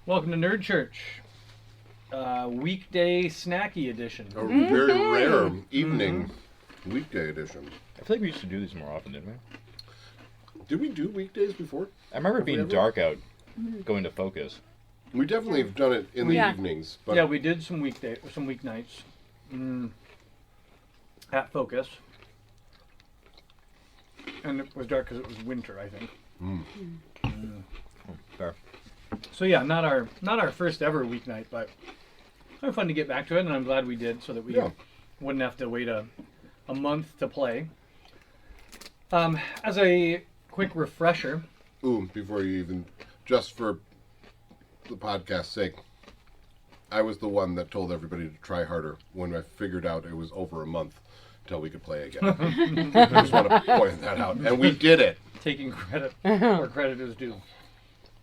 Welcome to Nerd Church, weekday snacky edition. A very rare evening weekday edition. I feel like we used to do these more often, didn't we? Did we do weekdays before? I remember it being dark out, going to Focus. We definitely have done it in the evenings. But Yeah, we did some weeknights at Focus, and it was dark because it was winter, I think. Fair. So yeah, not our first ever weeknight, but kind of fun to get back to it, and I'm glad we did, so that we wouldn't have to wait a month to play. As a quick refresher. Before you even, just for the podcast's sake, I was the one that told everybody to try harder when I figured out it was over a month until we could play again. I just want to point that out. And we did it. Taking credit where credit is due.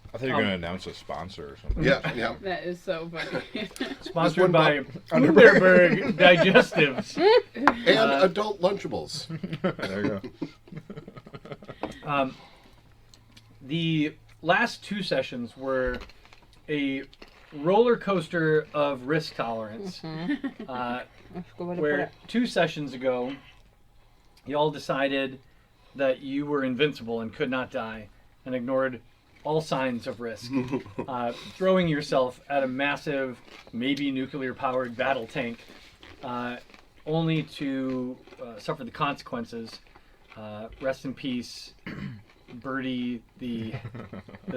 I thought you were going to announce a sponsor or something. Yeah. That is so funny. Sponsored by Underberg Digestives. And adult Lunchables. There you go. The last two sessions were a roller coaster of risk tolerance. Where 2 sessions ago, y'all decided that you were invincible and could not die, and ignored all signs of risk, throwing yourself at a massive, maybe nuclear-powered battle tank, only to suffer the consequences. Rest in peace, Birdie the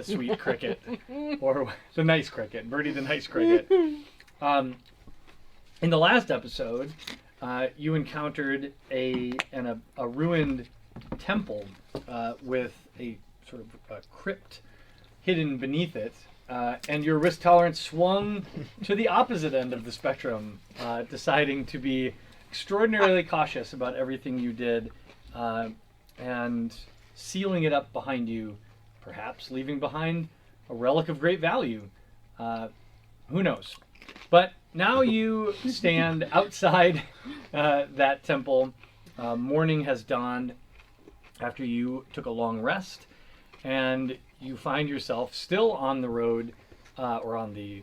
sweet cricket, or the nice cricket, Birdie the nice cricket. In the last episode, you encountered a ruined temple with a sort of a crypt hidden beneath it, and your risk tolerance swung to the opposite end of the spectrum, deciding to be extraordinarily cautious about everything you did, and sealing it up behind you, perhaps leaving behind a relic of great value. Who knows? But now you stand outside that temple. Morning has dawned after you took a long rest, and you find yourself still on the road, or on the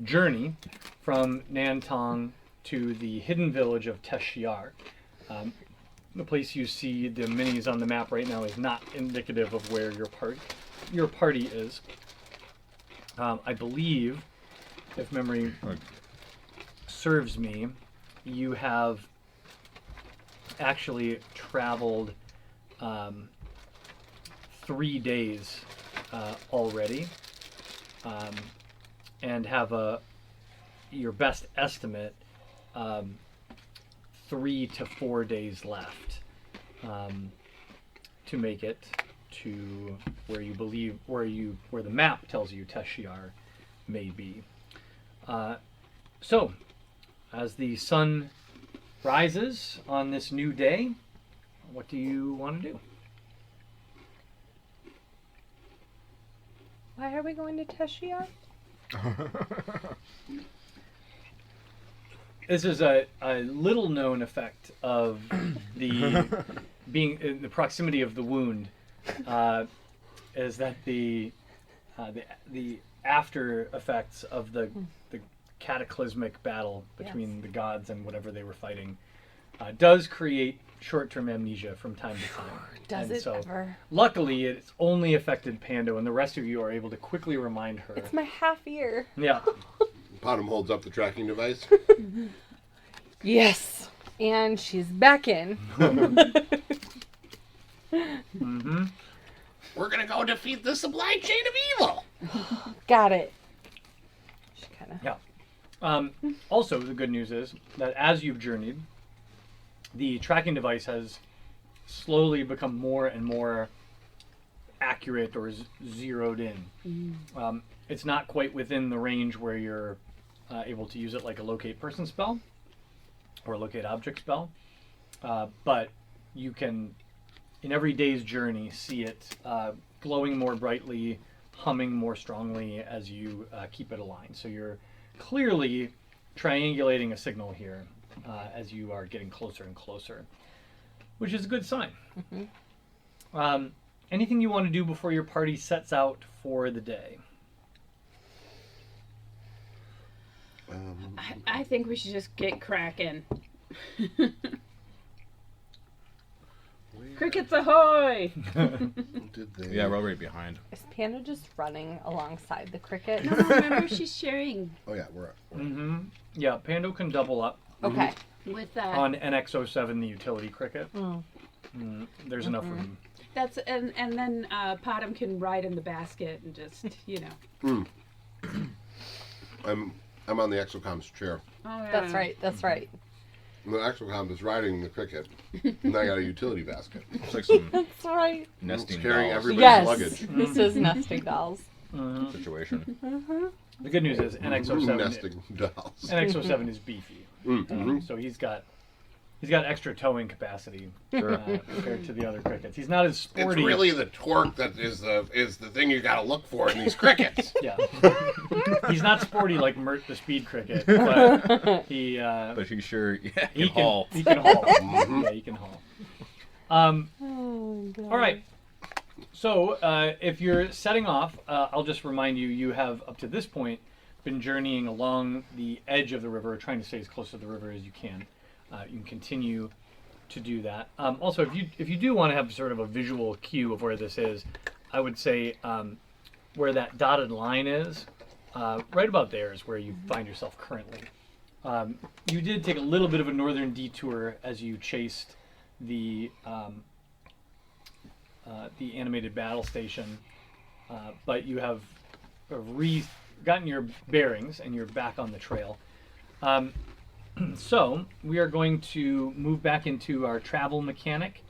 journey from Nantong to the hidden village of Teshiar. The place you see the minis on the map right now is not indicative of where your party is. I believe, if memory serves me, you have actually traveled 3 days already, and have your best estimate 3 to 4 days left to make it to where you believe where the map tells you Teshiar may be. So, as the sun rises on this new day, what do you want to do? Why are we going to Teshiar? This is a little known effect of the being in the proximity of the wound, is that the after effects of the cataclysmic battle between the gods and whatever they were fighting does create short-term amnesia from time to time. Does and it so, ever? Luckily, it's only affected Pando, and the rest of you are able to quickly remind her. It's my half ear. Yeah. Bottom holds up the tracking device. Yes. And she's back in. Mm-hmm. We're going to go defeat the supply chain of evil. Got it. She kind of. Yeah. Also, the good news is that as you've journeyed, the tracking device has slowly become more and more accurate or zeroed in. It's not quite within the range where you're able to use it like a locate person spell or a locate object spell, but you can, in every day's journey, see it glowing more brightly, humming more strongly as you keep it aligned. So you're clearly triangulating a signal here as you are getting closer and closer, which is a good sign. Anything you want to do before your party sets out for the day? I think we should just get cracking. Crickets ahoy! Did they? Yeah, we're already behind. Is Panda just running alongside the cricket? No, remember she's sharing Oh yeah, we're. Mm-hmm. Yeah, Pando can double up Okay. with on NX07, the utility cricket. Mm. There's enough room. That's and then Potom can ride in the basket and just I'm on the Exocom's chair. Oh, yeah. That's right. That's right. And the Exocom is riding the cricket, and I got a utility basket. It's like some That's right. nesting It's carrying dolls everybody's Yes. luggage. This is nesting dolls. situation. The good news is NX07. Nesting dolls. NX07 is beefy, so he's got extra towing capacity Sure. compared to the other crickets. He's not as sporty. It's really the torque that is the thing you got to look for in these crickets. Yeah. He's not sporty like Mert the speed cricket, but he But he sure he can can haul. He can haul. Yeah, he can haul. Oh, God. All right. So if you're setting off, I'll just remind you, you have up to this point been journeying along the edge of the river, trying to stay as close to the river as you can. You can continue to do that. Also, if you do want to have sort of a visual cue of where this is, I would say where that dotted line is, right about there is where you find yourself currently. You did take a little bit of a northern detour as you chased the animated battle station, but you have gotten your bearings and you're back on the trail. So we are going to move back into our travel mechanic.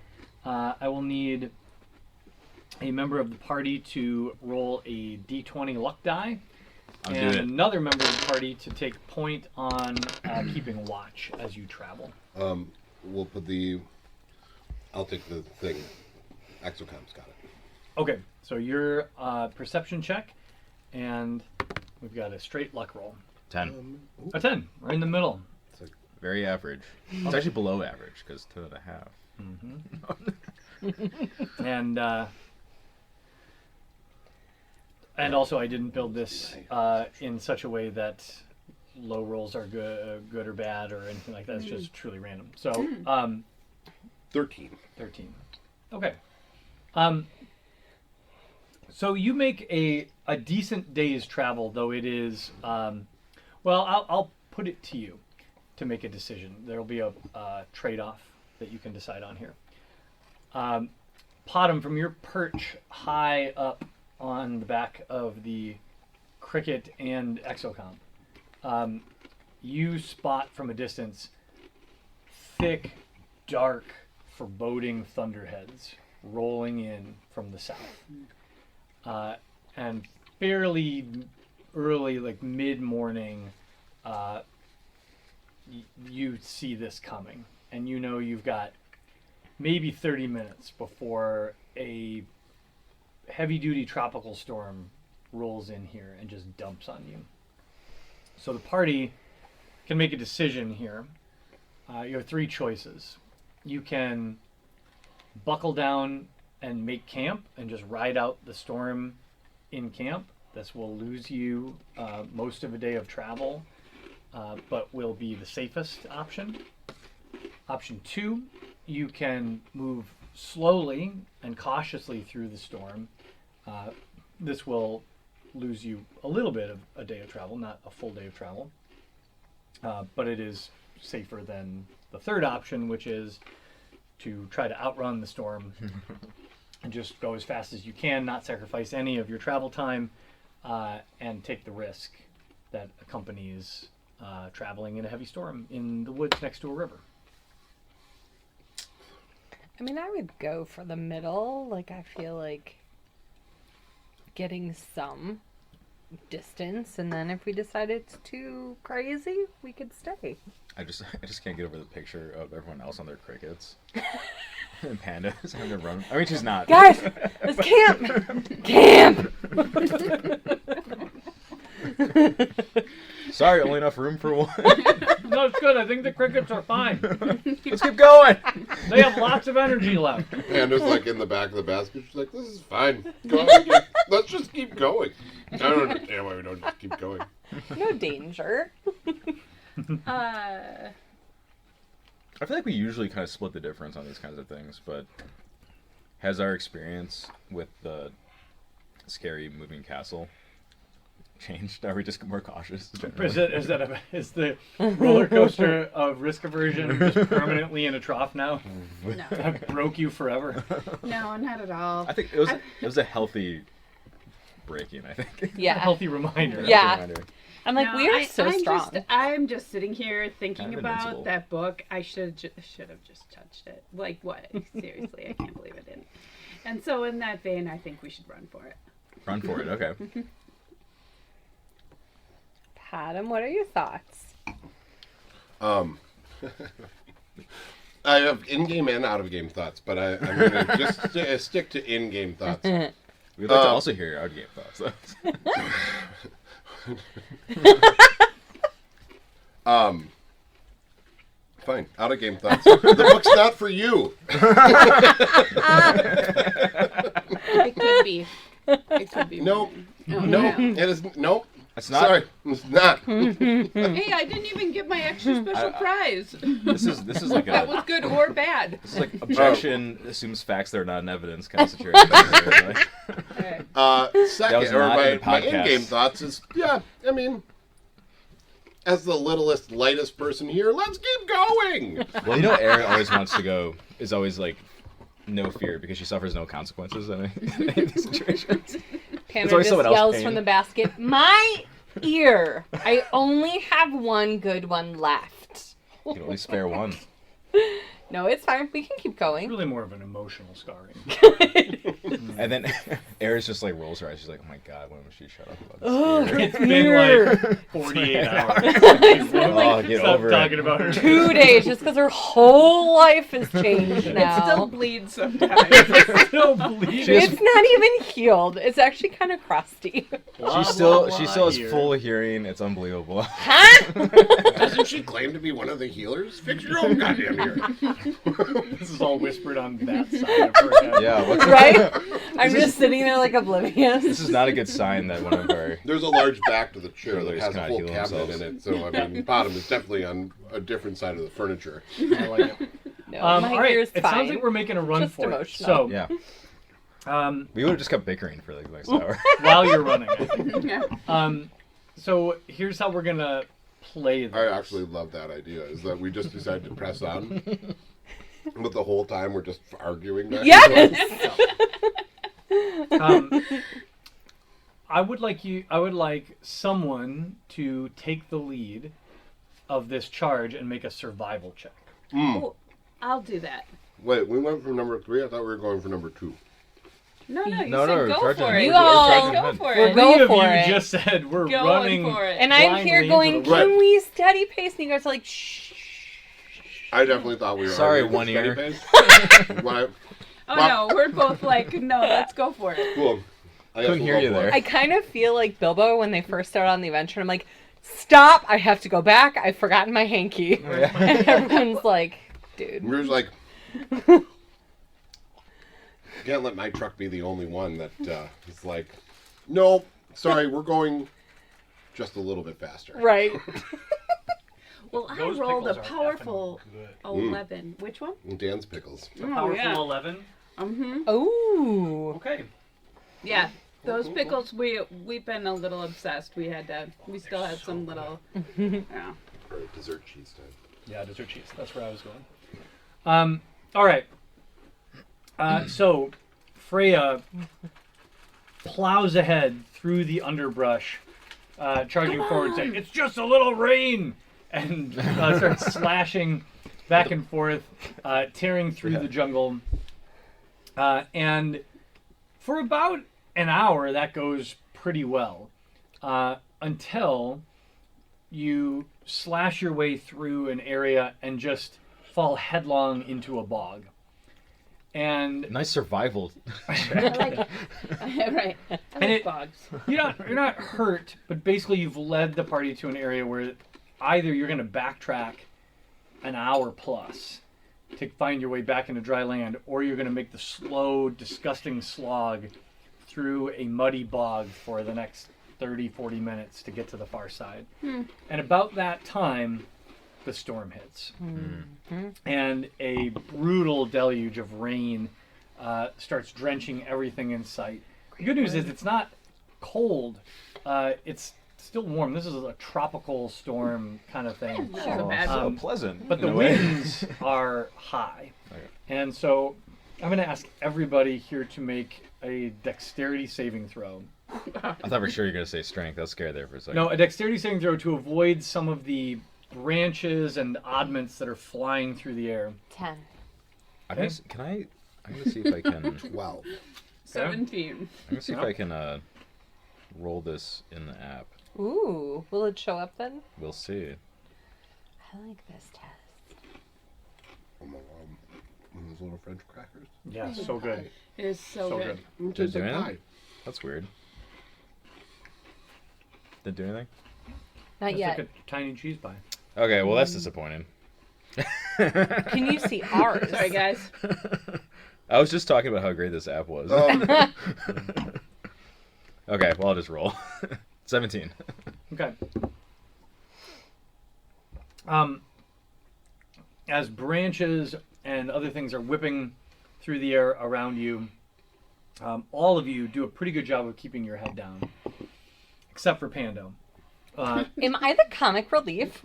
I will need a member of the party to roll a d20 luck die, I'll do and it. another member of the party to take point on keeping watch as you travel. We'll put I'll take the thing. Exocom's got it. Okay, so your perception check, and we've got a straight luck roll. 10. A 10, right in the middle. Very average. It's actually below average because 10.5. And also, I didn't build this in such a way that low rolls are good or bad or anything like that. It's just truly random. So, 13. 13. Okay. So you make a decent day's travel, though it is. Well, I'll put it to you to make a decision. There'll be a trade-off that you can decide on here. Potom, from your perch high up on the back of the cricket and Exocom, you spot from a distance thick, dark, foreboding thunderheads rolling in from the south. And fairly early, like mid-morning, you see this coming. And you know you've got maybe 30 minutes before a heavy-duty tropical storm rolls in here and just dumps on you. So the party can make a decision here. You have three choices. You can buckle down and make camp and just ride out the storm in camp. This will lose you most of a day of travel, but will be the safest option. Option 2, you can move slowly and cautiously through the storm. This will lose you a little bit of a day of travel, not a full day of travel, but it is safer than the third option, which is to try to outrun the storm and just go as fast as you can, not sacrifice any of your travel time, and take the risk that accompanies traveling in a heavy storm in the woods next to a river. I mean, I would go for the middle. Like, I feel like getting some distance, and then if we decide it's too crazy, we could stay. I just can't get over the picture of everyone else on their crickets. And Panda is having to run. I mean, she's not. Guys, let's camp! Camp! Sorry, only enough room for one. No, it's good. I think the crickets are fine. Let's keep going. They have lots of energy left. Panda's like in the back of the basket. She's like, "This is fine. Go on, let's just keep going." I don't understand why we don't just keep going. No danger. I feel like we usually kind of split the difference on these kinds of things, but has our experience with the scary moving castle changed? Are we just more cautious? generally? Is the roller coaster of risk aversion just permanently in a trough now? No, That broke you forever. no, not at all. I think it was a healthy breaking. I think. A Yeah. healthy reminder. Yeah. Reminder. I'm like, No, we are so strong. I'm just sitting here thinking Kind of about invincible. that book. I should have just touched it. Like what? Seriously, I can't believe I didn't. And so in that vein, I think we should run for it. Run for it. Okay. Adam, what are your thoughts? I have in-game and out-of-game thoughts, but I'm going to just stick to in-game thoughts. We'd like to also hear your out-game thoughts. Though. Fine, out-of-game thoughts. The book's not for you. It could be. It could be. No, Oh, no, yeah. it is no. It's not. Sorry, it's not. Hey, I didn't even get my extra special prize. This is like That a was good or bad. this is like objection assumes facts that are not in evidence kind of situation. Like, Alright. Second, was or not in the my podcast. in-game thoughts is, yeah, I mean, as the littlest, lightest person here, let's keep going. well, you know, Erin always wants to go. Is always like no fear because she suffers no consequences in any situations. Panda always just someone else yells paying. from the basket, my ear! I only have one good one left. You can only spare one. No, it's fine. We can keep It's going. really more of an emotional scarring. And then Erin's just like rolls her eyes. She's like, "Oh my god, when will she shut up about this?" Ugh. ear?" It's been like 48 hours. Oh, get Stop over talking it. about her. 2 days just because her whole life has changed It now. still bleeds sometimes. Still bleeding. She has- It's not even healed. It's actually kind of crusty. Blah, She still blah, she blah still has here. full hearing. It's unbelievable. Huh? Doesn't she claim to be one of the healers? Fix your own goddamn ear. This is all whispered on that side of her head. Yeah. What's Right? I'm just sitting there like oblivious. This is not a good sign that one of our There's a large back to the chair that Healers has a cannot full heal cabinet themselves. in it, so I mean, bottom is definitely on a different side of the furniture. I like it. No, All my right, ear's it fine. sounds like we're making a run Just for emotional. it. yeah. So, We would have just kept bickering for like the next hour. while you're running, I think. Yeah. So here's how we're gonna play this. I actually love that idea, is that we just decide to press on, but the whole time we're just arguing back and forth. Yes! I would like someone to take the lead of this charge and make a survival check. Oh, I'll do that. Wait, we went for number 3? I thought we were going for number 2. No, you No, said no, go charging. for it. You all- said go for We're it. go Three of for you it. just said we're Going running. for it. And I'm here blindly going, into the can woods. we steady pace? And you guys are like, shh. I definitely thought we were Sorry, arguing one steady ear. pace. When I- Oh no, we're both like, no, let's go for it. cool. I guess Couldn't we'll hear go you for there. it. I kind of feel like Bilbo when they first started on the adventure. I'm like, stop! I have to go back. I've forgotten my hanky. And everyone's like, dude. We're just like, can't let my truck be the only one that is like, no, sorry, we're going just a little bit faster. Right. Well, I Those rolled a pickles are powerful effing good. 11. Which one? Dan's pickles. Powerful yeah. 11. Mm-hmm. Ooh. Okay. Yeah. Those pickles, we've been a little obsessed. We still had some little, yeah. Or dessert cheese time. Yeah, dessert cheese. That's where I was going. All right. So Freya plows ahead through the underbrush, charging forward, saying, "It's just a little rain," and starts slashing back and forth, tearing through the jungle. And for about an hour, that goes pretty well, until you slash your way through an area and just fall headlong into a bog. And Nice survival. Right. I And it- like bogs. you're not hurt, but basically you've led the party to an area where either you're going to backtrack an hour plus to find your way back into dry land, or you're going to make the slow, disgusting slog through a muddy bog for the next 30, 40 minutes to get to the far side. And about that time, the storm hits. And a brutal deluge of rain starts drenching everything in sight. The good news is it's not cold. It's still warm. This is a tropical storm kind of thing. Not so bad. So Um, pleasant. But the in a way. winds are high. Okay. And so I'm going to ask everybody here to make a dexterity saving throw. I thought for sure you were going to say strength. I was scared there for a second. No, a dexterity saving throw to avoid some of the branches and oddments that are flying through the air. 10. I'm gonna, I'm going to see if I can... 12. 17. I'm going to see if Yep. I can roll this in the app. Ooh, will it show up then? We'll see. I like this test. One of those little French crackers. Yeah, so good. It is so, So good. good. Tastes do like anything? pie. That's weird. Didn't do anything? Not It's yet. like a tiny cheese pie. Okay, well that's disappointing. Can you see ours? Sorry, guys. I was just talking about how great this app was. Okay, well I'll just roll. 17. Okay. As branches and other things are whipping through the air around you, all of you do a pretty good job of keeping your head down, except for Pando. Am I the comic relief?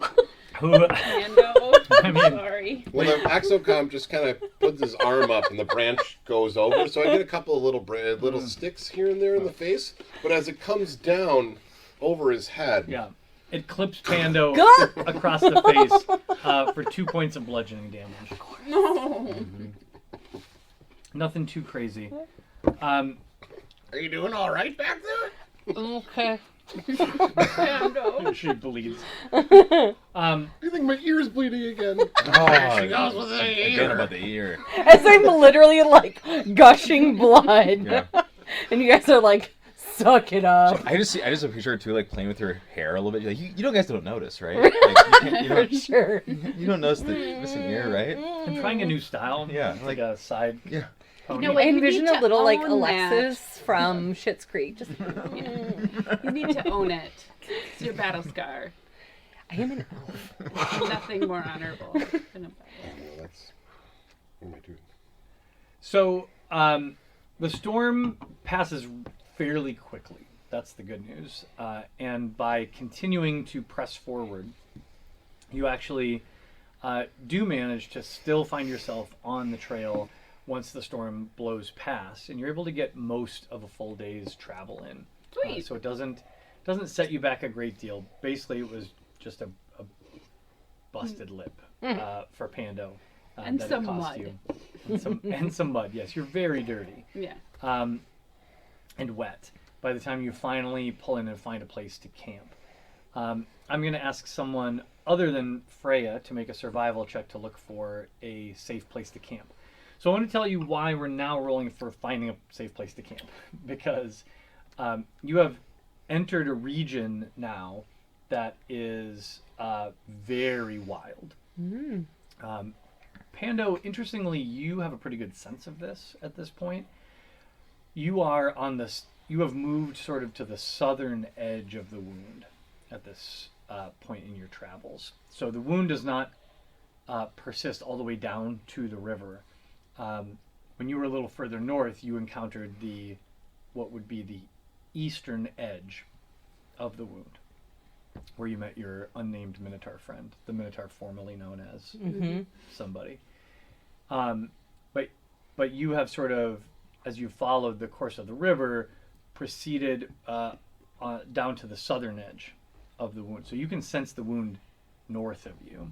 Who, Mando. I mean- Sorry. Well, the Axocom just kind of puts his arm up and the branch goes over, so I get a couple of little sticks here and there in the face. But as it comes down over his head, yeah, it clips Pando God! across the face for 2 points of bludgeoning damage. No. Nothing too crazy. are you doing all right back there? Okay. Mando. She bleeds. I think my ear's bleeding again. Oh, She goes with the again ear. about the ear. As I'm literally like gushing blood. Yeah. And you guys are like, suck it up. I just picture her too, like playing with her hair a little bit. You're like, you guys don't notice, right? Like, you For don't, sure. you don't notice the missing ear, right? I'm trying a new style. Yeah, It's like a side Yeah. pony. know I what? You envision need a to little like own that. Alexis from Schitt's Creek. Just You need to own it. It's your battle scar. I am an elf. Nothing more honorable than a battle. Well, that's what am I doing? So the storm passes fairly quickly. That's the good news. And by continuing to press forward, you actually do manage to still find yourself on the trail once the storm blows past, and you're able to get most of a full day's travel in. Sweet. So it doesn't set you back a great deal. Basically, it was just a busted lip for Pando. And that it some cost mud. you. And some mud. Yes, you're very dirty Yeah. and wet by the time you finally pull in and find a place to camp. I'm going to ask someone other than Freya to make a survival check to look for a safe place to camp. So I want to tell you why we're now rolling for finding a safe place to camp. Because you have entered a region now that is very wild. Pando, interestingly, you have a pretty good sense of this at this point. You are on this. You have moved sort of to the southern edge of the wound at this point in your travels. So the wound does not persist all the way down to the river. When you were a little further north, you encountered what would be the eastern edge of the wound, where you met your unnamed Minotaur friend, the Minotaur formerly known as somebody. But you have sort of, as you followed the course of the river, proceeded down to the southern edge of the wound. So you can sense the wound north of you.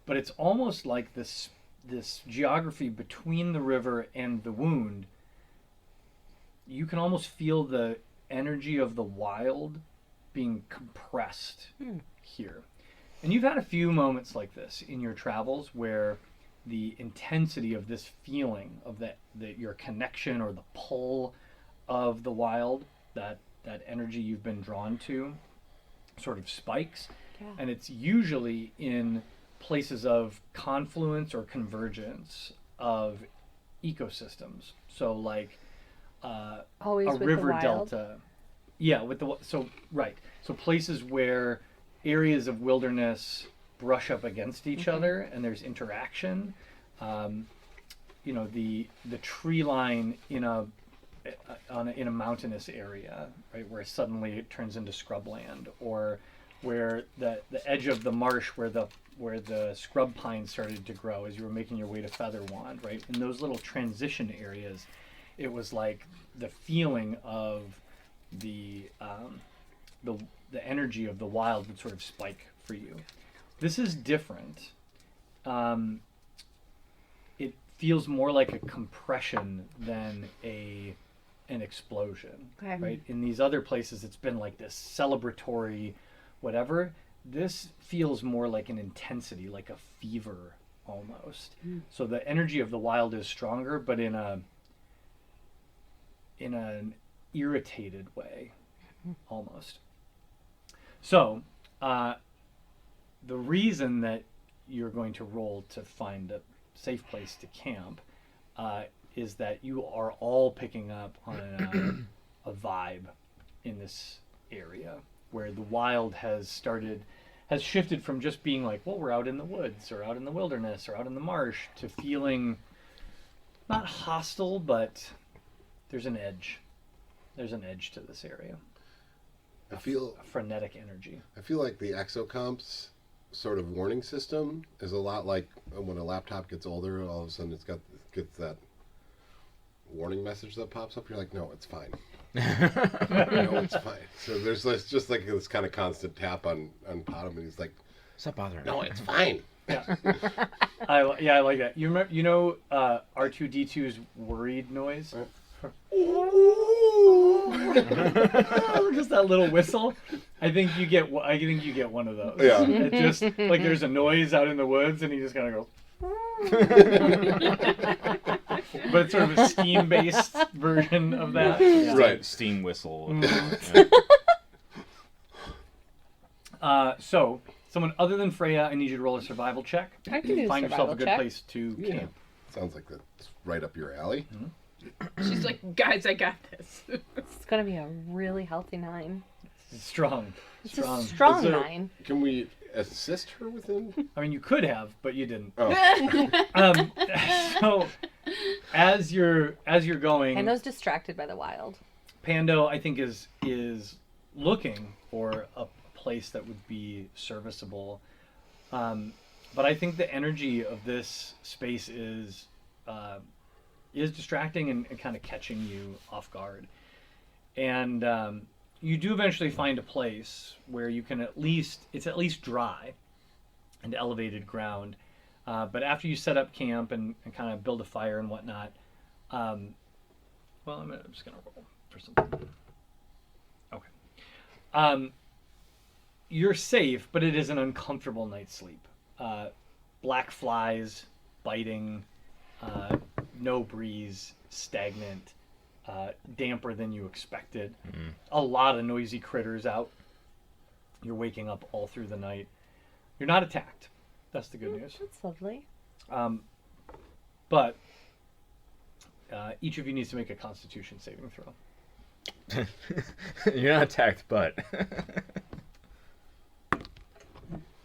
But it's almost like this geography between the river and the wound. You can almost feel the energy of the wild being compressed here. And you've had a few moments like this in your travels where the intensity of this feeling of your connection or the pull of the wild, that energy you've been drawn to, sort of spikes. Yeah. And it's usually in places of confluence or convergence of ecosystems. So like Always a with the river wild. delta. Yeah, with the so places where areas of wilderness brush up against each other and there's interaction. The tree line in a mountainous area, right, where suddenly it turns into scrubland, or where the edge of the marsh where the scrub pine started to grow as you were making your way to Featherwand, right? In those little transition areas, it was like the feeling of the energy of the wild would sort of spike for you. This is different. It feels more like a compression than an explosion, Okay. right? In these other places, it's been like this celebratory, whatever. This feels more like an intensity, like a fever almost. So the energy of the wild is stronger, but in an irritated way, almost. So, the reason that you're going to roll to find a safe place to camp is that you are all picking up on a vibe in this area where the wild has shifted from just being like, well, we're out in the woods or out in the wilderness or out in the marsh, to feeling not hostile, but there's an edge. There's an edge to this area. I feel A frenetic energy. like the Exocomp's sort of warning system is a lot like when a laptop gets older, all of a sudden gets that warning message that pops up. You're like, no, it's fine. No, it's fine. So there's just like this kind of constant tap on Potom, and he's like, Stop bothering no, me. it's fine. Yeah, I like that. You remember, R2D2's worried noise? Just that little whistle. I think you get one of those. Yeah. It just like there's a noise out in the woods, and he just kind of goes. But it's sort of a steam-based version of that. Yeah. Right. Steam whistle. Mhm. So, someone other than Freya, I need you to roll a survival check. I can do a Find yourself a survival good check. place to Yeah. camp. Sounds like that's right up your alley. She's like, guys, I got this. It's gonna be a really healthy 9. Strong. It's a strong Is there- 9. Can we assist her within? I mean, you could have, but you didn't. Oh, So, as you're going, And those distracted by the wild. Pando, I think, is looking for a place that would be serviceable. But I think the energy of this space is distracting and kind of catching you off guard. And you do eventually find a place where you can it's at least dry and elevated ground. But after you set up camp and kind of build a fire and whatnot, I'm just going to roll for something. Okay. You're safe, but it is an uncomfortable night's sleep. Black flies, biting, no breeze, stagnant, damper than you expected. A lot of noisy critters out. You're waking up all through the night. You're not attacked. That's the good news. That's lovely. But each of you needs to make a Constitution saving throw. You're not attacked, but.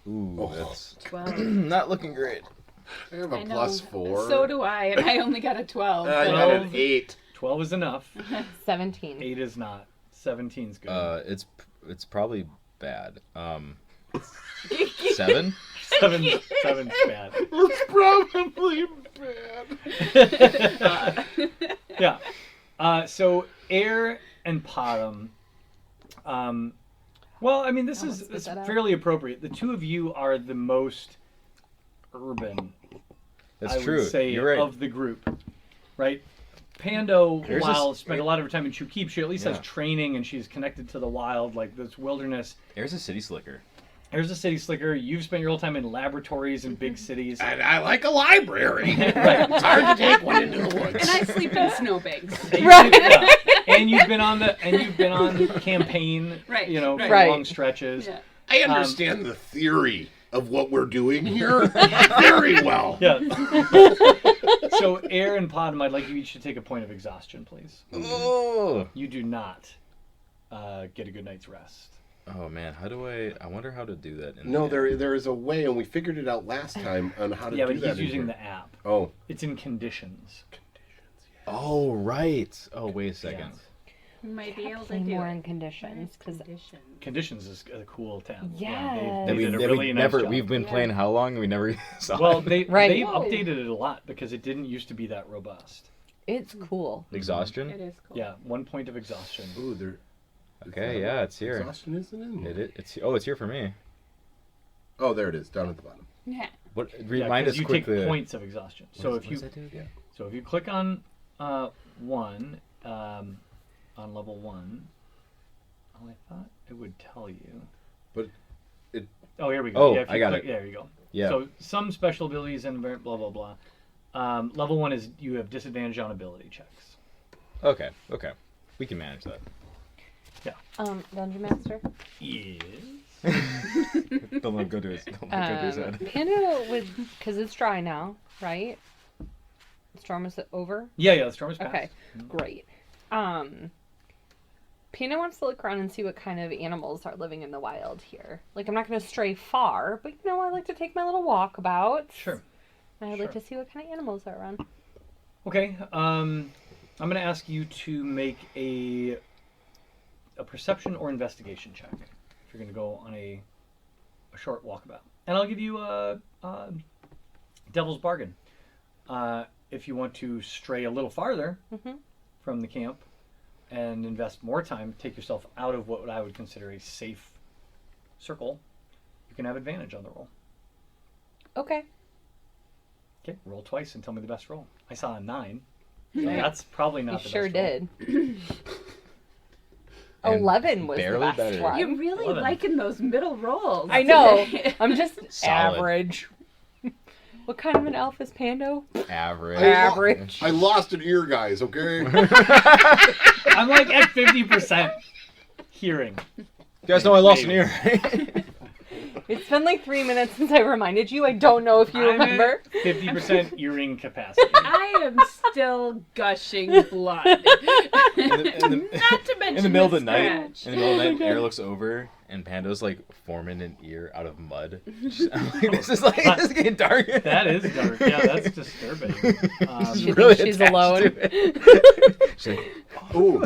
Ooh, Oh. that's 12. not looking great. I have a I know. +4. So do I, and I only got a 12. I so- got an 8. 12 is enough. 17. 8 is not. 17's good. It's probably bad. 7? 7's bad. It's probably bad. Yeah. So Air and Potom. Well, I mean, this Let's is spit it's that out. fairly appropriate. The two of you are the most urban, That's I true. would say, You're right. of the group, right? Pando, There's while this- spent a lot of her time in Chukip, she at least has Yeah. training and she's connected to the wild, like this wilderness. There's a city slicker. There's a city slicker. You've spent your whole time in laboratories in big cities. And I like a library. Right. It's hard to take one into the woods. And I sleep in snowbanks. Yeah. And you've been on campaign, Right, for right. long stretches. Yeah. I understand the theory. of what we're doing here very well. Yeah. So, Air and Podem, I'd like you each to take a point of exhaustion, please. Oh. You do not get a good night's rest. Oh man, how do I wonder how to do that. No, there is a way, and we figured it out last time on how to Yeah, do but that. he's in using here. the app. Oh, It's in conditions. Oh right. Oh wait a second. We might be able to Play do more it. in conditions because Conditions. Conditions is a cool tab. Yes. They did a really nice never job. we've been playing how long and we never saw Well, it. they Right. updated it a lot because it didn't used to be that robust. it's cool. Exhaustion? It is cool. Yeah, 1 point of exhaustion. ooh, there. Okay, yeah, it's here. Exhaustion isn't in here. It's here for me. Oh, there it is, down at the bottom. Yeah. What Yeah, remind 'cause us you quick take the points of exhaustion. So what if you does that do again? so if you click on one on level 1, I thought it would tell you. But it. Oh, here we go. Oh, yeah, if you I got click, it. There you go. Yeah. So some special abilities and blah blah blah. Level 1 is you have disadvantage on ability checks. Okay. We can manage that. Dungeon Master. Yes. Don't let him go to his head. Panda would, because it's dry now, right? Storm is over. Yeah, the storm is passed. Okay, great. Pina wants to look around and see what kind of animals are living in the wild here. Like, I'm not going to stray far, but I like to take my little walkabout. Sure. And I'd like to see what kind of animals are around. Okay. I'm going to ask you to make a perception or investigation check if you're going to go on a short walkabout, and I'll give you a devil's bargain. If you want to stray a little farther from the camp and invest more time, take yourself out of what I would consider a safe circle, you can have advantage on the roll. Okay. Okay, roll twice and tell me the best roll. I saw a 9. So that's probably not You the sure best roll. did. And 11 was the barely best better. one. You're really 11. liking those middle rolls. I know. today. I'm just Solid. average. What kind of an elf is Pando? Average. Average. I lost an ear, guys. Okay. I'm like at 50% hearing. You guys know I lost an ear. It's been like 3 minutes since I reminded you. I don't know if you I'm at remember. 50% earring capacity. I am still gushing blood. Not to mention In the middle of the night, scratch. Air looks over and Pando's like forming an ear out of mud. I'm like, this is getting dark. That is dark. Yeah, that's disturbing. She really thinks she's attached alone. to it. She's like, Ooh.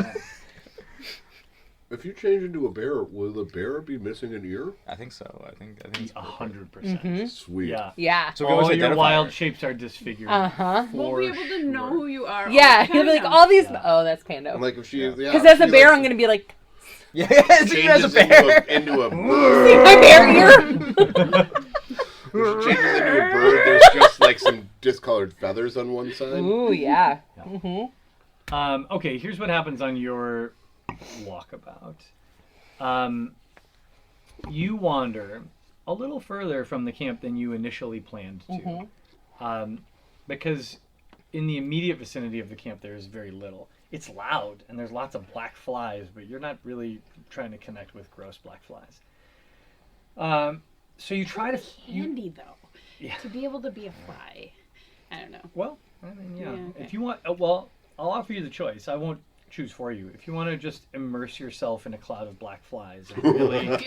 If you change into a bear, will the bear be missing an ear? I think so. I think it's 100%. Sweet. Yeah. Yeah. So go as All your identifier. wild shapes are disfigured. Uh-huh. We'll be able to know who you are. Yeah, all the he'll be like, time all these. Yeah. Oh, that's Pando. And like if she, Because as a bear, I'm gonna be like, Yeah, so you as a changes bear. into a bird. see my bear ear. If she changes into a bird, there's just like some discolored feathers on one side. Ooh, yeah. Okay, here's what happens on your walkabout. You wander a little further from the camp than you initially planned to. Because in the immediate vicinity of the camp, there is very little. It's loud, and there's lots of black flies, but you're not really trying to connect with gross black flies. So you try to... handy though. Yeah. To be able to be a fly. I don't know. Well, I mean, yeah. Yeah, okay. If you want, well, I'll offer you the choice. I won't choose for you. If you want to just immerse yourself in a cloud of black flies and really,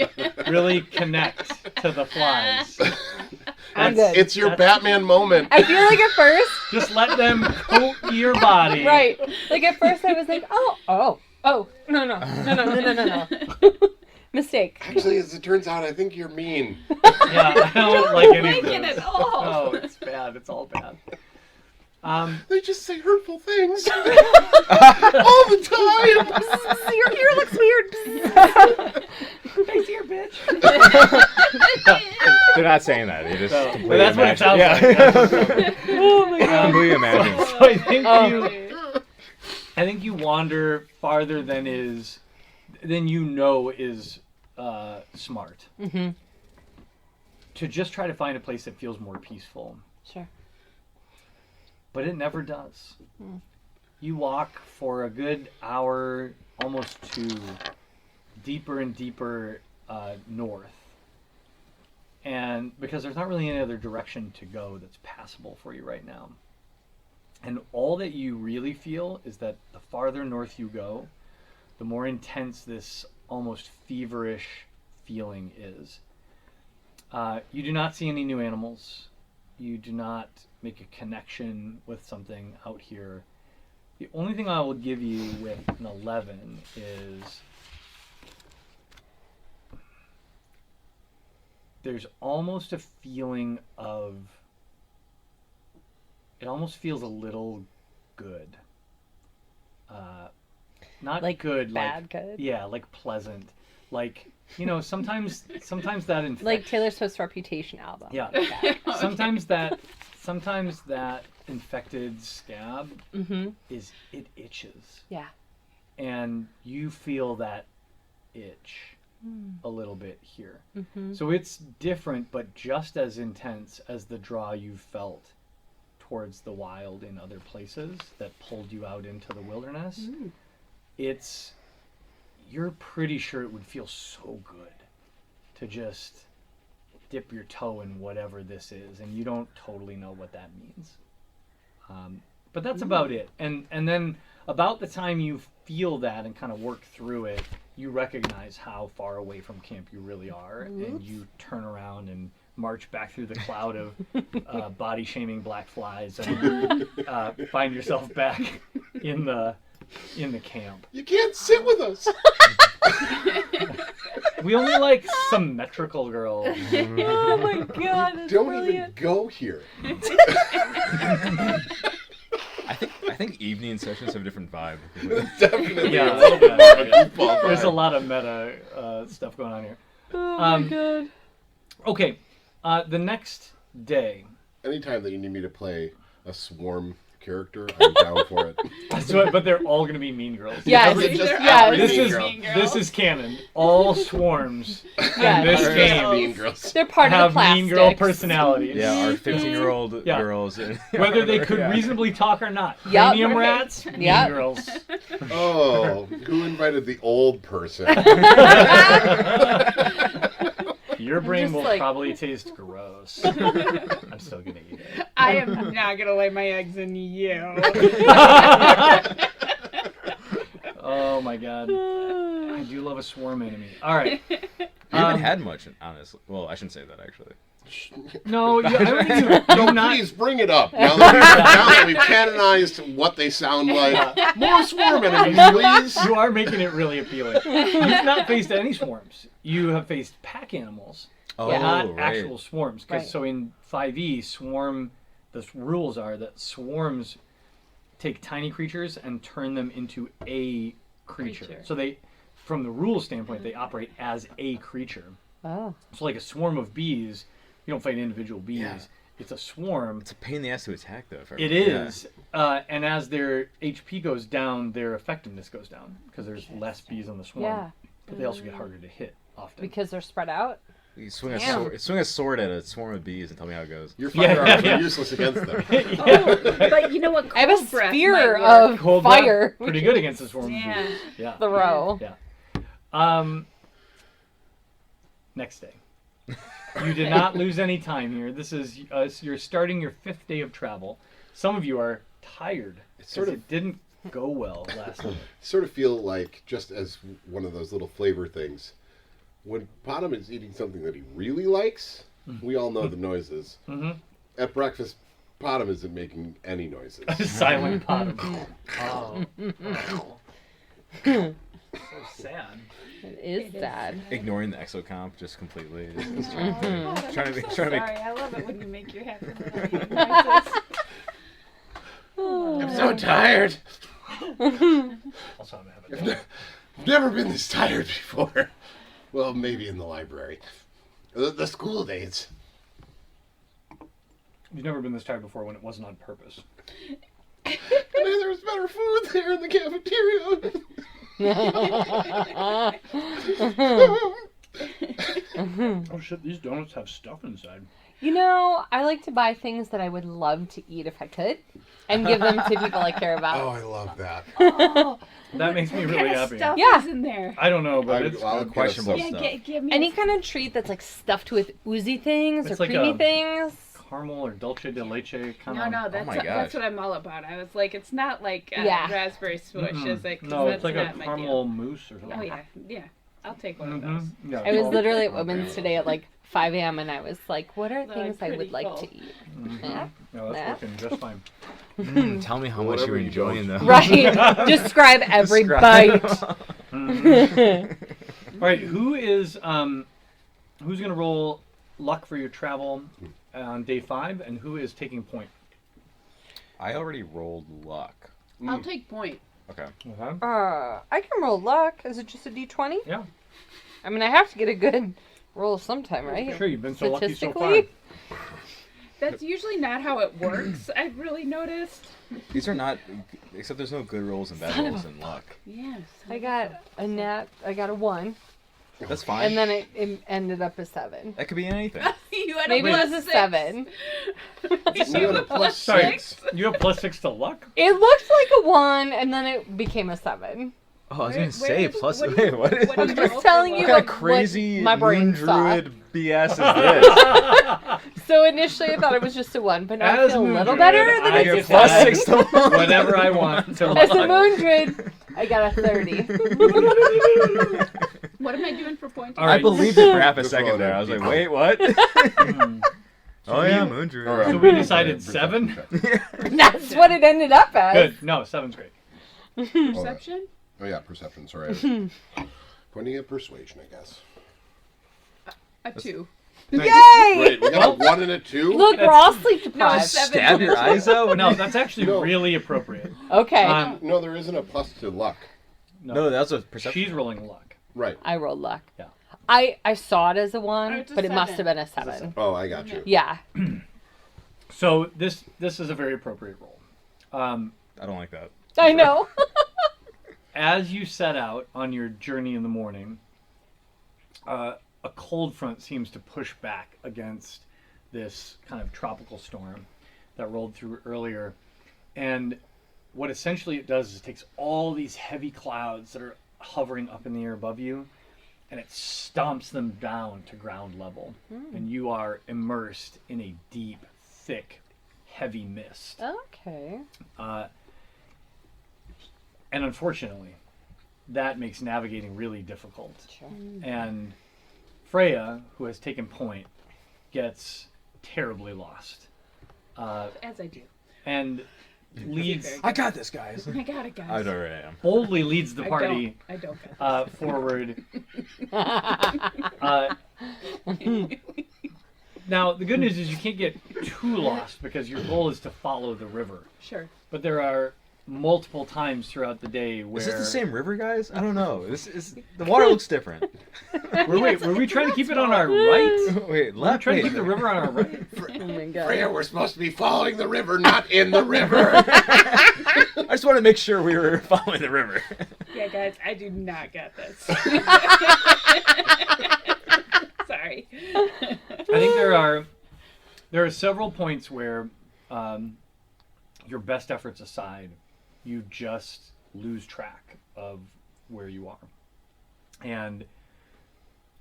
really connect to the flies, I'm good. It's your That's- Batman moment. I feel like at first, just let them coat your body. right? Like at first, I was like, oh, no. Mistake. Actually, as it turns out, I think you're mean. Yeah, I don't like any of like it this. at all. Oh, it's bad. It's all bad. They just say hurtful things all the time. Your ear looks weird. Nice ear, bitch. They're not saying that. They just So, but completely that's what it sounds imagine. like. That's what it sounds like. Oh my god. Completely imagine. So I think you wander farther than you know is smart. Mm-hmm. To just try to find a place that feels more peaceful, Sure. but it never does. You walk for a good hour, almost 2, deeper and deeper north, and because there's not really any other direction to go that's passable for you right now. And all that you really feel is that the farther north you go, the more intense this almost feverish feeling is. You do not see any new animals. You do not make a connection with something out here. The only thing I will give you with an 11 is there's almost a feeling of, it almost feels a little good. Not Like good, bad good? Yeah, like pleasant. Like, sometimes that infects. Like Taylor Swift's Reputation album. Yeah. Sometimes that infected scab Mm-hmm. it itches. Yeah. And you feel that itch a little bit here. Mm-hmm. So it's different, but just as intense as the draw you felt towards the wild in other places that pulled you out into the wilderness. You're pretty sure it would feel so good to just dip your toe in whatever this is, and you don't totally know what that means. But that's about it. And then about the time you feel that and kind of work through it, you recognize how far away from camp you really are, and you turn around and march back through the cloud of body-shaming black flies and find yourself back in the camp. You can't sit with us. We only like symmetrical girls. Oh my god, that's Don't brilliant. even go here. I think evening sessions have a different vibe. Definitely. Yeah, a little bit more of a goofball there's a vibe. lot of meta stuff going on here. Oh my god. Okay, the next day. Anytime that you need me to play a swarm character, I'm down for it. But they're all going to be mean girls. Yes, Every- just yes. every This mean is girl. Mean Girl. this is canon. All swarms Yeah. in this Just game mean girls. They're part have of the plastics. mean girl personalities. Yeah, our 15-year-old Yeah. girls. And, Whether they could Yeah. reasonably talk or not. Yup. Premium rats, mean Yup. girls. Oh, who invited the old person? Your brain just will like- probably taste gross. I'm still gonna eat it. I am not gonna lay my eggs in you. Oh my god. I do love a swarm enemy. Alright. We haven't had much, honestly. Well, I shouldn't say that, actually. No, I don't think you No, do not. please bring it up. Now that we've canonized what they sound like, more swarm enemies, please. You are making it really appealing. You've not faced any swarms. You have faced pack animals, Oh, not right. actual swarms. Because Right. so in 5e, the rules are that swarms take tiny creatures and turn them into a creature. Creature. So they, from the rules standpoint, they operate as a creature. Oh. So like a swarm of bees, you don't fight individual bees. Yeah. It's a swarm. It's a pain in the ass to attack, though. If I It remember. is, and as their HP goes down, their effectiveness goes down because there's less bees on the swarm. Yeah. But they also get harder to hit often. Because they're spread out? You swing a, Damn. sword, at a swarm of bees and tell me how it goes. Your Yeah, firearms yeah. are useless against them. But you know what? I have a Cold breath spear might work. of Cold breath, fire. pretty good against the swarm Yeah. of bees. Yeah. Throw. Yeah. Next day. You did not lose any time here. This is you're starting your 5th day of travel. Some of you are tired. It's sort of- it didn't go well last night. Sort of feel like, just as one of those little flavor things, when Potham is eating something that he really likes, we all know the noises. Mhm. At breakfast, Potham isn't making any noises. Silent bottom. Oh. So sad. It is sad. Ignoring the exocomp just completely. Just Oh, trying to I'm make- so trying to make- sorry. I love it when you make your happy little noises. I'm so tired. Also, I'm having I've never been this tired before. Well, maybe in the library. The school days. You've never been this tired before when it wasn't on purpose. And then there was better food there in the cafeteria. Oh shit, these donuts have stuff inside. You know, I like to buy things that I would love to eat if I could, and give them to people I care Oh, about. I love that. Oh, That makes me what really kind of happy. stuff Yeah. is in there? I don't know, but it's I'll good. questionable Yeah, stuff. give me Any kind of treat that's like stuffed with oozy things It's or like creamy a- things. caramel or dulce de leche kind No, of. no, that's my that's gosh. what I'm all about. I was like, it's not like Yeah. raspberry swoosh, is it? 'Cause No, that's it's like a not my caramel deal. mousse or something. Oh yeah, yeah. I'll take one of Mhm. those. Yeah. I was so- literally at Women's today at like 5 a.m. and I was like, what are No, things I'm I would pretty like full. to eat? Mhm. Yeah. No, that's Yeah. working just fine. Tell me how much Whatever you're you enjoying don't. though. Right. Describe every Describe. bite. Mhm. All right, who's gonna roll luck for your travel on day 5, and who is taking point? I already rolled luck. I'll take point. Okay. Okay. I can roll luck. Is it just a d20? Yeah, I mean, I have to get a good roll sometime, right? sure. You've been so lucky so far. Statistically? That's usually not how it works. I've really noticed. These are not, except there's no good rolls and bad Son of rolls in luck. Yes. I got a nat. I got a 1, That's fine. and then it ended up a 7. That could be anything. You had Maybe a it was a 7. You had a plus Sorry, 6. you have +6 to luck. It looked like a 1, and then it became a 7. Oh, I was Where- gonna say where- plus. what do Wait, you- what? what What do I'm you just roll telling for you luck? kind of what crazy my brain moon thought. druid BS is this? So initially I thought it was just a 1, but now I As feel a Moon little Druid, better I than I get get it's a plus 7. 6 to luck. Whatever I want to As a luck. moon druid, I got a 30. What am I doing for point? All I right. believed it for half a Just second roll there. that I was like, d4. wait, what? Mm. Oh yeah, you- moon druid. All right. So we decided 7? That's what it ended up as. Good. No, 7's great. Perception? Oh yeah, perception. Sorry. I was pointing at persuasion, I guess. A 2. Yay! Great. We got a 1 and a 2. Look, we're all sleep No, deprived. it's 7. Stab your eyes out? No, that's actually No. really appropriate. Okay, No, there isn't a plus to luck. No, that's a perception. She's rolling luck. Right. I rolled luck. Yeah. I saw it as a Oh, 1, it's a but it must 7. have been a 7. Oh, I got you. Yeah. So this is a very appropriate roll. I don't like that. I know. As you set out on your journey in the morning, a cold front seems to push back against this kind of tropical storm that rolled through earlier. And what essentially it does is it takes all these heavy clouds that are hovering up in the air above you, and it stomps them down to ground level. And you are immersed in a deep, thick, heavy mist. Okay. And unfortunately, that makes navigating really difficult. Sure. And Freya, who has taken point, gets terribly lost. As I do. And leads, Very I got this, guys. I got it, guys. I already am. boldly leads the I party don't got this. forward. Now, the good news is you can't get too lost because your goal is to follow the river. Sure. But there are multiple times throughout the day where... Is this the same river, guys? I don't know. This is the water looks different. Were we trying to keep it on our right? Wait, We're left. trying to Wait. keep the river on our right? Oh my god. Freya, we're supposed to be following the river, not in the river. I just want to make sure we were following the river. Yeah, guys, I do not get this. Sorry. I think there are several points where, your best efforts aside, you just lose track of where you are. And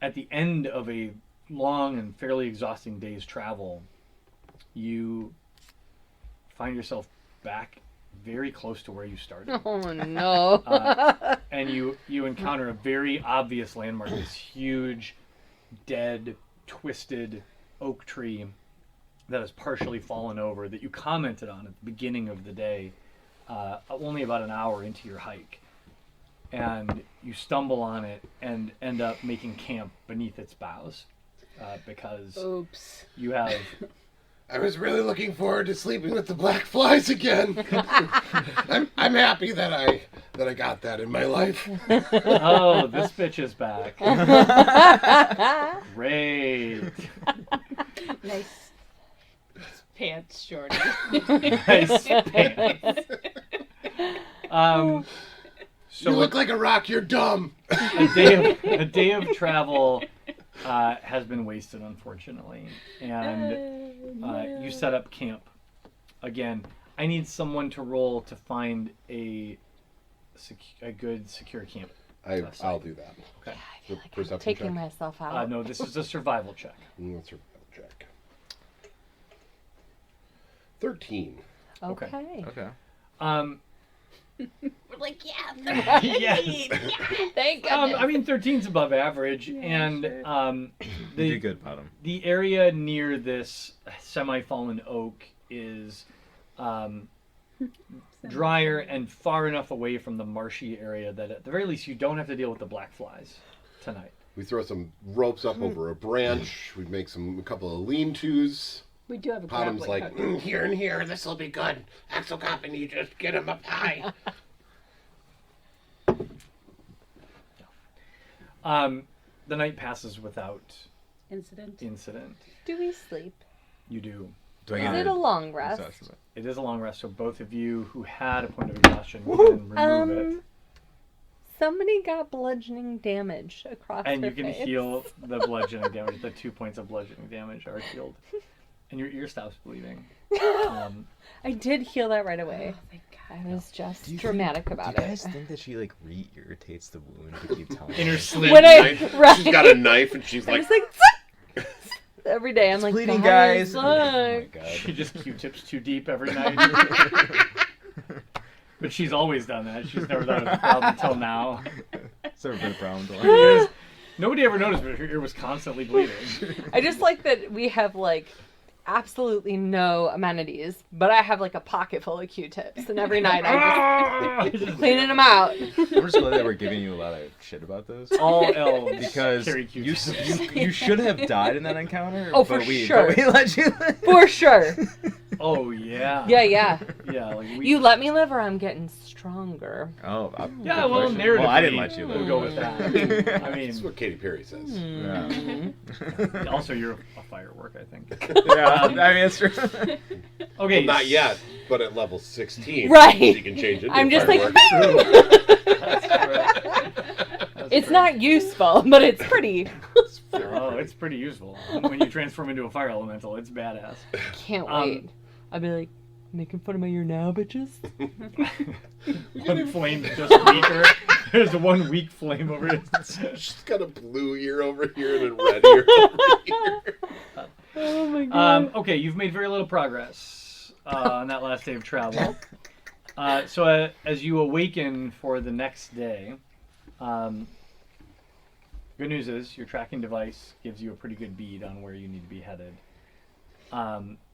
at the end of a long and fairly exhausting day's travel, you find yourself back very close to where you started. Oh no. And you encounter a very obvious landmark, this huge, dead, twisted oak tree that has partially fallen over that you commented on at the beginning of the day, only about an hour into your hike. And you stumble on it and end up making camp beneath its boughs because Oops. you have... I was really looking forward to sleeping with the black flies again. I'm happy that I got that in my life. Oh, this bitch is back. Great. Nice pants, Shorty. Nice pants. So You look like a rock. You're dumb. a day of travel has been wasted, unfortunately. And you set up camp. Again, I need someone to roll to find a good secure camp. I'll do that. Okay. I feel like I'm Perception taking check? myself out. No, this is a survival check. Let's check. 13. Okay. Okay. We're like, yeah, Yes. Thank goodness. I mean, 13's above average, and You did good, Bottom. the area near this semi-fallen oak is drier and far enough away from the marshy area that at the very least you don't have to deal with the black flies tonight. We throw some ropes up over a branch. We make a couple of lean-tos. we do have a Bottom's grappling like, hook. here and here, this'll be good. Axel Company, just get him up high. The night passes without Incident. incident. Do we sleep? You do. Do I Is get it a long rest? It is a long rest, so both of you who had a point of exhaustion can remove it. Somebody got bludgeoning damage across And their you can face. heal the bludgeoning damage. The 2 points of bludgeoning damage are healed. And your ear stops bleeding. I did heal that right away. Oh, thank I God. was just dramatic about Do you it. guys think that she like re-irritates the wound to keep telling In her you? sleep. When I- Knife. right. She's got a knife, and she's I like, was like, every day. I'm like, bleeding, guys. guys. Oh my Look. god. She just Q-tips too deep every night. But she's always done that. She's never done it problem until now. It's never been a problem to Her her. ears- Nobody ever noticed, but her ear was constantly bleeding. I just like that we have like absolutely no amenities, but I have like a pocket full of Q-tips, and every night I'm just cleaning them out. I'm just glad that we're giving you a lot of shit about this. All elves Because carry you, Q-tips. you should have died in that encounter. Oh, for but we, sure. But we let you live. For sure. Oh yeah. Yeah. Yeah. Like we, You let me live, or I'm getting stronger. Oh, Yeah. good Well, question. narratively, Well, I didn't let you live. We'll go with that. I this is mean, what Katy Perry says. Yeah. also you're a firework, I think. Yeah, I mean, it's true. Okay. Well, not yet, but at level 16, Right. she can change it. I'm just like, That's correct. That's it's correct. not useful, but it's pretty. Oh, it's pretty useful. When you transform into a fire elemental, it's badass. Can't Um, wait. I'll be like, making fun of my ear now, bitches. One flame just weaker. There's one weak flame over it. She's got a blue ear over here and a red ear over here. Oh my god. Okay, you've made very little progress on that last day of travel. So as you awaken for the next day, good news is your tracking device gives you a pretty good bead on where you need to be headed.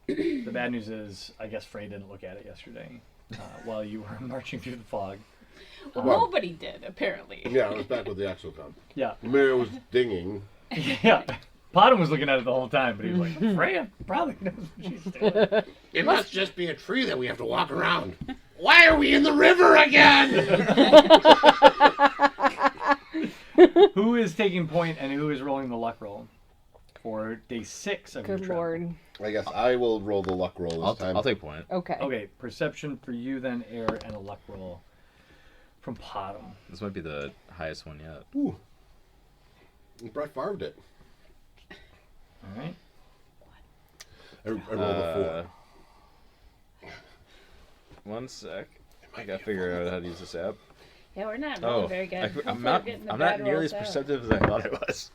The bad news is, I guess Frey didn't look at it yesterday while you were marching through the fog. Well, nobody did, apparently. Yeah, I was back with the Exocom. Yeah, Mira was dinging. yeah. Bottom was looking at it the whole time, but he was like, Freya probably knows what she's doing. It must just be a tree that we have to walk around. Why are we in the river again? Who is taking point and who is rolling the luck roll for day 6 of your Good travel? lord. I guess I will roll the luck roll this time. I'll take point. Okay. Okay, perception for you then, Air, and a luck roll from Bottom. This might be the highest one yet. Ooh. Brett farmed it. All right. I rolled a 4. 1 sec. I gotta figure out how to use this app. Yeah, we're not really Oh, very good. I'm Hopefully not. we're getting the I'm not bad nearly rolls as out. perceptive as I thought I was.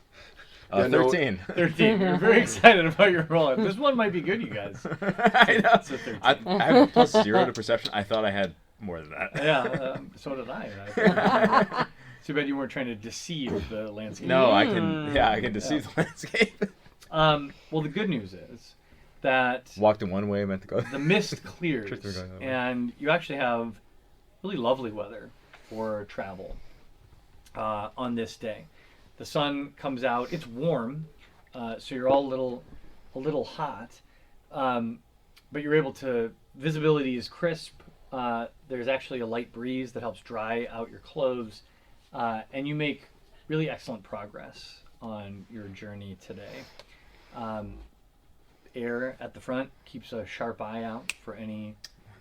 Yeah, no, 13. 13. You're very excited about your roll. This one might be good, you guys. I know. It's a 13. I have plus 0 to perception. I thought I had more than that. Yeah, so did I. Too bad you weren't trying to deceive the landscape. No, I can. Yeah, I can deceive the landscape. Well, the good news is that Walked in one way, meant to go. the mist clears, Truth or going that way. and you actually have really lovely weather for travel on this day. The sun comes out. It's warm, so you're all a little hot, but you're able to. Visibility is crisp. There's actually a light breeze that helps dry out your clothes, and you make really excellent progress on your journey today. Air at the front keeps a sharp eye out for any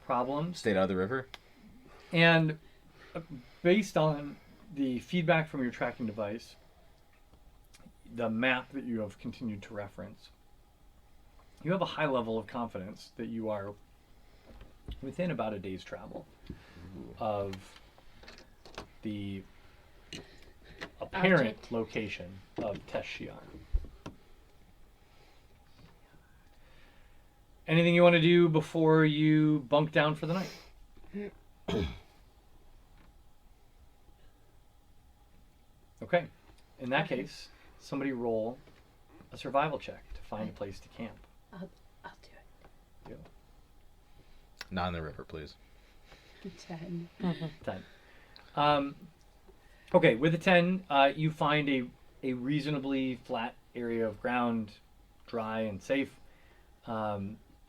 problems. Stayed out of the river. And based on the feedback from your tracking device, the map that you have continued to reference, you have a high level of confidence that you are within about a day's travel of the apparent Object. location of Teshiar. Anything you want to do before you bunk down for the night? Okay. In that case, somebody roll a survival check to find a place to camp. I'll do it. Not in the river, please. 10. 10. Okay, with a 10, you find a reasonably flat area of ground, dry and safe.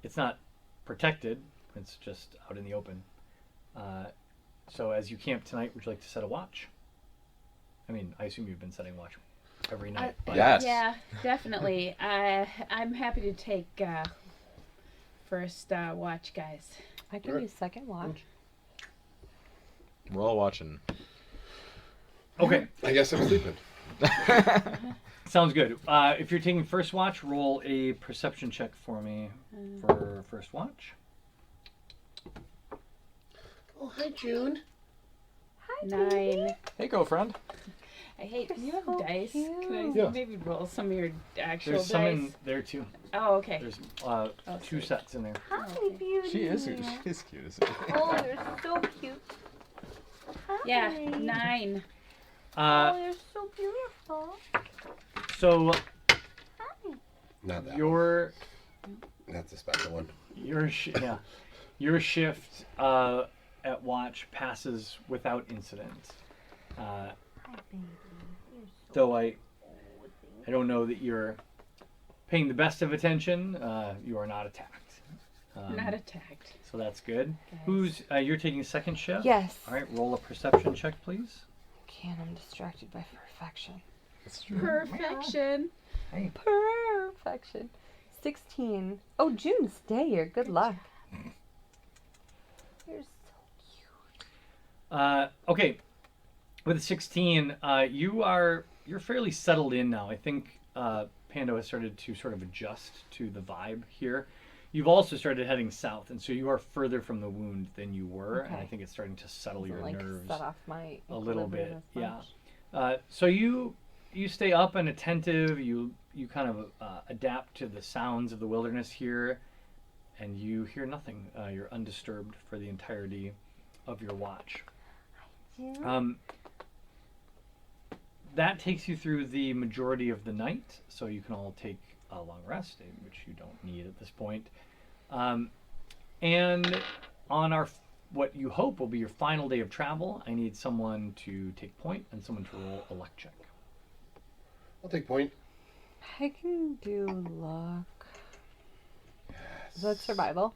It's not protected, it's just out in the open. So as you camp tonight, would you like to set a watch? I mean, I assume you've been setting watch every night. But Yes. Yeah, definitely. I'm happy to take first watch, guys. I can use second watch. We're all watching. Okay, I guess I'm sleeping. sounds good. If you're taking first watch, roll a perception check for me for first watch. Oh, hi, June. 9. Hey, girlfriend. I hate. Can you have so dice? Can cute. I Yeah. maybe roll some of your actual There's dice? some in there too. Oh, okay. There's two sweet. sets in there. Hi, Okay. beauty. She is cute, isn't she? Oh, you're so cute. Hi. Yeah, 9. Uh, Oh, you're so beautiful. so Not that one. your That's a special one. your shift at watch passes without incident. Hi, baby. You're so Though I don't know that you're paying the best of attention. You are not attacked. Not attacked. So that's good. Guys. Who's you're taking second shift? Yes. All right, roll a perception check, please. Can't. I'm distracted by perfection. That's true. Perfection. Hey. Perfection. 16. Oh, June, stay here. Good luck. You're so cute. Okay, with 16, you're fairly settled in now. I think Pando has started to sort of adjust to the vibe here. You've also started heading south, and so you are further from the wound than you were, and I Okay. think it's starting to settle Doesn't, your like, nerves set off my a little equilibrium bit. as Yeah. much. So you stay up and attentive. You kind of adapt to the sounds of the wilderness here, and you hear nothing. You're undisturbed for the entirety of your watch. June? That takes you through the majority of the night, so you can all take a long rest, which you don't need at this point. And on what you hope will be your final day of travel, I need someone to take point and someone to roll a luck check. I'll take point. I can do luck. Is that survival?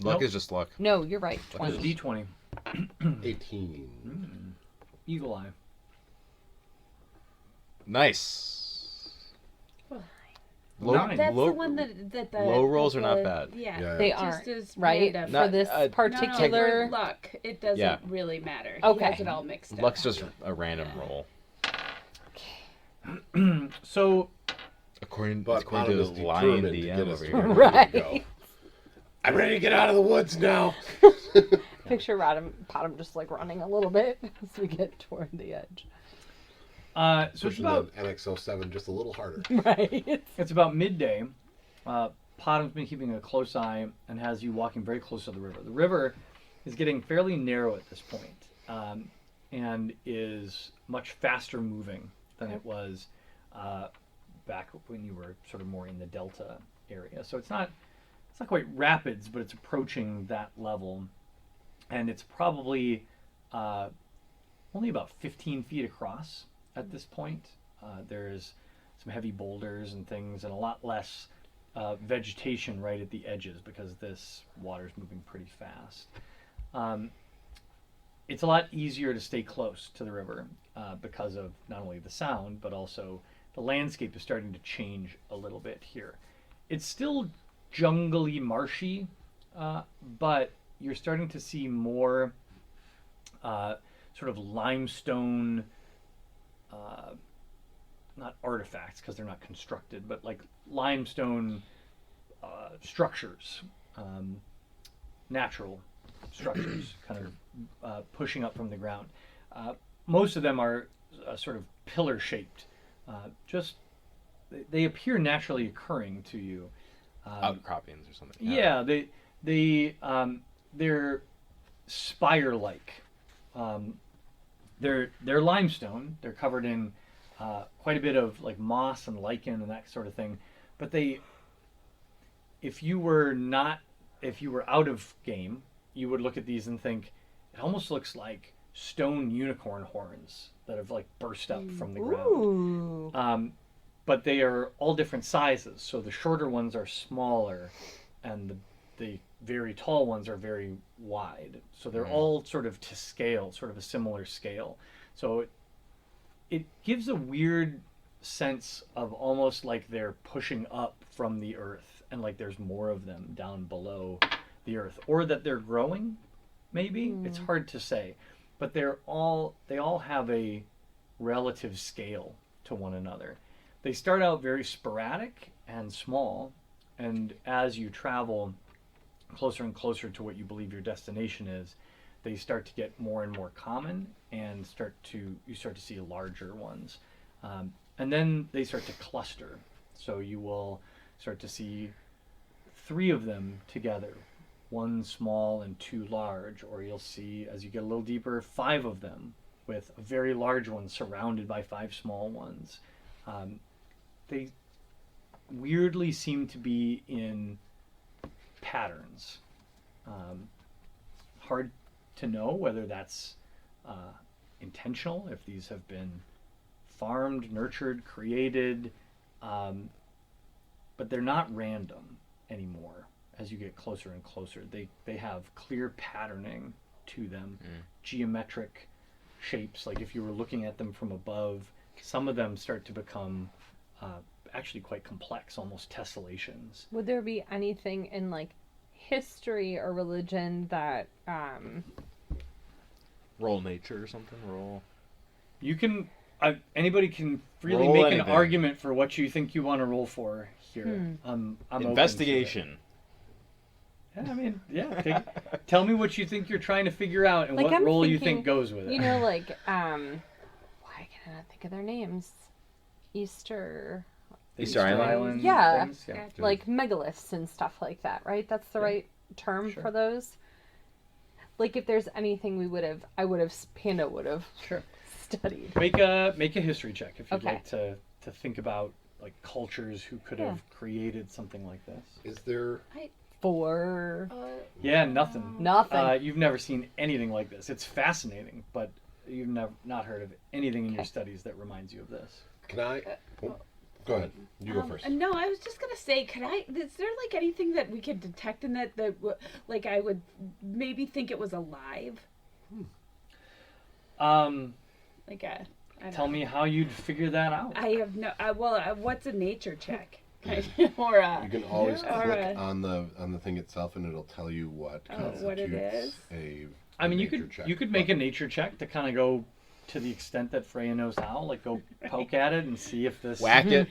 Luck Nope. is just luck. No, you're right. Luck is 20. D20. 18. Eagle eye. Nice. Well, Low, Nine. That's low, the one that the low rolls are not the- bad. Yeah. Yeah. They just aren't, as right? random. Not- For this uh, particular... No, luck. It doesn't Yeah. really matter. Okay. He has it all mixed up. Luck's just a random roll. So According But to Bottom this is lying determined to DM get us over to here. where we Right. go. I'm ready to get out of the woods now. Picture Bottom just like running a little bit as we get toward the edge. so it's Pushing about the NX-07 just a little harder. Right. it's about midday. Pottom's been keeping a close eye and has you walking very close to the river. The river is getting fairly narrow at this point, and is much faster moving than it was back when you were sort of more in the delta area. So it's not quite rapids, but it's approaching that level, and it's probably only about 15 feet across at this point. There's some heavy boulders and things, and a lot less vegetation right at the edges because this water's moving pretty fast. It's a lot easier to stay close to the river because of not only the sound, but also the landscape is starting to change a little bit here. It's still jungly, marshy, but you're starting to see more sort of limestone, not artifacts because they're not constructed, but like limestone structures, natural structures, kind of pushing up from the ground. Most of them are sort of pillar shaped. Just they appear naturally occurring to you. Outcroppings or something. Yeah, they're spire-like. They're limestone. They're covered in quite a bit of like moss and lichen and that sort of thing. But if you were out of game, you would look at these and think it almost looks like stone unicorn horns that have like burst up from the ground. Ooh. But they are all different sizes. So the shorter ones are smaller, and the very tall ones are very wide. So they're all sort of to scale, sort of a similar scale. So it gives a weird sense of almost like they're pushing up from the earth, and like there's more of them down below the earth, or that they're growing. Maybe it's hard to say, but they all have a relative scale to one another. They start out very sporadic and small, and as you travel closer and closer to what you believe your destination is, they start to get more and more common, and you start to see larger ones, and then they start to cluster. So you will start to see 3 of them together, 1 small and 2 large, or you'll see, as you get a little deeper, 5 of them with a very large one surrounded by 5 small ones. They weirdly seem to be in patterns. Hard to know whether that's intentional, if these have been farmed, nurtured, created, but they're not random anymore. As you get closer and closer, they have clear patterning to them, geometric shapes. Like if you were looking at them from above, some of them start to become actually quite complex, almost tessellations. Would there be anything in like history or religion that Roll nature or something. Roll. You can anybody can freely Roll make anything. an argument for what you think you want to roll for here. I'm open to it. Investigation. Yeah, I mean, yeah. Tell me what you think you're trying to figure out, and Like, what I'm role you thinking, think goes with it. you know, like why can I not think of their names? Easter, The Easter Island? Yeah. things? Yeah. like megaliths and stuff like that, right? That's the Yeah. right term Sure. for those. Like if there's anything Panda would have Sure. studied. Make a history check if you'd Okay. like to think about like cultures who could have created something like this. Is there? For Yeah, nothing. nothing. You've never seen anything like this. It's fascinating, but you've not heard of anything in your Okay. studies that reminds you of this. Can I? Oh, go ahead. You go first. No, I was just gonna say, is there like anything that we could detect in that like I would maybe think it was alive? Like I don't Tell know. me how you'd figure that out. I have no. What's a nature check? Or You can always Yeah. click Alright. on the thing itself, and it'll tell you what what it constitutes is? a I mean, nature check. you could make a nature check to kind of go to the extent that Freya knows how. Like go poke at it and see if this Whack it.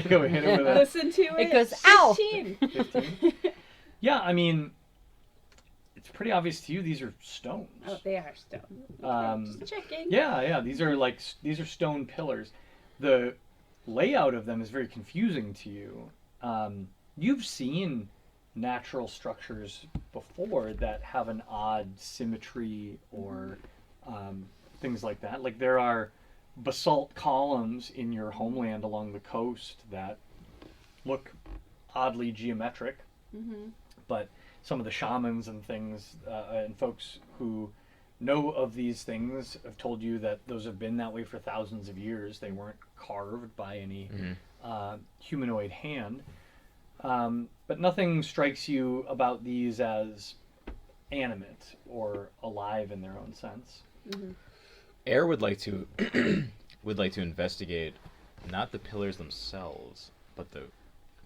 go hit it with a Listen to it. It goes, "Ow!" 15. 15. Yeah, I mean, it's pretty obvious to you these are stones. Oh, they are stone. Okay, Um, just checking. Yeah, these are stone pillars. The layout of them is very confusing to you. You've seen natural structures before that have an odd symmetry or things like that. Like there are basalt columns in your homeland along the coast that look oddly geometric, but some of the shamans and things and folks who know of these things have told you that those have been that way for thousands of years. They weren't carved by any humanoid hand. But nothing strikes you about these as animate or alive in their own sense. Air would like to investigate not the pillars themselves, but the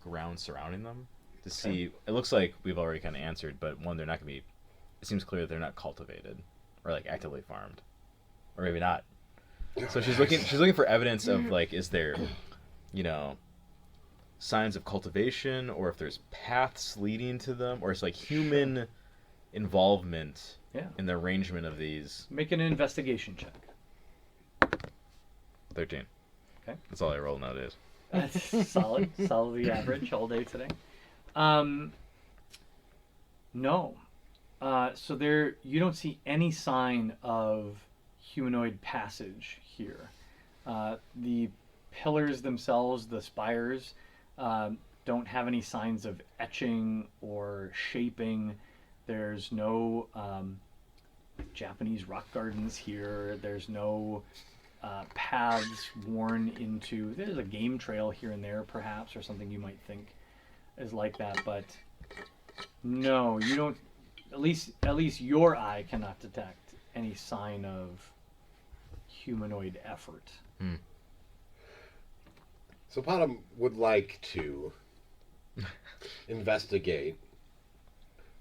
ground surrounding them to see. It looks like we've already kind of answered, but one, they're not going to be. It seems clear that they're not cultivated or like actively farmed, or maybe not. So she's looking for evidence of like, is there signs of cultivation, or if there's paths leading to them, or it's like human involvement in the arrangement of these. Make an investigation check. 13. Okay. That's all I roll nowadays. That's solidly average all day today. No. So there, you don't see any sign of humanoid passage here. The pillars themselves, the spires, don't have any signs of etching or shaping. There's no Japanese rock gardens here. There's no paths worn into. There's a game trail here and there, perhaps, or something you might think is like that. But no, you don't. At least your eye cannot detect any sign of humanoid effort. So Potom would like to investigate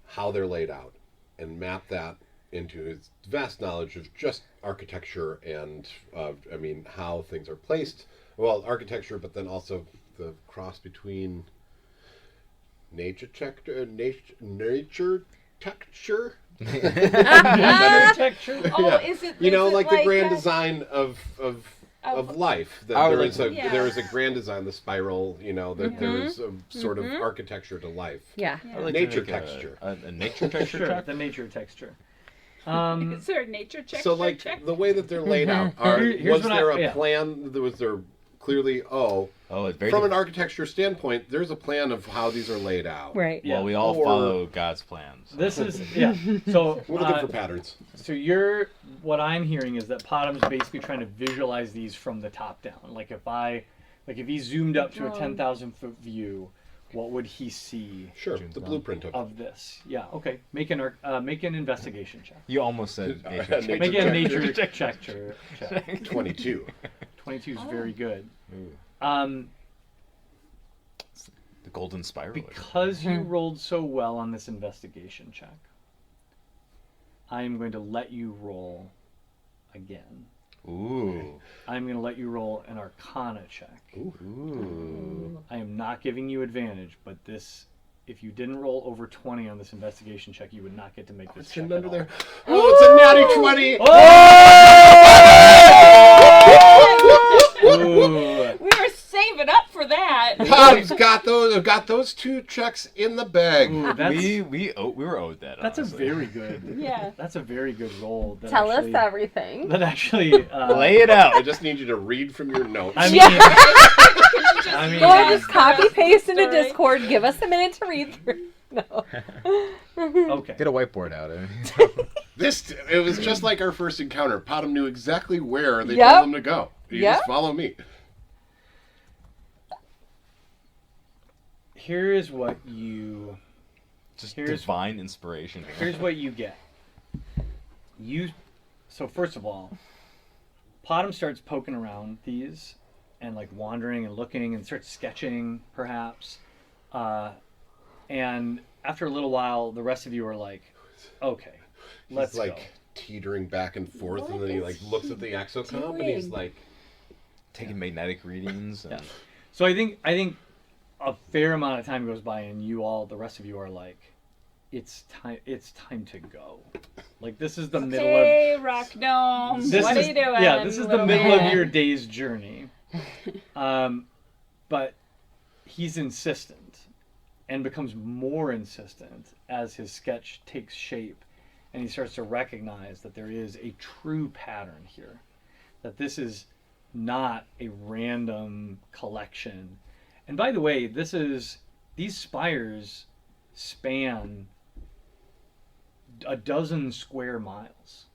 how they're laid out and map that into his vast knowledge of just architecture and, how things are placed. Well, architecture, but then also the cross between nature texture. Architecture? Oh, is it? You know, is it like the grand that? design of life. That Oh, there like- is a Yeah. there is a grand design, the spiral. You know, that there is a sort of architecture to life. Yeah. I'd like Nature to make texture. A nature texture Sure, check? the nature texture. Is there a nature check? So, like the way that they're laid out, Here's was what there a yeah. plan? Was there clearly? Oh, it's very From an architecture standpoint, there's a plan of how these are laid out. Right. Yeah. Well, we all Or- follow God's plans. This is So We're looking for patterns. So what I'm hearing is that Potom's basically trying to visualize these from the top down. Like if he zoomed up to a 10,000-foot view, what would he see Sure, the blueprint of of this? Yeah. Okay. Make an investigation check. You almost said nature Nature check. Make a check. nature check. 22. 22 is very good. Ooh, the golden spiral. Because you rolled so well on this investigation check, I am going to let you roll again. Ooh. I'm going to let you roll an Arcana check. Ooh. I am not giving you advantage, but if you didn't roll over 20 on this investigation check, you would not get to make this check Sitting at under all. there. Oh, it's a natty 20. Ooh. We were saving up for that. Tom's got those two checks in the bag. Ooh, that's, We were owed that. that's a honestly. very good. Yeah. That's a very good roll. That Tell actually, us everything. That actually. Lay it out. I just need you to read from your notes. I mean, Yeah. I mean, Or just copy paste into Story. Discord. Give us a minute to read through. No. okay. Get a whiteboard out. It was just like our first encounter. Potom knew exactly where they Yep. told him to go. You Yep. just follow me. Here is what you. Just Here's- divine inspiration. Here's what you get. So first of all, Potom starts poking around these and like wandering and looking and starts sketching perhaps. And after a little while, the rest of you are like, okay, let's He's like go. teetering back and forth, and then he What like is looks at the exocom and he's doing? like, Taking magnetic readings. And... Yeah. So I think a fair amount of time goes by and the rest of you are like, it's time to go. Like this is the middle of Hey, Rock Gnome. this What is, are you doing? Yeah, this is the little middle man? of your day's journey. But he's insistent and becomes more insistent as his sketch takes shape and he starts to recognize that there is a true pattern here. That this is not a random collection. And by the way, these spires span a dozen square miles.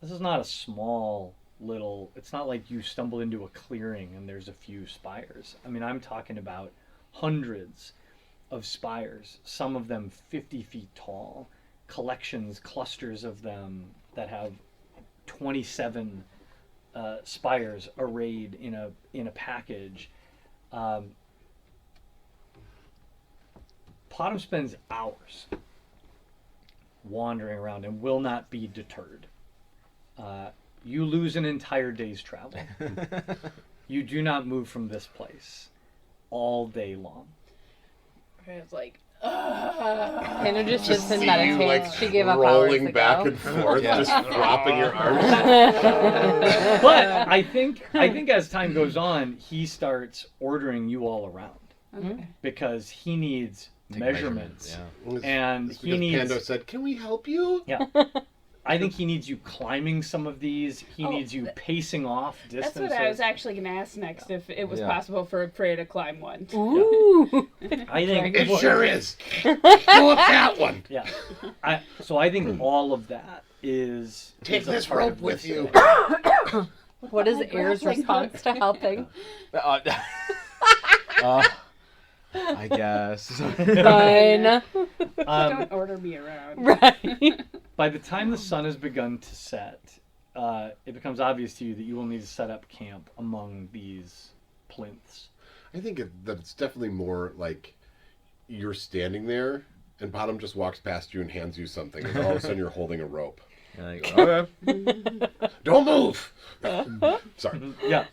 This is not a small little, it's not like you stumble into a clearing and there's a few spires. I mean, I'm talking about hundreds of spires, some of them 50 feet tall, clusters of them that have 27 spires arrayed in a package. Potom spends hours wandering around and will not be deterred. You lose an entire day's travel. You do not move from this place. all day long. It's like, Hannah just Just sits and see meditates. you like She gave up hours rolling ago. back and forth, Yeah. just flopping your arms. But I think as time goes on, he starts ordering you all around okay. because he needs Take measurements. Yeah. And It's he because needs. Pando said, "Can we help you?" Yeah. I think he needs you climbing some of these. He Oh, needs you pacing off That's distances. what I was actually going to ask next, if it was Yeah. possible for Freya to climb one. Ooh. I think It sure is. Go up that one. Yeah. So I think all of that is Take is a this part rope of with this you. day. What is My Air's grappling response to helping? I guess. Fine. Don't order me around. Right. By the time the sun has begun to set, it becomes obvious to you that you will need to set up camp among these plinths. I think that it's definitely more like you're standing there, and Bottom just walks past you and hands you something, and all of a sudden you're holding a rope. And I go, okay. Don't move. Sorry. Yeah.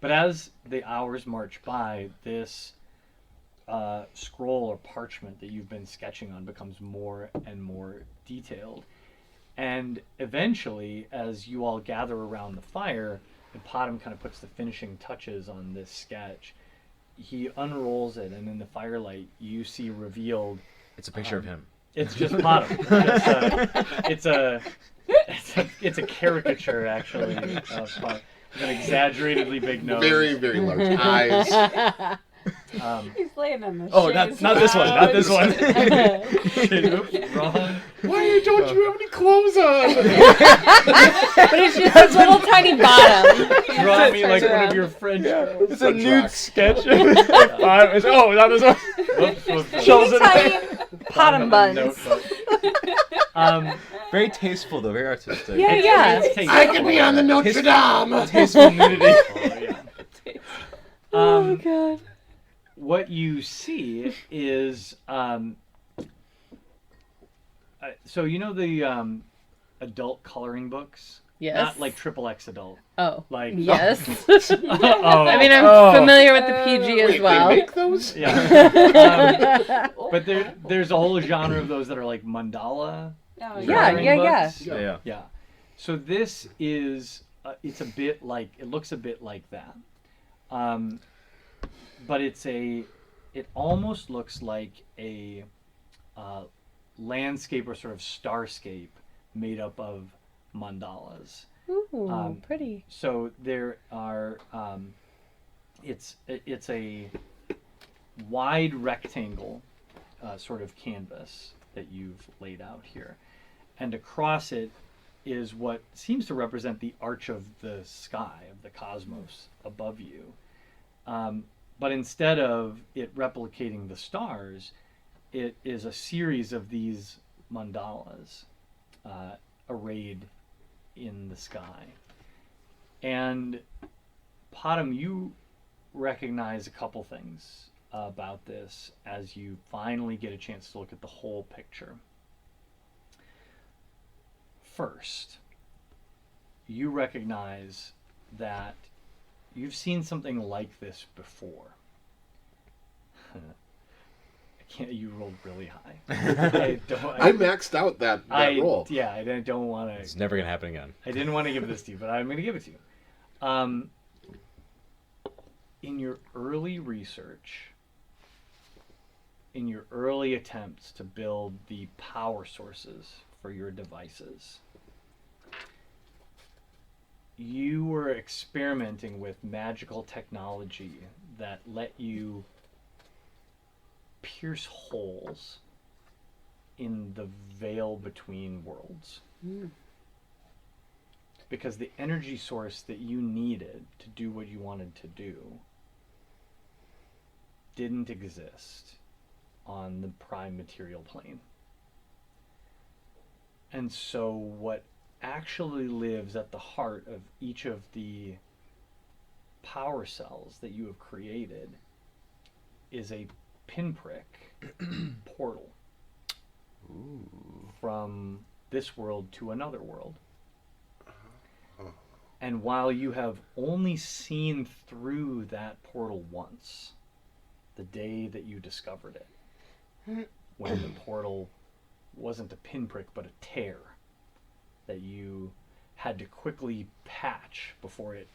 But as the hours march by, this scroll or parchment that you've been sketching on becomes more and more detailed. And eventually, as you all gather around the fire, and Potom kind of puts the finishing touches on this sketch, he unrolls it, and in the firelight, you see revealed. It's a picture of him. It's just Potom. It's a caricature, actually, of Potom. With an exaggerately big nose. Very, very large eyes. He's laying on the Oh, chaise not this one. Not this one. Oops, wrong. Why don't you have any clothes on? But it's just his little tiny bottom. Draw me like one around. of your French. It's a French nude rock. sketch. Oh, not this one. Whoops, whoops, whoops. Shows it. Tiny bottom buns. Notebook. Very tasteful though. Very artistic. Yeah, It's- yeah. it's tasteful. I can be on the Notre Dame. Tasteful nudity. Oh, yeah. Oh god. What you see is so you know the adult coloring books, Yes. not like XXX adult, Oh. like Yes. oh, I mean, I'm Oh. familiar with the PG as Wait, well. they make those? yeah. But there's a whole genre of those that are like mandala. Oh, Yeah, coloring yeah. books. Yeah. Yeah. So this is it's a bit like it looks a bit like that, but it almost looks like a landscape or sort of starscape made up of mandalas. Ooh, pretty. So there are it's a wide rectangle sort of canvas that you've laid out here, and across it is what seems to represent the arch of the sky, of the cosmos above you. But instead of it replicating the stars, it is a series of these mandalas arrayed in the sky. And Potom, you recognize a couple things about this as you finally get a chance to look at the whole picture. First, you recognize that you've seen something like this before. You rolled really high. I maxed out that roll. Yeah, I don't want to. It's never gonna happen again. I didn't want to give this to you, but I'm going to give it to you. In your early research, in your early attempts to build the power sources for your devices, you were experimenting with magical technology that let you pierce holes in the veil between worlds. Because the energy source that you needed to do what you wanted to do didn't exist on the prime material plane. And so what actually lives at the heart of each of the power cells that you have created is a pinprick portal from this world to another world. And while you have only seen through that portal once, the day that you discovered it, when the portal wasn't a pinprick but a tear that you had to quickly patch before it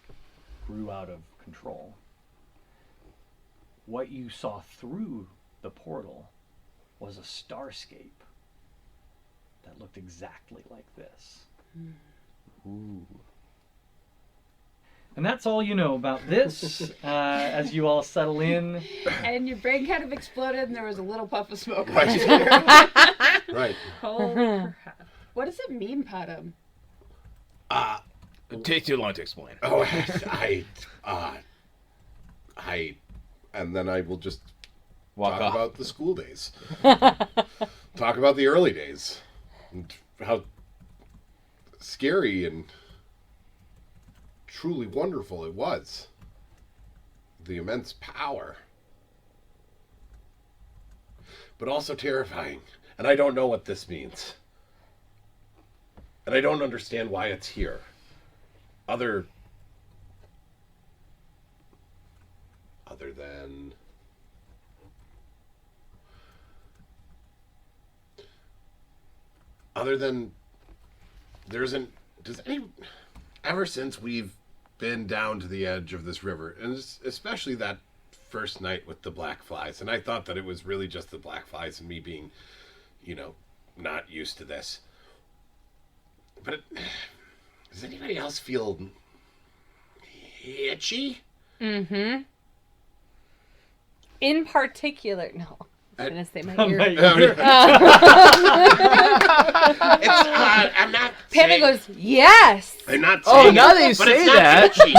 grew out of control, what you saw through the portal was a starscape that looked exactly like this. Ooh. And that's all you know about this as you all settle in. And your brain kind of exploded, and there was a little puff of smoke. Right. Right. Holy crap! What does it mean, Padam? It takes too long to explain. Oh, and then I will just Walk talk off. about the school days. Talk about the early days. And how scary and truly wonderful it was. The immense power. But also terrifying. And I don't know what this means. And I don't understand why it's here. Other than there isn't, ever since we've been down to the edge of this river, and especially that first night with the black flies, and I thought that it was really just the black flies and me being, not used to this. But does anybody else feel itchy? Mm-hmm. In particular, no. I was going to say my ear. It's not. I'm not. Panda saying, goes, yes! I'm not Oh, saying now it, that you but say it's not that. itchy.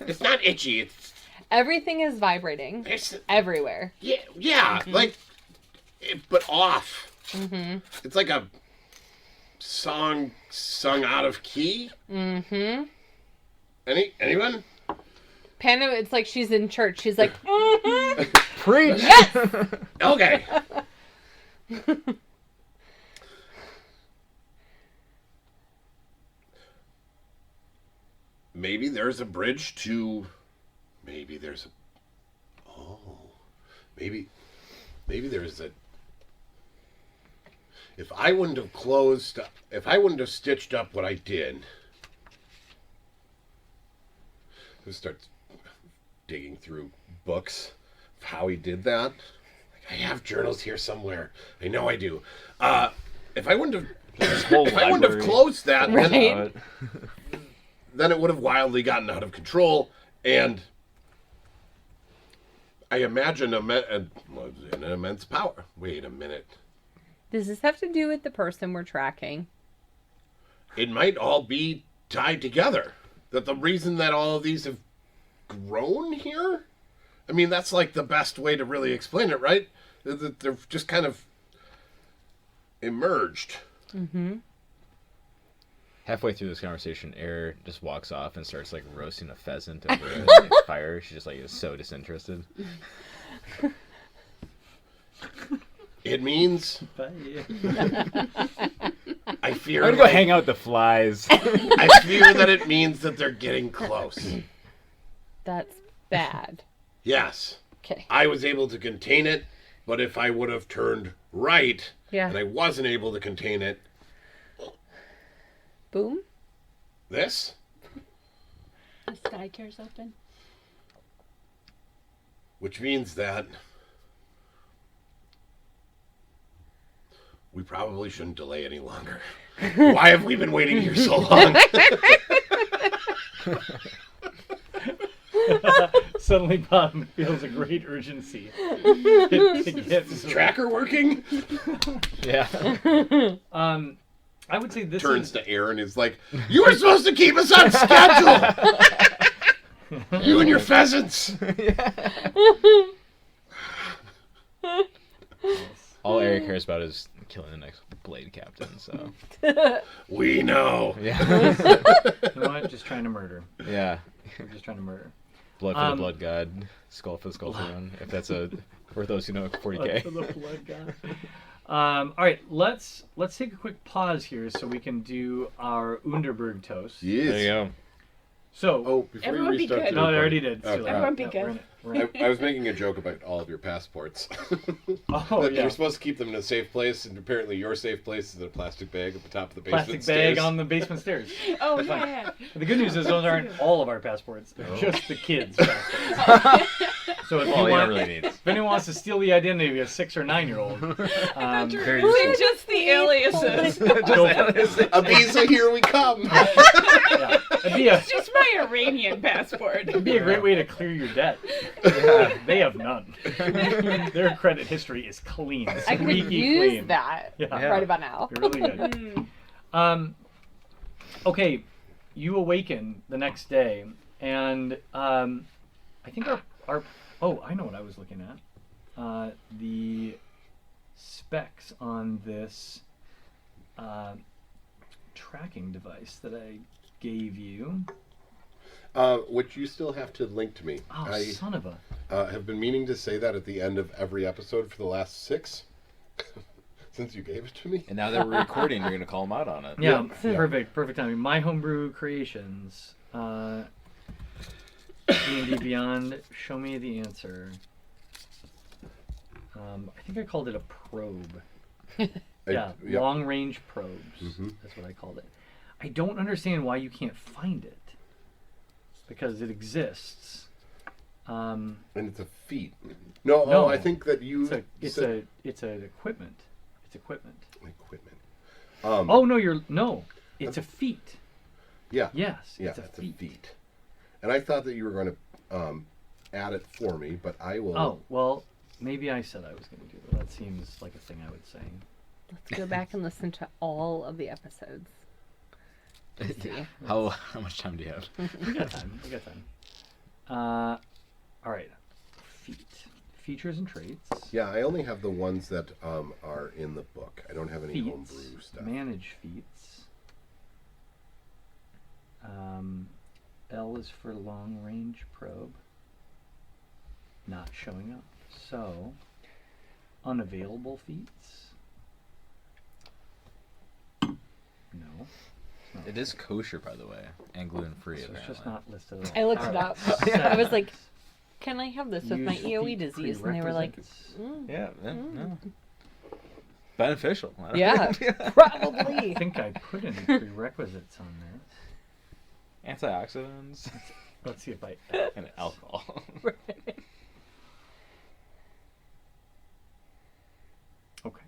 It's not itchy. Everything is vibrating It's everywhere. yeah, like, but off. Mm-hmm. It's like a song sung out of key. Mm-hmm. Anyone? Panda, it's like she's in church. She's like, mm-hmm. Preach! Yes! Okay. Maybe there's a bridge to. Maybe there's a. Oh. Maybe there's a. If I wouldn't have stitched up what I did. Who starts digging through books of how he did that? I have journals here somewhere. I know I do. If I wouldn't have closed that, Right. then it would have wildly gotten out of control, and I imagine an immense power. Wait a minute. Does this have to do with the person we're tracking? It might all be tied together. That the reason that all of these have grown here? I mean, that's like the best way to really explain it, right? That they've just kind of emerged. Mm-hmm. Halfway through this conversation, Air just walks off and starts like roasting a pheasant over a fire. She just like is so disinterested. It means I fear. I'm gonna go hang out with the flies. I fear that it means that they're getting close. That's bad. Yes. Okay. I was able to contain it, but if I would have turned right and I wasn't able to contain it, Boom. this? The sky tears open. Which means that we probably shouldn't delay any longer. Why have we been waiting here so long? Suddenly, Bob feels a great urgency to get Is the tracker working? Yeah. I would say this Turns to Aaron and is like, you were supposed to keep us on schedule! You and your pheasants! All Air cares about is killing the next Blade Captain, so. We know. Yeah. You know what? Just trying to murder. Yeah. We're just trying to murder. Blood for the Blood God, skull for the skull for one. If that's for those who know 40K. For the blood god. All right, let's take a quick pause here so we can do our Underberg toast. There you go. So, Oh, before Everyone you be restart good. the no, they recording- already did. It's too Okay. late. Everyone be Yeah, good. we're in it. We're in it. I was making a joke about all of your passports. Oh, That yeah. You're supposed to keep them in a safe place, and apparently your safe place is in a plastic bag at the top of the basement Plastic stairs. bag on the basement stairs. Oh, yeah. The good news is those aren't all of our passports. They're just the kids' passports. So if, Well, you you want, don't really need. if anyone wants to steal the identity of a 6 or 9-year-old, Very Really useful. just the aliases. go for it. Ibiza, here we come! Yeah. It's just my Iranian passport. It'd be a great way to clear your debt. They have none. Their credit history is clean. I could Squeaky use clean. that Yeah. right about now. You're really good. Okay, you awaken the next day, and I think our oh, I know what I was looking at. The specs on this tracking device that I gave you. Which you still have to link to me. Oh, I son of a! have been meaning to say that at the end of every episode for the last 6. Since you gave it to me. And now that we're recording, you're gonna call him out on it. Yeah, Yeah. perfect timing. My Homebrew Creations. D&D Beyond, show me the answer. I think I called it a probe. Yeah, Yep. long range probes. Mhm. That's what I called it. I don't understand why you can't find it. Because it exists. And it's a feat. No, No. I think that you It's said an equipment. It's equipment. equipment. Oh no, it's a feat. Yeah. Yes, Yeah, it's a feat. And I thought that you were going to add it for me, but I will. Oh, well, maybe I said I was going to do that. That seems like a thing I would say. Let's go back and listen to all of the episodes. Let's see. How much time do you have? We got time. All right. Features and traits. Yeah, I only have the ones that are in the book. I don't have any Feats. homebrew stuff. Manage feats. L is for long range probe. Not showing up. So, unavailable feats. No. It's not It is kosher, by the way, and gluten free. So it's apparently. just not listed at all. I looked it All up. right. I was like, can I have this with my Use EOE feat disease? And they were like, prerequisites. Yeah, no. Beneficial. I don't yeah, know. probably. I think I put any prerequisites on this. Antioxidants Let's see if I. and alcohol. Okay.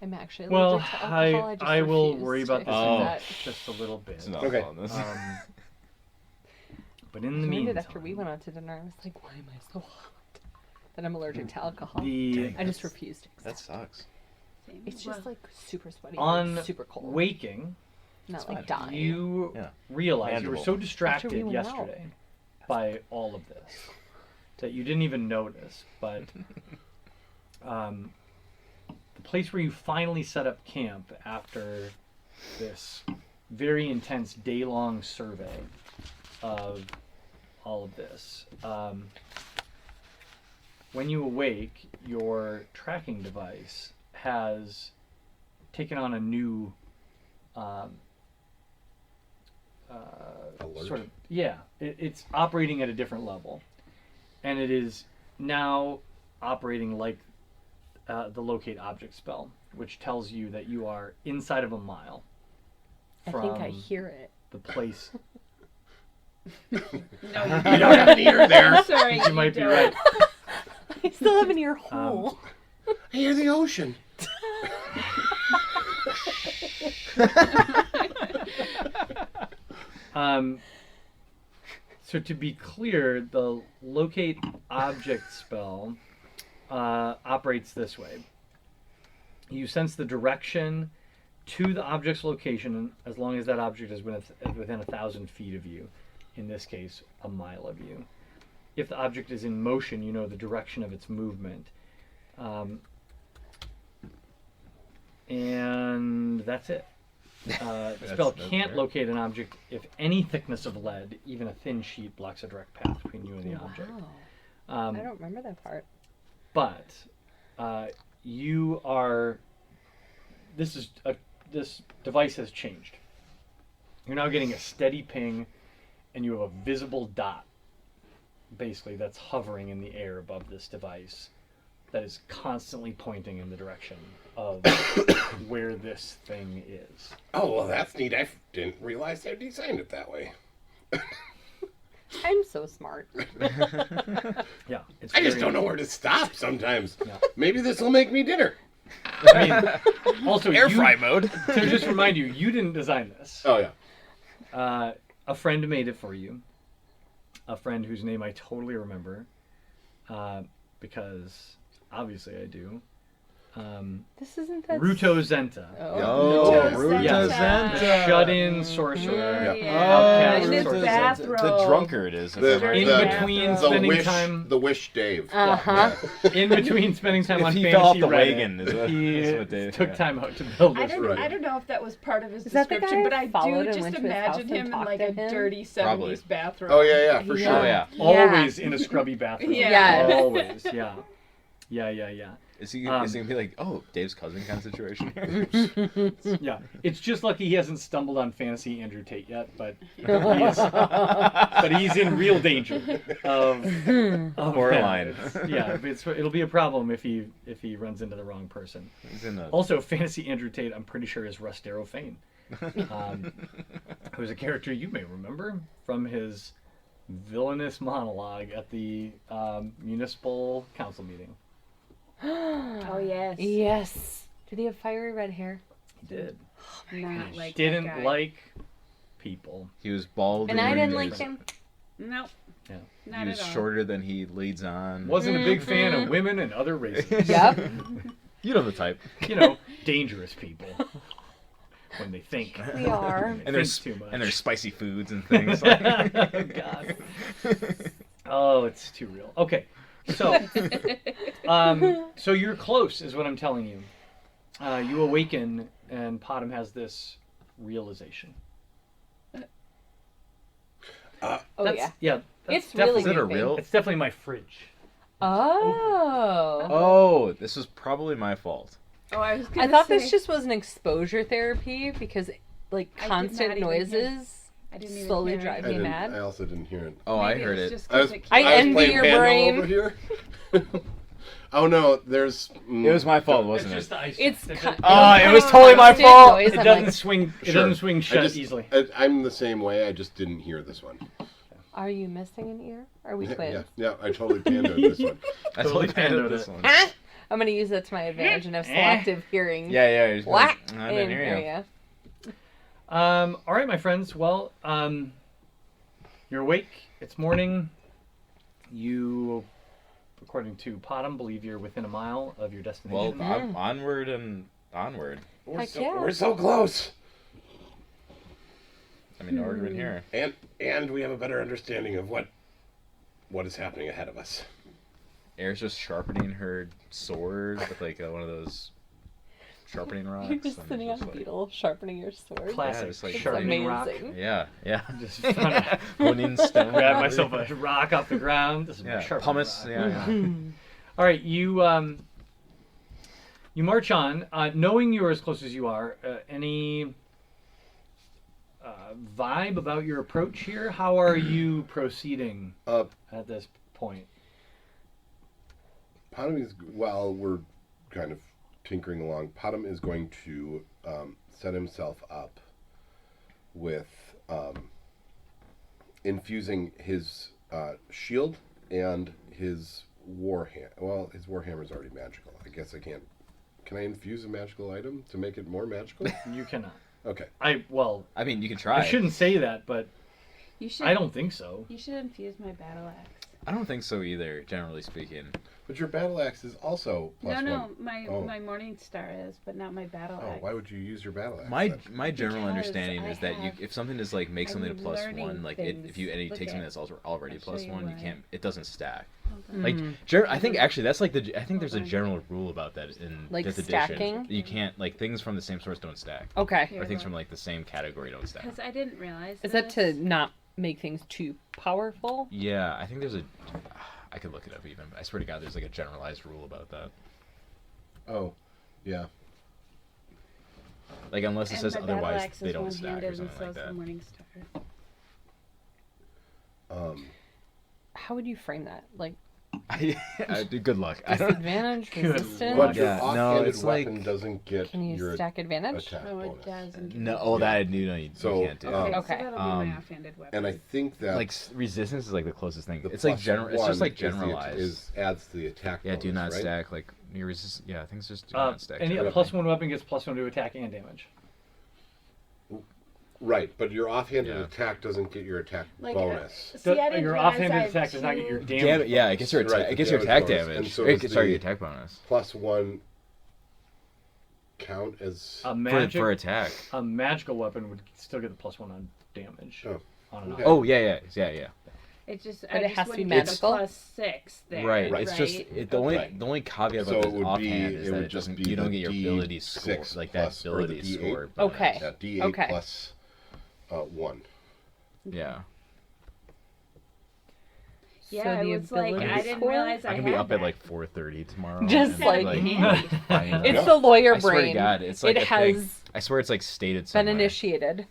I'm actually Well, allergic to alcohol. just I will refuse worry to about this Oh. in that. just a little bit. It's an Okay. alcohol in this. But in I the named it meantime, after we went out to dinner. I was like, why am I so hot? That I'm allergic to alcohol. the I just refused to That accept. sucks. It's just like super sweaty, on like, super cold, waking, not like dying. you Yeah. realized you were Manageable. so distracted we went out. yesterday by all of this that you didn't even notice. But the place where you finally set up camp after this very intense day-long survey of all of this, when you awake, your tracking device has taken on a new Alert? sort of it's operating at a different level, and it is now operating like the locate object spell, which tells you that you are inside of a mile I from think I hear it. the place. No, You don't have an ear there. Sorry, You might be don't. right. I still have an ear hole. I hear the ocean. So to be clear, the locate object spell operates this way. You sense the direction to the object's location as long as that object is within 1,000 feet of you. In this case, a mile of you. If the object is in motion, you know the direction of its movement. And that's it. The spell that's can't fair. locate an object if any thickness of lead, even a thin sheet, blocks a direct path between you and the object. Wow. I don't remember that part. But you are. This device has changed. You're now getting a steady ping and you have a visible dot, basically, that's hovering in the air above this device that is constantly pointing in the direction of where this thing is. Oh, well, that's neat. I didn't realize they designed it that way. I'm so smart. Yeah, it's I just very- don't know where to stop sometimes. Yeah. Maybe this will make me dinner. I mean, also, Air you- fry mode. To just remind you, you didn't design this. Oh, yeah. A friend made it for you. A friend whose name I totally remember, because obviously I do. This isn't that. Ruto Zenta, Oh, Ruta Ruta Zenta. the Zenta. shut-in sorcerer. Yeah. Outcast in his sorcerer. bathrobe. The drunkard is. The- In the- between The spending wish, time, the wish Dave. Uh-huh. in between spending time If on he fantasy fell off the Reddit, wagon is what- he is what Dave- took yeah. time out to build I this. don't, right. I don't know if that was part of his Is that the description, guy but I who followed do and just went to his house imagine and him in talked like to a him? dirty 70s Probably. bathroom. Oh, yeah, for sure. Oh yeah. Always in a scrubby bathroom. Yeah. Yes. Always, yeah. Yeah. Is he Um, gonna be like, oh, Dave's cousin kind of situation? Yeah. It's just lucky he hasn't stumbled on fantasy Andrew Tate yet, but he's in real danger of Borderline. that. Yeah, it'll be a problem if he runs into the wrong person. He's in a. Also, fantasy Andrew Tate, I'm pretty sure, is Rustero Fane, who's a character you may remember from his villainous monologue at the municipal council meeting. Oh, yes. Yes. Did he have fiery red hair? He did. Not He like didn't that guy. like people. He was bald. And I didn't wearing- like him. Nope. Yeah. Not He was at all. shorter than he leads on. Wasn't a big fan of women and other races. Yep. You know the type. You know, dangerous people. When they think. We are. And Think there's too much. and there's spicy foods and things. Oh, God. Oh, it's too real. Okay. So, so you're close, is what I'm telling you. You awaken, and Potom has this realization. Oh, That's, yeah. That's It's really Is it a goofy. real? It's definitely my fridge. Oh. Oh, this was probably my fault. Oh, I was I gonna thought say, this just was an exposure therapy because, like, I did constant not even hear- noises I didn't even slowly hear it. drive I, me didn't, mad. I also didn't hear it. Oh, I Maybe heard it's it. just I 'cause was, it I I was envy playing your Pando brain. over here. Oh no, there's. It was my fault, wasn't It's just it? the ice. It's chest. ki- Oh, it was totally my constant fault. noise, It I'm doesn't like, swing. It Sure. doesn't swing shut easily. I'm the same way. I just didn't hear this one. Are you missing an ear? Are we twins? Yeah, I totally pandoed this one. I totally Totally pandoed this pandoed one. Ah! I'm gonna use that to my advantage and have selective hearing. Yeah. You're just What? like, I didn't hear you. All right, my friends. Well, you're awake. It's morning. You, according to Potom, believe you're within a mile of your Well, destination. I'm onward and onward. We're Heck so, yeah. we're so close, I mean, already been here. and we have a better understanding of what is happening ahead of us. Air's just sharpening her sword with like one of those sharpening rocks. You're just and sitting on just a like- beetle, sharpening your sword. Classic just like sharpening rock. amazing. Yeah. Just trying to Honing stone. grab myself a rock off the ground. This is my Yeah. sharpening Pumice. rock. Yeah. All right, you march on, knowing you're as close as you are. Any vibe about your approach here? How are you proceeding at this point? Potom is, while we're kind of tinkering along, Potom is going to set himself up with infusing his shield and his warhammer. Well, his warhammer is already magical. I guess I can't. Can I infuse a magical item to make it more magical? You cannot. Okay. I mean, you can try. I shouldn't say that, but You should. I don't think so. You should infuse my battle axe. I don't think so either, generally speaking. But your battle axe is also plus No, one. my Oh. my morning star is, but not my battle Oh, axe. why would you use your battle axe? My then? my general Because understanding is I that you, have- if something is like make something a I'm plus learning one, like things. if you and you Look take something at- that's also already I'll plus show you one, you why. can't. It doesn't stack. Hold on. Like I think actually that's like I think there's a general rule about that in Like 5th stacking? edition. You can't like things from the same source don't stack, Okay. Here, or things look. from like the same category don't stack. Because I didn't realize. Is that to this. not make things too powerful? Yeah, I think there's a. I could look it up even. I swear to God, there's like a generalized rule about that. Oh, yeah. Like unless it And says my battle otherwise, axe they is don't stack one-handed or and something so like is the that. morning star. How would you frame that? Like Good luck. I don't. disadvantage, Good resistance? But your Yeah, no, offhanded it's like- weapon doesn't get Can you your stack advantage? attack No, bonus. it doesn't. No, oh, that you So, can't do. Okay, Okay. so that'll be Um, my offhanded weapon. And I think that Like resistance is like the closest thing. the It's like plus general. It's just one like is the- generalized. adds to the attack. Yeah, do bonus, not right? stack like your resist. Yeah, I think it's just do Uh, not stack. any generally. plus 1 weapon gets plus 1 to attack and damage. Right, but your offhanded Yeah. attack doesn't get your attack Like, bonus. See, I didn't Your realize offhanded I have attack does not get your two- damage. Damn it, yeah, it gets your Right, attack. the It gets your damage attack bonus. damage. And so It does gets- sorry, the- your attack bonus Plus 1 count as A magic, for attack. a magical weapon would still get the plus 1 on damage. Oh, On and okay. off. Oh yeah. It just, But I it just has to be wouldn't get the magical? plus 6 there. Right. Right. It's just the only Right. the only caveat So about it this would offhand be is it that would it just doesn't. be You don't the get your ability score, D6 like that plus- or the ability D8. score. bonus. Okay. Yeah, D8 Okay. plus 1. Yeah. Yeah, So I the was like, ability I didn't score? realize I I can be had up that. at like 4:30 tomorrow. Just and, like- find It's out. the lawyer I swear brain. to God, it's like it a thing. has I swear it's like stated been somewhere. initiated.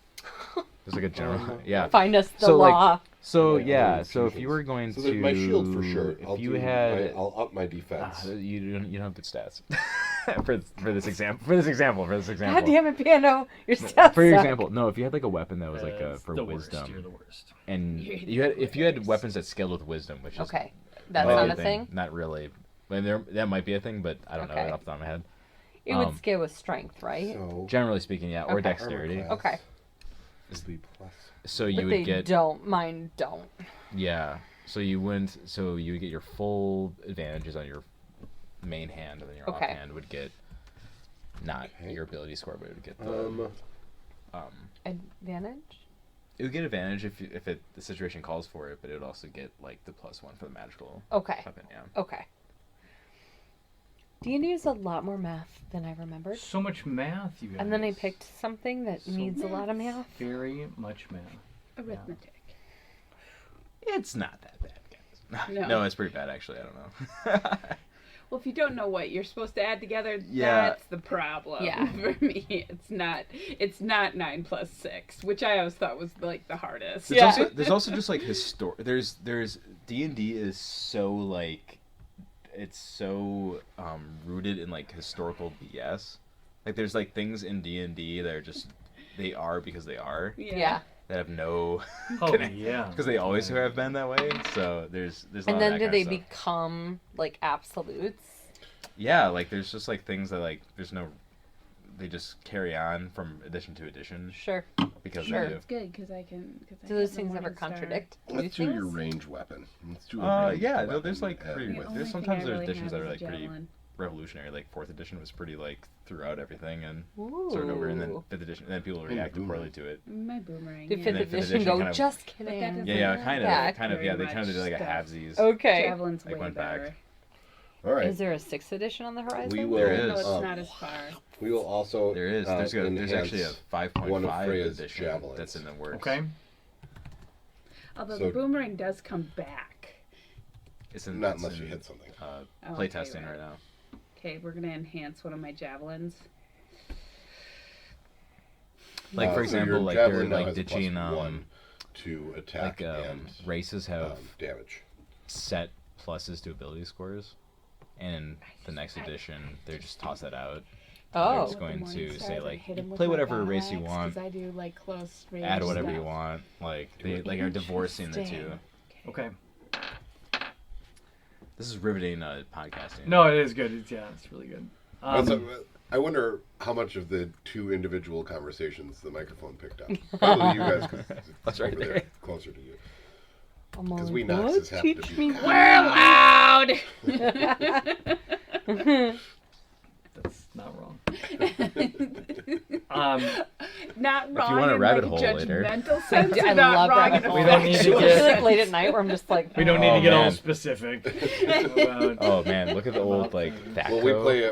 There's like a general. Yeah. Find us the So, like, law. So Yeah, yeah. other So if infusions. you were going So to there's my shield for sure. if I'll you do had I'll up my defense. you don't have good stats for this example. God damn it, Piano. Your stats For your suck. example, no, if you had like a weapon that was like It's for the wisdom, Worst. You're the worst. and You're you had if you had worst. weapons that scaled with wisdom, which is Okay. That's might be not a thing? Not really. I mean, that might be a thing, but I don't know Okay. it off the top of my head. It would scale with strength, right? So Generally speaking, yeah, or Okay. dexterity. Armor Okay. class is B plus. So But you they would get don't. Mine don't. yeah. So you wouldn't. So you would get your full advantages on your main hand, and then your Okay. offhand would get not Okay. your ability score, but it would get the Advantage? it would get advantage if the situation calls for it, but it would also get like the plus 1 for the magical Okay. weapon. Yeah. Okay. D&D is a lot more math than I remembered. So much math, you guys. And then I picked something that So needs a lot of math. very much math. Arithmetic. It's not that bad, guys. No. No, it's pretty bad actually. I don't know. Well, if you don't know what you're supposed to add together, Yeah. that's the problem Yeah. for me. It's not 9 plus 6, which I always thought was like the hardest. There's also just like there's D&D is so like it's so rooted in like historical BS. Like there's like things in D&D that are just they are because they are Yeah. that have no Oh yeah. because they always have been that way. So there's a lot And of then that do kind they of stuff. become like absolutes? Yeah, like there's just like things that like there's no they just carry on from edition to edition Sure. because Sure. they do. It's good because I can. Cause I Do have those the things ever Morning Star. contradict? Let's do your range weapon. Let's do a range Yeah, no, weapon there's like and- pretty. The only There's thing sometimes I there's really editions have that are is like a pretty javelin. revolutionary. Like 4th edition was pretty like throughout everything and Ooh. started over, and then 5th edition, and then people reacted poorly to it. My boomerang. Did yeah. fifth then fifth edition edition go? kind of- Just that kidding. doesn't- Yeah, Yeah, kind of, yeah, kind of. very Yeah, they kind of much did like a stuff. halvesies. Okay. Javelin's Like, way went back. better. All right. Is there a 6th edition on the horizon? We will. There No, is. it's not as far. We will also. There is. There's actually a enhance 5.5 one of Freya's edition javelins. that's in the works. Okay. Although So- the boomerang does come back. It's in, Not it's unless in, you hit something. Oh, play okay, testing right. right now. Okay, we're gonna enhance one of my javelins. Like for So example, your like they're javelin now like has a ditching +1 to attack like and races have damage. set pluses to ability scores, and in the next edition they just toss that out. They're Oh. just going to say like Hit him with play my whatever race you battle want, axe, 'cause I do like close range add whatever you stuff. want. Like they like are divorcing the two. Okay. This is riveting podcasting. No, it is good. It's really good. I wonder how much of the two individual conversations the microphone picked up. Probably you guys, 'cause it's That's right over there, there. closer to you. I'm Because all we like, Knoxes "What? happen Teach to be me We're loud. That's not wrong. Not wrong. you want a in, rabbit like, hole later. judgmental sense. I or not love wrong rabbit in a holes. We don't need to factual get- It's like sense. late at night where I'm just like, We don't need to Oh, get all man. specific. about- Oh man, look at the old like Thaco.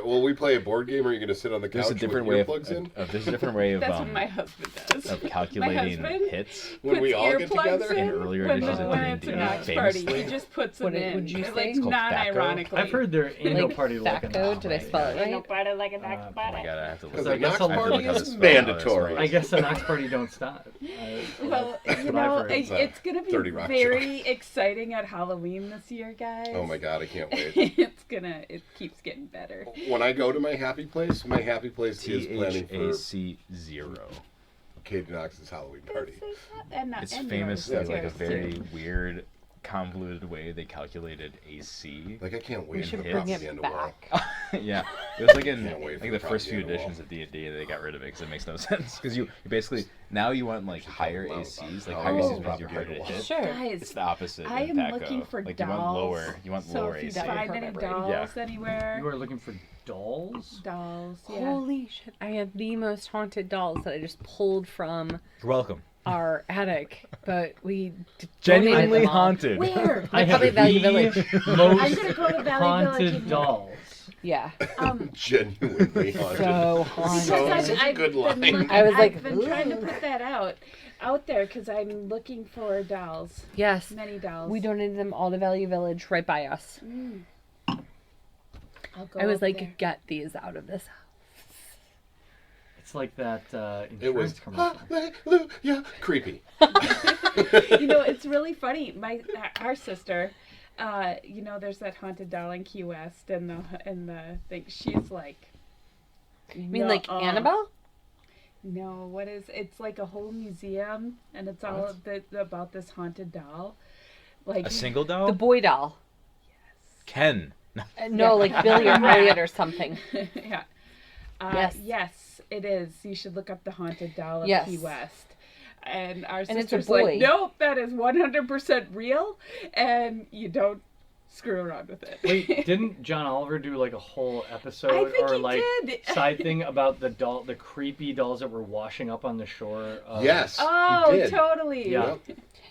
Will we play a board game? Or are you going to sit on the couch There's a different with way earplugs in? there's a different way of That's what my husband does. of calculating My husband hits. When we puts all get earplugs together? in In earlier when, editions of when it's D&D, a Knox party. famously. He just puts What them in. would you Like, say? It's called non-ironically. I've heard there ain't no like party like a Thaco. Knox Did I party. spell it Ain't no right? party like a Knox Oh Oh my party. god, I have to Because look. the Knox I guess I'll- party I have to is look how to spell it. mandatory. I guess the Knox party don't stop. Well, That's you what I've know, heard. it's gonna be 30 Rock very exciting at Halloween this year, guys. Oh my god, I can't wait. It keeps getting better. When I go to my happy place is planning for THAC0. Katie Knox's Halloween party. It's And famous yours, as like a yours, very too. weird, convoluted way they calculated AC. Like, I can't We wait for should the bring it propaganda wall. back. Yeah, it was like in Can't wait for like the the first few propaganda editions of D&D they got rid of it because it makes no sense. Because you basically now you want like higher talk ACs, like about higher how ACs means you're harder to propaganda hit. Sure. Guys, It's the opposite. I in am THAC0. looking for like dolls. you want lower. You want So lower if you AC. find any Remember. dolls anywhere, You are looking for dolls? dolls, yeah. Holy shit! I have the most haunted dolls that I just pulled from You're welcome. our attic, but we donated Genuinely them all. haunted. Where? I Probably have Valley the Village. most I'm gonna go to Valley Village haunted and- dolls. Yeah, Genuinely haunted. so haunted. So- Because such a good line. I was like, I've been trying to "Ooh." put that out there because I'm looking for dolls, Yes, many dolls. we donated them all to Valley Village right by us. I'll go I was up like, there. get these out of this house. It's like that It was insurance commercial. hallelujah creepy. You know, it's really funny. Our sister, you know, there's that haunted doll in Key West, and the thing. She's like, You mean like Annabelle? No, what is? It's like a whole museum, and it's all about this haunted doll. Like A single doll? The boy doll. Ken. No, like Billy or Harriet or something. yeah. Yes. Yes, it is. You should look up the haunted doll of Yes. Key West. And our And it's a sister's boy. like, nope, that is 100% real, and you don't screw around with it. Wait, didn't John Oliver do like a whole episode I think or he like did. side thing about the creepy dolls that were washing up on the shore? Of Yes. Oh, he did. totally. Yeah.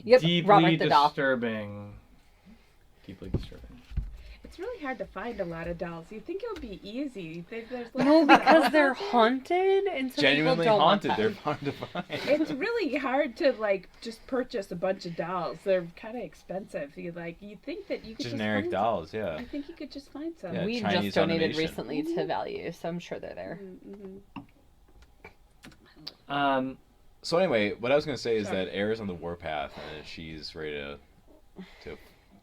Yep, Deeply Robert the doll. disturbing. Deeply disturbing. It's really hard to find a lot of dolls. You think it would be easy. There's lots No, of because dolls they're out there. haunted, and so Genuinely people don't want haunted. They're them. hard to find. It's really hard to like just purchase a bunch of dolls. They're kind of expensive. You think that you could Generic just find dolls, Some. yeah. I think you could just find some. Yeah, We Chinese just donated animation. recently to Value, so I'm sure they're there. Mm-hmm. So anyway, what I was gonna say is Sorry. that Air's on the warpath and she's ready to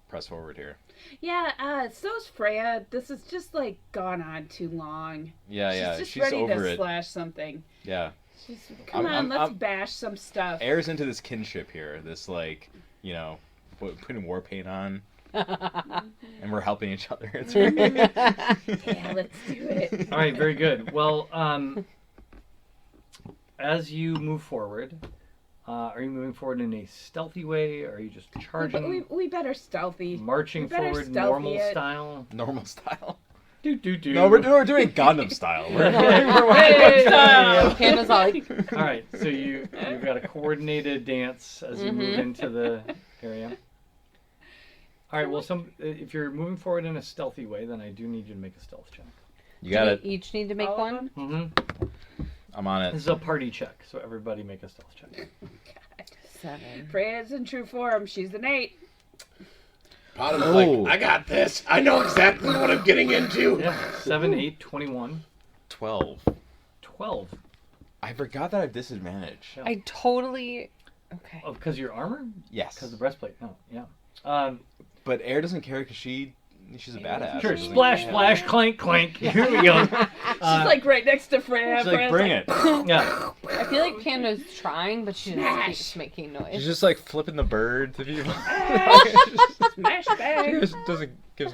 press forward here. Yeah, so's Freya. This has just like gone on too long. Yeah, She's just she's ready over to it. slash something. Yeah, Come I'm- on, let's I'm- bash some stuff. Air's into this kinship here. This like, putting war paint on, and we're helping each other. It's great. Yeah, let's do it. All right, very good. Well, as you move forward, are you moving forward in a stealthy way? Or are you just charging, We better stealthy. marching we better forward, stealthy normal it. style? Normal style. Do do do. No, we're doing Gundam style. We're Hey, Hannah's all like, All right, so you've got a coordinated dance as you move into the area. All right, well, if you're moving forward in a stealthy way, then I do need you to make a stealth check. You got do it. we each need to make All of one? them? Mm-hmm. I'm on This it. is a party check, so everybody make a stealth check. 7. Freya's in true form. She's an 8. Bottom's Oh. like, I got this. I know exactly what I'm getting into. Yeah, 7, 8, 21, 12. 12. I forgot that I have disadvantage. I totally. Okay. Oh, because your armor? Yes. Because the breastplate. Oh, yeah. But Air doesn't care because she's a badass. Sure. She doesn't- Splash, yeah. splash, clank, clank. Here we go. She's like right next to Freya. She's like, Freya's bring it. Yeah. I feel like Panda's trying, but she just Smash. keeps making noise. She's just like flipping the bird to people. Smash bang. gives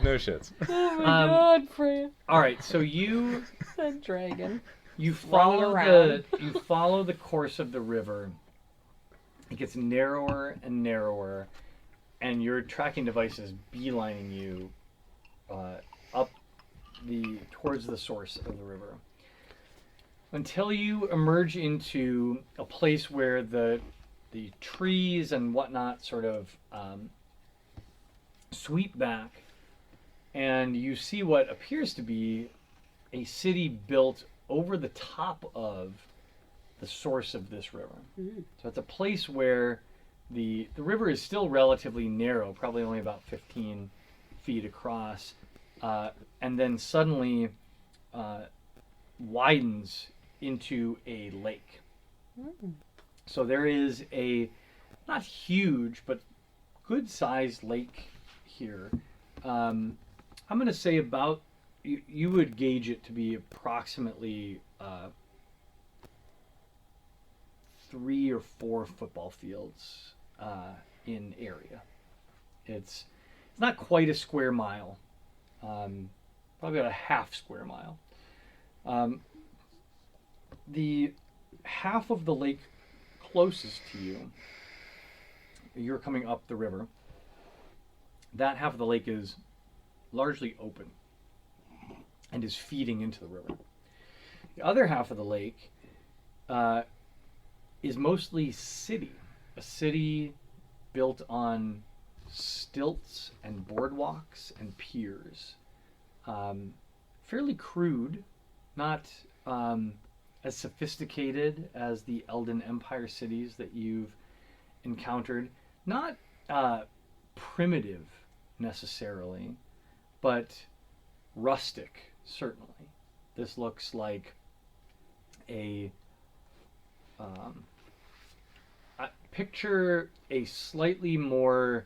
no shits. Oh my god, Freya. All right. So you That dragon. follow around. you follow the course of the river. It gets narrower and narrower, and your tracking device is beelining you up towards the source of the river, until you emerge into a place where the trees and whatnot sort of sweep back, and you see what appears to be a city built over the top of the source of this river. So it's a place where the river is still relatively narrow, probably only about 15 feet across, and then suddenly widens into a lake. So there is a not huge but good sized lake here. I'm going to say about you would gauge it to be approximately 3 or 4 football fields in area. It's not quite a square mile, probably about a half square mile. The half of the lake closest to you, you're coming up the river. That half of the lake is largely open and is feeding into the river. The other half of the lake is mostly city, a city built on stilts and boardwalks and piers. Fairly crude, not as sophisticated as the Elden Empire cities that you've encountered. Not primitive necessarily, but rustic certainly. This looks like a picture a slightly more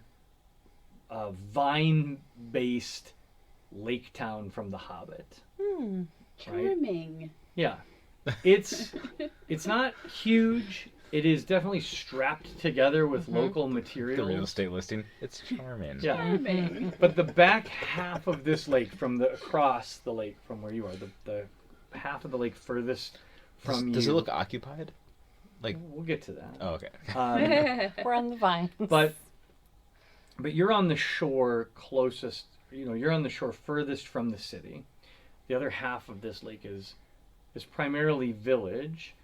vine-based lake town from The Hobbit. Charming. Yeah, it's not huge. It is definitely strapped together with local The real materials. estate listing. It's charming. Yeah, Charming. but the back half of this lake, across the lake from where you are, the half of the lake furthest from Does you. it look occupied? Like, We'll get to that. oh, okay. We're on the vines. But you're on the shore closest. You're on the shore furthest from the city. The other half of this lake is primarily village,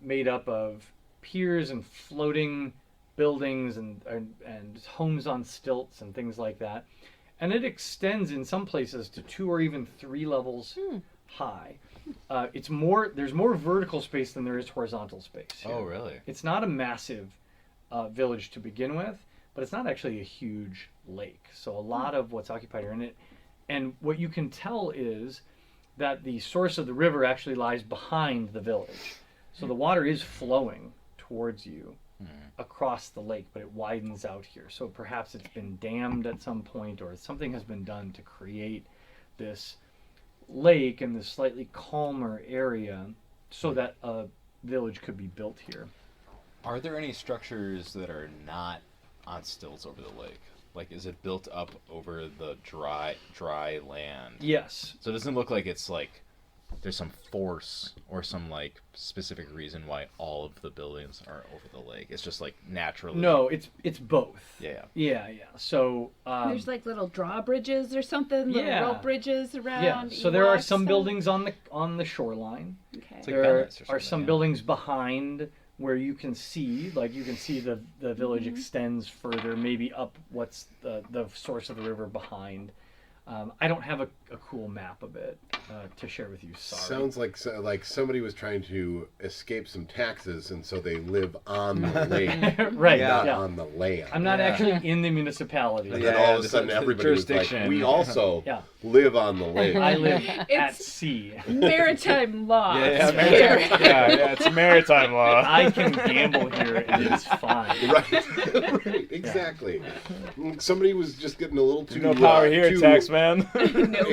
made up of piers and floating buildings and homes on stilts and things like that. And it extends in some places to 2 or even 3 levels high. There's more vertical space than there is horizontal space here. Oh, really? It's not a massive village to begin with, but it's not actually a huge lake. So a lot of what's occupied are in it. And what you can tell is that the source of the river actually lies behind the village. So the water is flowing towards you across the lake, but it widens out here. So perhaps it's been dammed at some point, or something has been done to create this lake in this slightly calmer area so that a village could be built here. Are there any structures that are not on stilts over the lake? Like, is it built up over the dry land? Yes. So it doesn't look like it's like there's some force or some like specific reason why all of the buildings are over the lake. It's just like naturally. No, it's both. Yeah. Yeah. So There's like little drawbridges or something, little Yeah. rope bridges around. yeah. So you there are walk some stuff. buildings on the shoreline. Okay. like There Venice or are something, some yeah. buildings behind where you can see the village extends further, maybe up what's the source of the river behind. I don't have a cool map of it to share with you. Sorry. Sounds like somebody was trying to escape some taxes, and so they live on the lake, Right. not Yeah. on the land. I'm not Yeah. actually in the municipality. And Yeah, then all of a just sudden, the everybody was like, jurisdiction. "We also Yeah. live on the lake." I live at It's- sea. Maritime law. Yeah, Here. yeah, it's maritime law. I can gamble here, and it's fine. Right, right, exactly. Somebody was just getting a little too. No power here, too- tax man.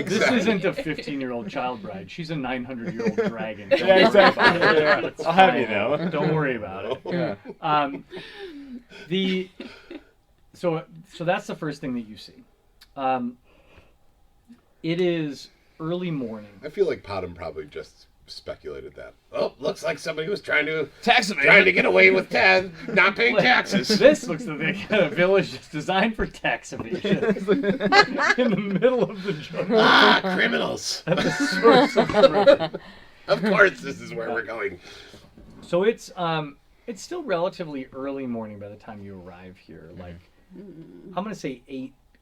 This Exactly. isn't a 15-year-old child bride. She's a 900-year-old dragon. Don't Yeah, worry exactly. about it. Yeah. It's I'll have fine. you know. Don't worry about it. Yeah. So that's the first thing that you see. It is early morning. I feel like Potham probably just speculated that. Oh, looks like somebody was trying to Tax get away with not paying taxes. This looks like a village that's designed for tax evasion. In the middle of the jungle. Ah, criminals! At the source of the river. Of course, this is where we're going. So it's still relatively early morning by the time you arrive here. Like I'm gonna say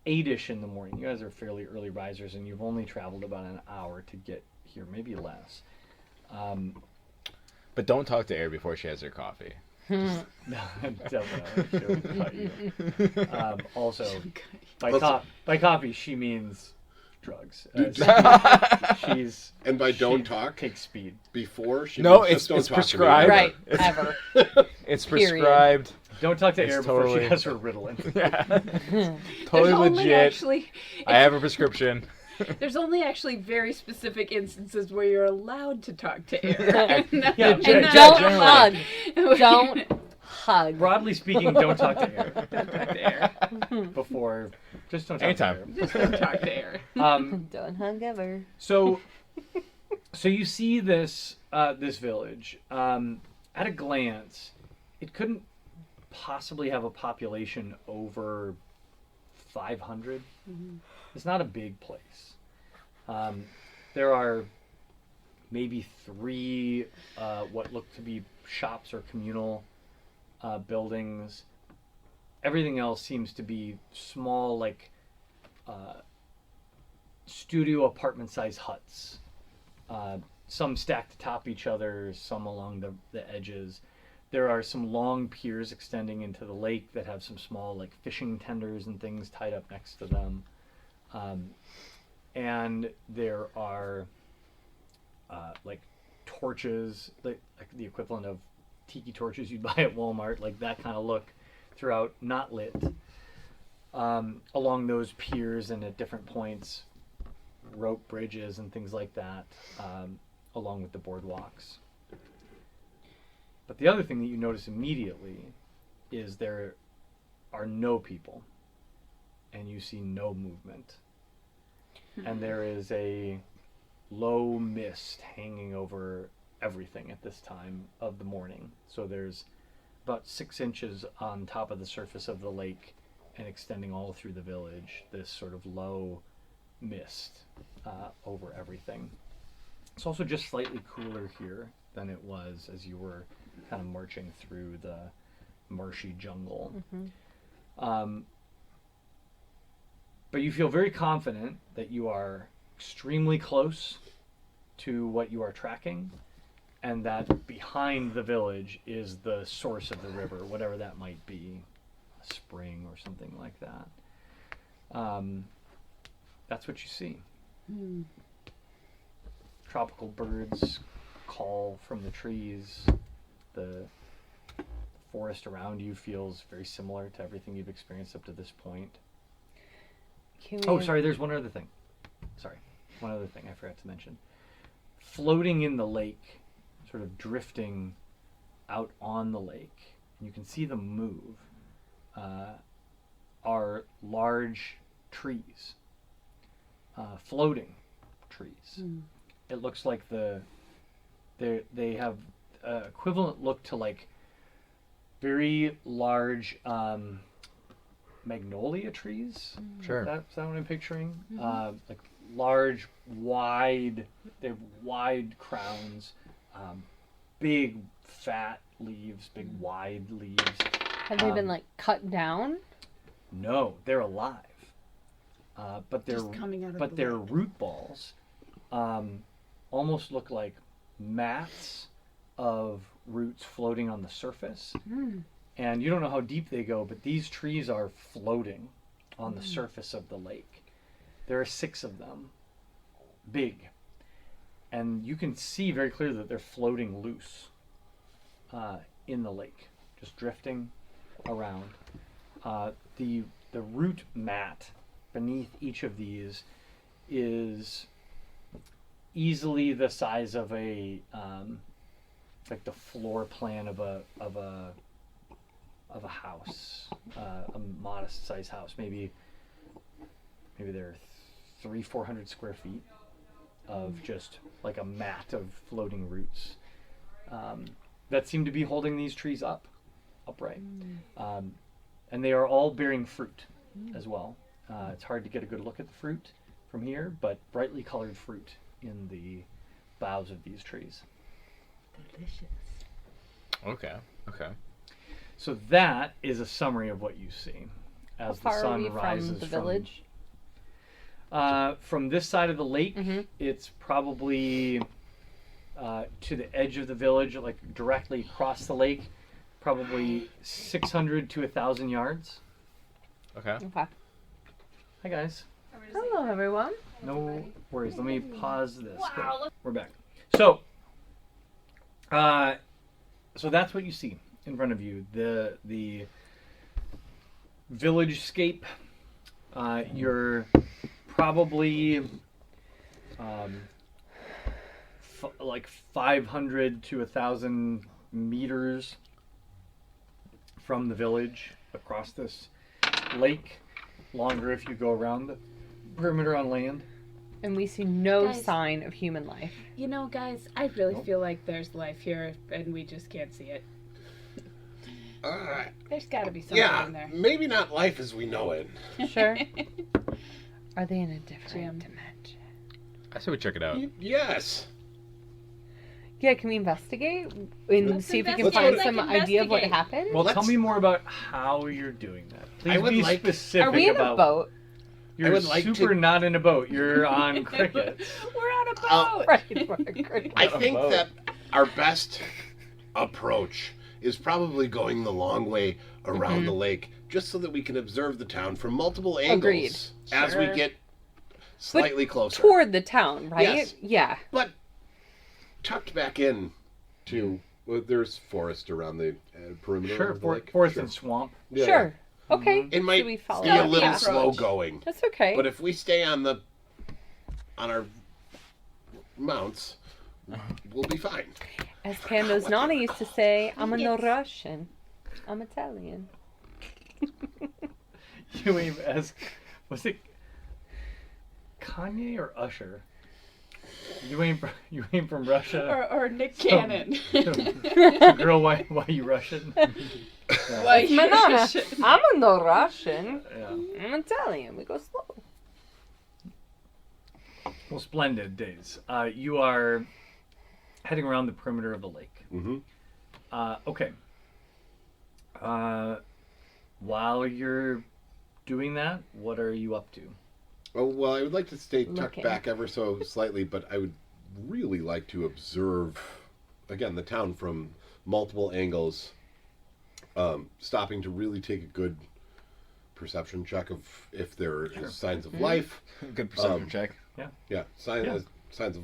8-ish in the morning. You guys are fairly early risers, and you've only traveled about an hour to get here, maybe less. But don't talk to Air before she has her coffee. Definitely should cut you. Also, by Let's- coffee she means drugs. She's And by don't she talk, takes speed. before she No, means just don't it's talk to me prescribed. ever. Right. Ever. It's Period. prescribed. Don't talk to It's Air before totally- she has her Ritalin. Yeah. There's Totally only legit. actually I have a prescription. there's only actually very specific instances where you're allowed to talk to Air. Yeah, And Yeah, don't generally. hug. Don't hug. Broadly speaking, don't talk to Air Don't talk to Air. before. Just don't talk Anytime. Just don't talk to Air. to Air. Don't hug ever. So you see this this village. At a glance, it couldn't possibly have a population over 500. It's not a big place. There are maybe 3 what look to be shops or communal buildings. Everything else seems to be small, like studio apartment-sized huts. Some stacked atop each other, some along the edges. There are some long piers extending into the lake that have some small, like, fishing tenders and things tied up next to them. And there are like torches, like the equivalent of tiki torches you'd buy at Walmart, like that kind of look throughout, not lit, along those piers and at different points, rope bridges and things like that, along with the boardwalks. But the other thing that you notice immediately is there are no people, and you see no movement. And there is a low mist hanging over everything at this time of the morning. So there's about 6 inches on top of the surface of the lake and extending all through the village, this sort of low mist over everything. It's also just slightly cooler here than it was as you were kind of marching through the marshy jungle. But you feel very confident that you are extremely close to what you are tracking, and that behind the village is the source of the river, whatever that might be, a spring or something like that. That's what you see. Tropical birds call from the trees. The forest around you feels very similar to everything you've experienced up to this point. Oh, sorry, there's one other thing. One other thing I forgot to mention. Floating in the lake, sort of drifting out on the lake, and you can see them move, are large trees, floating trees. It looks like they have equivalent look to like very large magnolia trees. Sure. That's what I'm picturing. Like large, wide, they have wide crowns, big, fat leaves, big, wide leaves. Have they been like cut down? No, they're alive. But Just coming out of the their lake. root balls almost look like mats of roots floating on the surface. And you don't know how deep they go, but these trees are floating on the surface of the lake. There are 6 of them, big. And you can see very clearly that they're floating loose in the lake, just drifting around. The root mat beneath each of these is easily the size of a like the floor plan of a house, a modest sized house. Maybe there are 300-400 square feet of just like a mat of floating roots that seem to be holding these trees upright. And they are all bearing fruit as well. It's hard to get a good look at the fruit from here, but brightly colored fruit in the boughs of these trees. Delicious. Okay. So that is a summary of what you see How as the far are sun we rises from the village? From this side of the lake, it's probably to the edge of the village, like directly across the lake, probably 600 to 1,000 yards. Okay. Okay. Hi guys. Hello, everyone. No worries. Let me pause this. Wow, Good. We're back. So, so that's what you see in front of you. The village scape. You're probably like 500 to 1,000 meters from the village across this lake. Longer if you go around the perimeter on land. And we see no Guys. sign of human life. You know, guys, I really feel like there's life here, and we just can't see it. There's got to be something Yeah, in there. maybe not life as we know it. Sure. Are they in a different Jim. dimension? I say we check it out. Yes. Yeah, can we investigate and Let's see if we can investigate. find some Like, idea of what investigate. happened? Well, tell Let's- me more about how you're doing that. Please I would be like- specific Are we in about. a boat? You're I would like super to- not in a boat. You're on crickets. We're on a boat. Right. we're great. I Not a think boat. that our best approach is probably going the long way around the lake, just so that we can observe the town from multiple angles Agreed. as we Sure. get slightly closer. Toward the town, right? Yes. Yeah. But tucked back in to there's forest around the perimeter Sure, of the lake. forest Sure. and swamp. Yeah. Sure. Okay. It might Should we follow be a that little path? slow going, That's okay. but if we stay on our mounts, we'll be fine. As Pando's Nana used to say, I'm no Russian. I'm Italian. You aim as was it Kanye or Usher? You aim from Russia. Or Nick Cannon. Girl, why you Russian? Why It's my you're Nana. Russian. I'm no Russian. Yeah. I'm Italian. We go slow. Well, splendid days. You are heading around the perimeter of the lake. Mm-hmm. Okay. While you're doing that, what are you up to? Oh, well, I would like to stay tucked Looking. back ever so slightly, but I would really like to observe, again, the town from multiple angles, stopping to really take a good perception check of if there is signs of life. Good perception check. Yeah, signs Yeah. of signs of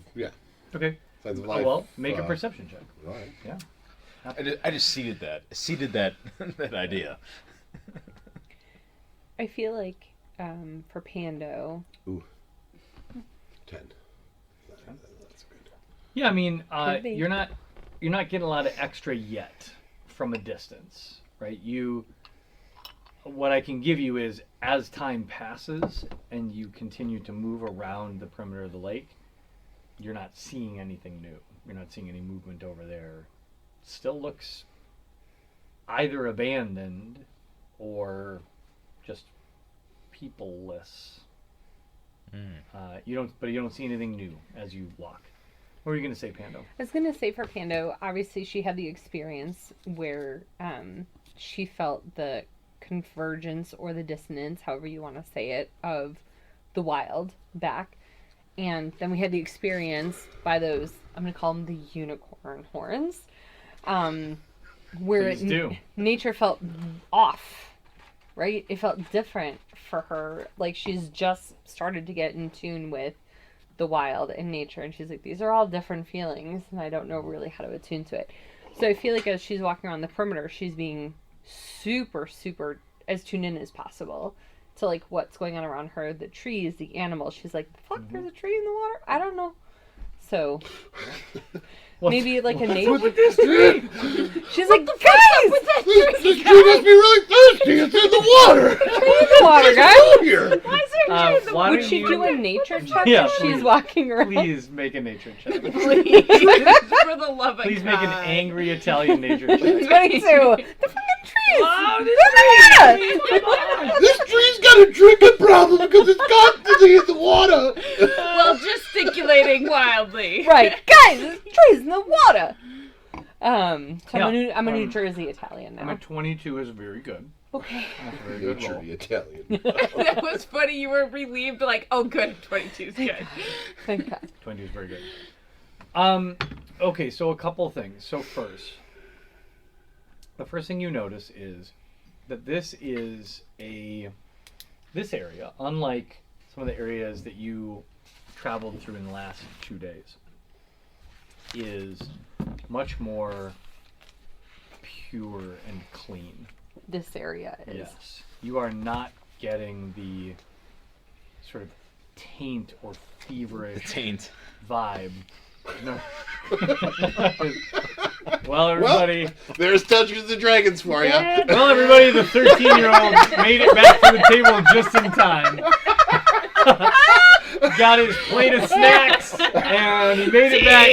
Okay. signs of Oh, life. well, make a perception check. All right. I just seeded that. That idea. I feel like for Pando, 10. That's good. Yeah, I mean, Could be. you're not getting a lot of extra yet from a distance, right? What I can give you is as time passes and you continue to move around the perimeter of the lake, you're not seeing anything new. You're not seeing any movement over there. Still looks either abandoned or just peopleless. You don't see anything new as you walk. What were you going to say, Pando? I was gonna say for Pando, obviously she had the experience where she felt the convergence or the dissonance, however you want to say it, of the wild back, and then we had the experience by those, I'm gonna call them the unicorn horns, where Please do. nature felt off, right? It felt different for her, like she's just started to get in tune with the wild and nature, and she's like, these are all different feelings and I don't know really how to attune to it. So I feel like as she's walking around the perimeter, she's being super as tuned in as possible to like what's going on around her, the trees, the animals. She's like, fuck, there's a tree in the water? I don't know. So maybe like a nature with this tree? she's like, guys, This tree must be really thirsty. It's in the water. tree in the water, guys. Come here. Why is there a tree in the Why Would don't she you do a nature check Yeah, as she's please. walking around? please make a nature check? Please, for the love of Please God. make an angry Italian nature check. 22. The fucking trees. Oh, This tree's got a drinking problem because it's constantly in the water. While gesticulating wildly. Right, guys, there's trees in the water. So Yeah, I'm a New Jersey Italian now. I'm at 22 is very good. Okay. That's a very good Nature roll. Italian. That was funny. You were relieved, like, oh, good, 22 is good. Thank God. 20 is very good. Okay, so a couple things. So first, the first thing you notice is that this area, unlike some some of the areas that you traveled through in the last 2 days is much more pure and clean. This area is. Yes. You are not getting the sort of taint or feverish Taint. vibe. No. Well, everybody. There's Dungeons and Dragons for you. Well, everybody, the 13-year-old made it back to the table just in time. Got his plate of snacks, and he made it back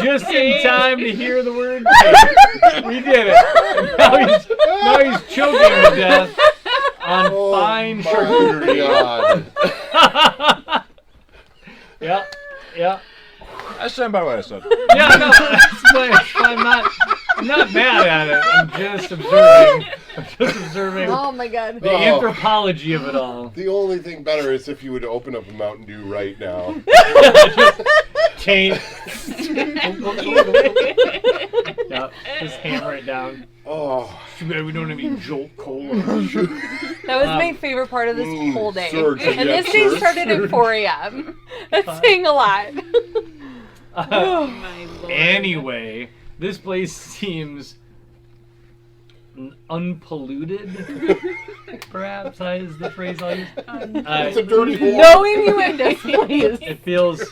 just in time to hear the word taint. We did it. And now he's choking to death on fine charcuterie. God. Yeah. I stand by what I said. Yeah, no, I'm not mad at it. I'm just observing Oh my god. the anthropology of it all. The only thing better is if you would open up a Mountain Dew right now. Taint. Yeah, just hammer it down. Oh, Too bad we don't have any Jolt Cola. That was my favorite part of this whole day. surge, And yes, this day surge. started at 4 a.m. That's saying a lot. Oh my lord. Anyway, this place seems unpolluted. Perhaps is the phrase I'll use. it's a dirty hole. No innuendos, please. It feels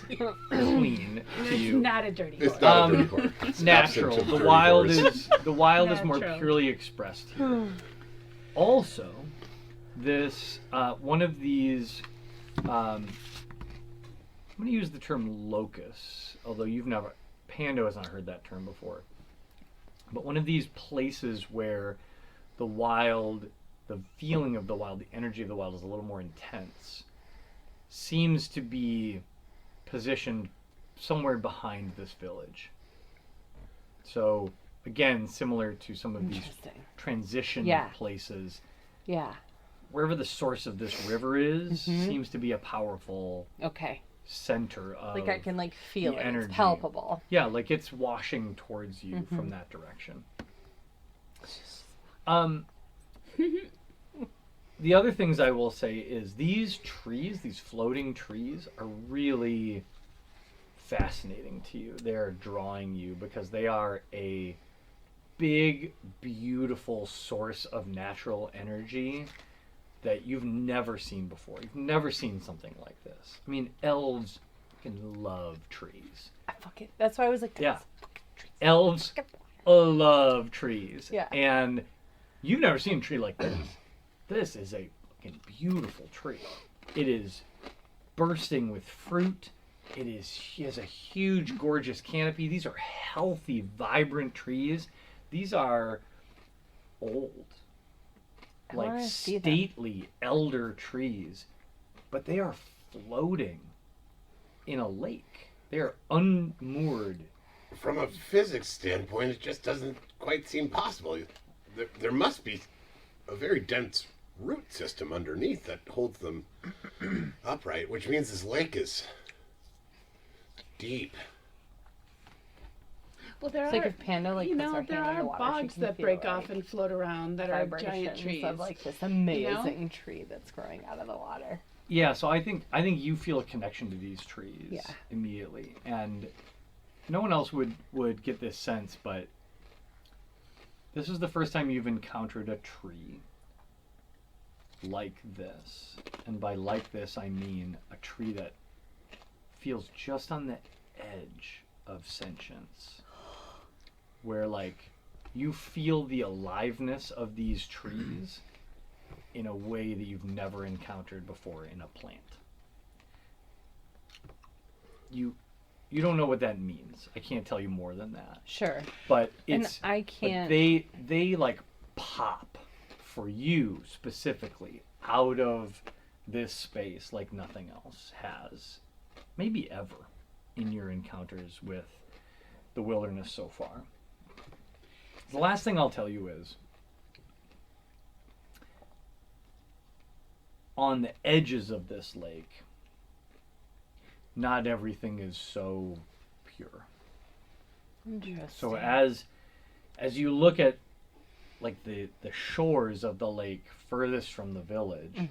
clean to It's you. not a dirty It's whore. not a dirty hole. It's Natural. absent of The dirty wild whores. is more Natural. purely expressed here. Also, this one of these. I'm going to use the term locus, although Pando has not heard that term before. But one of these places where the wild, the feeling of the wild, the energy of the wild is a little more intense, seems to be positioned somewhere behind this village. So, again, similar to some of these Interesting. transition Yeah. places, Yeah. wherever the source of this river is, seems to be a powerful Okay. center of Like I can feel the it. energy. It's palpable. Yeah, like it's washing towards you from that direction. The other things I will say is these trees, these floating trees, are really fascinating to you. They're drawing you because they are a big, beautiful source of natural energy that you've never seen before. You've never seen something like this. I mean, elves can love trees. I fuck it. That's why I was like, Yeah. Elves love trees. Yeah. And you've never seen a tree like this. This is a fucking beautiful tree. It is bursting with fruit. It has a huge, gorgeous canopy. These are healthy, vibrant trees. These are old, I like wanna see them. stately elder trees, but they are floating in a lake. They are unmoored. From a physics standpoint, it just doesn't quite seem possible. There must be a very dense root system underneath that holds them upright, which means this lake is deep. Well, there It's like are, if Panda you puts know, her there hand in are the water, bogs she can that feel, break off like, and float around that are giant vibrations trees. of this amazing tree that's growing out of the water. Yeah, so I think you feel a connection to these trees Yeah. immediately, and no one else would get this sense, but this is the first time you've encountered a tree like this, and by like this I mean a tree that feels just on the edge of sentience, where you feel the aliveness of these trees in a way that you've never encountered before in a plant. You don't know what that means. I can't tell you more than that. Sure. But And it's I but can't. they pop for you specifically out of this space like nothing else has, maybe ever, in your encounters with the wilderness so far. The last thing I'll tell you is, on the edges of this lake, not everything is so pure. Interesting. So as you look at the shores of the lake furthest from the village,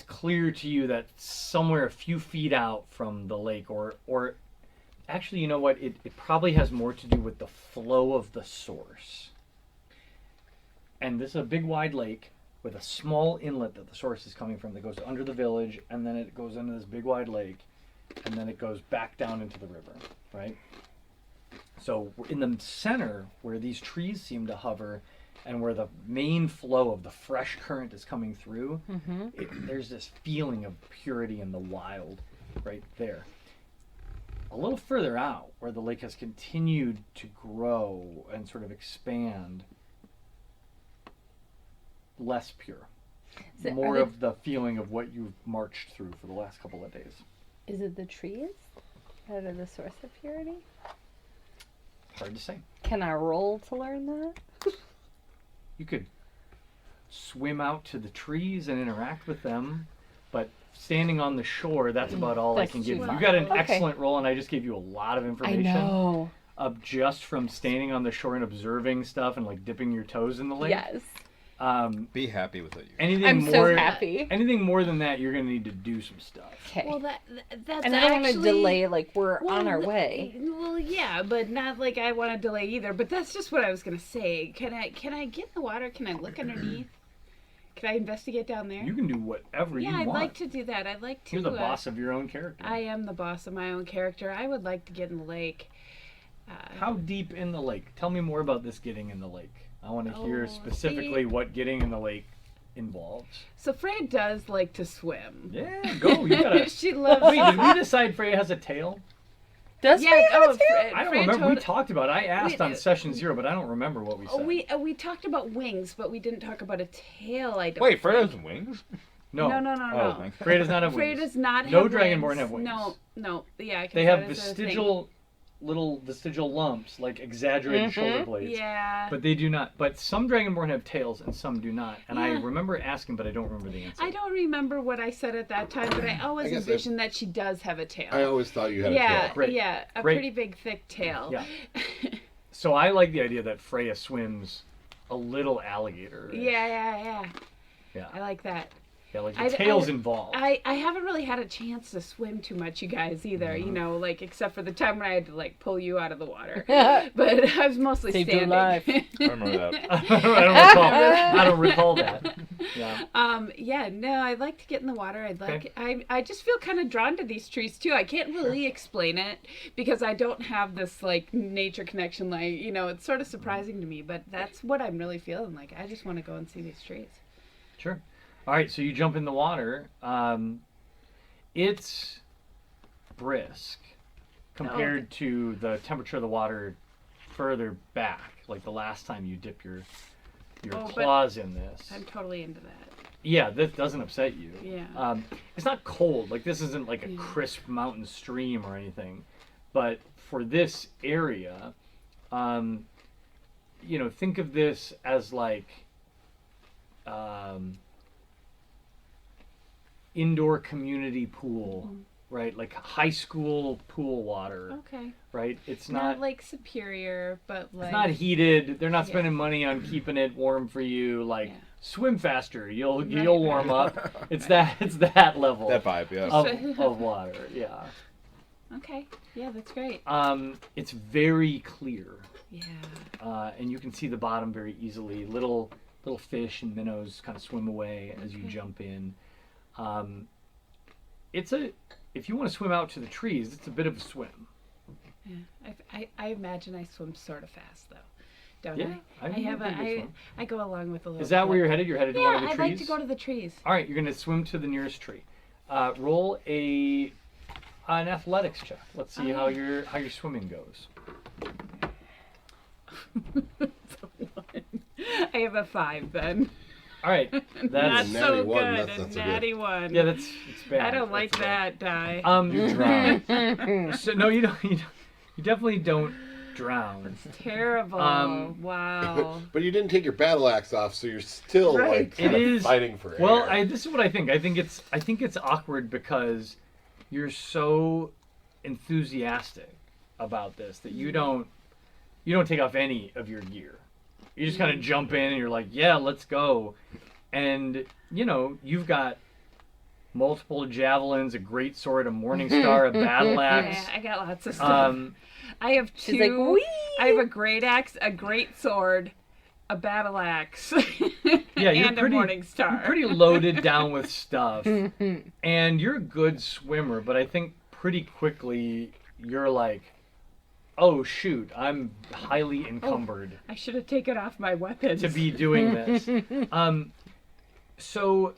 it's clear to you that somewhere a few feet out from the lake, or actually, you know what? It probably has more to do with the flow of the source. And this is a big wide lake with a small inlet that the source is coming from that goes under the village, and then it goes into this big wide lake, and then it goes back down into the river, right? So we're in the center where these trees seem to hover and where the main flow of the fresh current is coming through, there's this feeling of purity in the wild right there. A little further out, where the lake has continued to grow and sort of expand, less pure. So More are they- of the feeling of what you've marched through for the last couple of days. Is it the trees that are the source of purity? Hard to say. Can I roll to learn that? You could swim out to the trees and interact with them, but standing on the shore, that's about all That's I can give too you. far. You got an Okay. excellent roll, and I just gave you a lot of I information. know. Of just from standing on the shore and observing stuff and like dipping your toes in the lake. Yes. Be happy with it. Anything I'm more, so happy. Anything more than that, you're gonna need to do some stuff. Okay. Well, that's and I don't want to actually- delay, like, we're Well, on our way. Well, yeah, but not like I want to delay either. But that's just what I was gonna say. Can I get in the water? Can I look underneath? Can I investigate down there? You can do whatever yeah, you I'd want. like to do that. I'd like to. You're the boss of your own character. I am the boss of my own character. I would like to get in the lake. How deep in the lake? Tell me more about this getting in the lake. I want to hear Oh, specifically see- what getting in the lake involves. So Freya does like to swim. Yeah, go. You gotta. She loves. Wait, did we decide Freya has a tail? Does Yeah. Freya have a Oh, tail? I don't Freya remember. We tot- talked about it. I asked Wait, on session 0, but I don't remember what we said. we talked about wings, but we didn't talk about a tail. I don't. Wait, Freya think. has wings? No. No. Oh, thank Freya does not have Freya wings. does not have No wings. Dragonborn have wings. No. Yeah. 'cause They have that is a thing. little vestigial lumps, like exaggerated shoulder blades. Yeah. But they do not. But some Dragonborn have tails and some do not. And I Yeah. remember asking, but I don't remember the answer. I don't remember what I said at that time, but I always I guess envisioned that she does have a tail. I always thought you had a yeah, tail. Great. yeah, a Great. pretty big, thick tail. Yeah. So I like the idea that Freya swims a little alligator. yeah. Yeah. I like that. Yeah, like I- the tail's I- involved. I haven't really had a chance to swim too much, you guys, either. Mm-hmm. You know, like except for the time when I had to like pull you out of the water. But I was mostly Saved your standing. life. I remember that. I don't recall that. Yeah. Yeah, no, I'd like to get in the water. I just feel kind of drawn to these trees too. I can't really explain it because I don't have this like nature connection. Like, you know, it's sort of surprising to me, but that's what I'm really feeling like. I just want to go and see these trees. Sure. All right, so you jump in the water. It's brisk compared to the temperature of the water further back, like the last time you dip your Oh, but claws in this. I'm totally into that. Yeah, that doesn't upset you. Yeah. It's not cold. Like this isn't like a Yeah. crisp mountain stream or anything. But for this area, you know, think of this as like indoor community pool, right? Like high school pool water, Okay. right? It's Not not like Superior, but like it's not heated. They're not Yeah. spending money on keeping it warm for you. Like Yeah. swim faster, you'll Right, warm right. up. It's that level That vibe, yeah. of water. Yeah. Okay. Yeah, that's great. It's very clear, Yeah. and you can see the bottom very easily. Little fish and minnows kind of swim away as you jump in. If you want to swim out to the trees, it's a bit of a swim. Yeah. I imagine I swim sort of fast though. Don't Yeah, I? I think have you're a good swim. I go along with a little. Is that where clip. you're headed? You're headed to one of Yeah, the I'd trees? like to go to the trees. All right, you're going to swim to the nearest tree. Roll an athletics check. Let's see how your swimming goes. I have a 5 then. All right, Not that's Natty so one, good. that's A not so good. natty one. yeah, it's bad. I don't like That's bad. that die. You drown. So no, you don't. You definitely don't drown. Terrible. Wow. But you didn't take your battle axe off, so you're still Right. like kind It of is- fighting for air. Well, this is what I think. I think it's awkward because you're so enthusiastic about this that you don't take off any of your gear. You just kind of jump in and you're like, yeah, let's go. And you know, you've got multiple javelins, a great sword, a morning star, a battle axe. Yeah, I got lots of stuff. I have two. She's like, "Whee!" I have a great axe, a great sword, a battle axe, Yeah, you're and pretty, a morning star. You're pretty loaded down with stuff. And you're a good swimmer, but I think pretty quickly you're like, oh shoot, I'm highly encumbered I should have taken off my weapons. to be doing this. So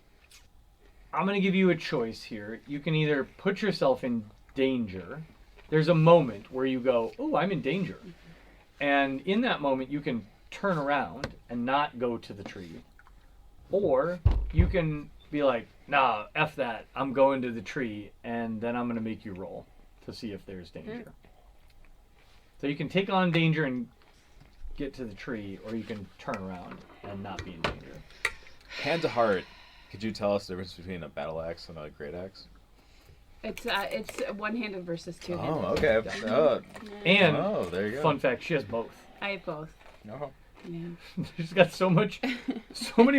I'm going to give you a choice here. You can either put yourself in danger. There's a moment where you go, oh, I'm in danger. And in that moment, you can turn around and not go to the tree. Or you can be like, nah, F that. I'm going to the tree, and then I'm going to make you roll to see if there's danger. So you can take on danger and get to the tree, or you can turn around and not be in danger. Hand to heart, could you tell us the difference between a battle axe and a great axe? It's one-handed versus two-handed. Oh, okay. And Oh, there you go. fun fact, she has both. I have both. No. Yeah. She's got so many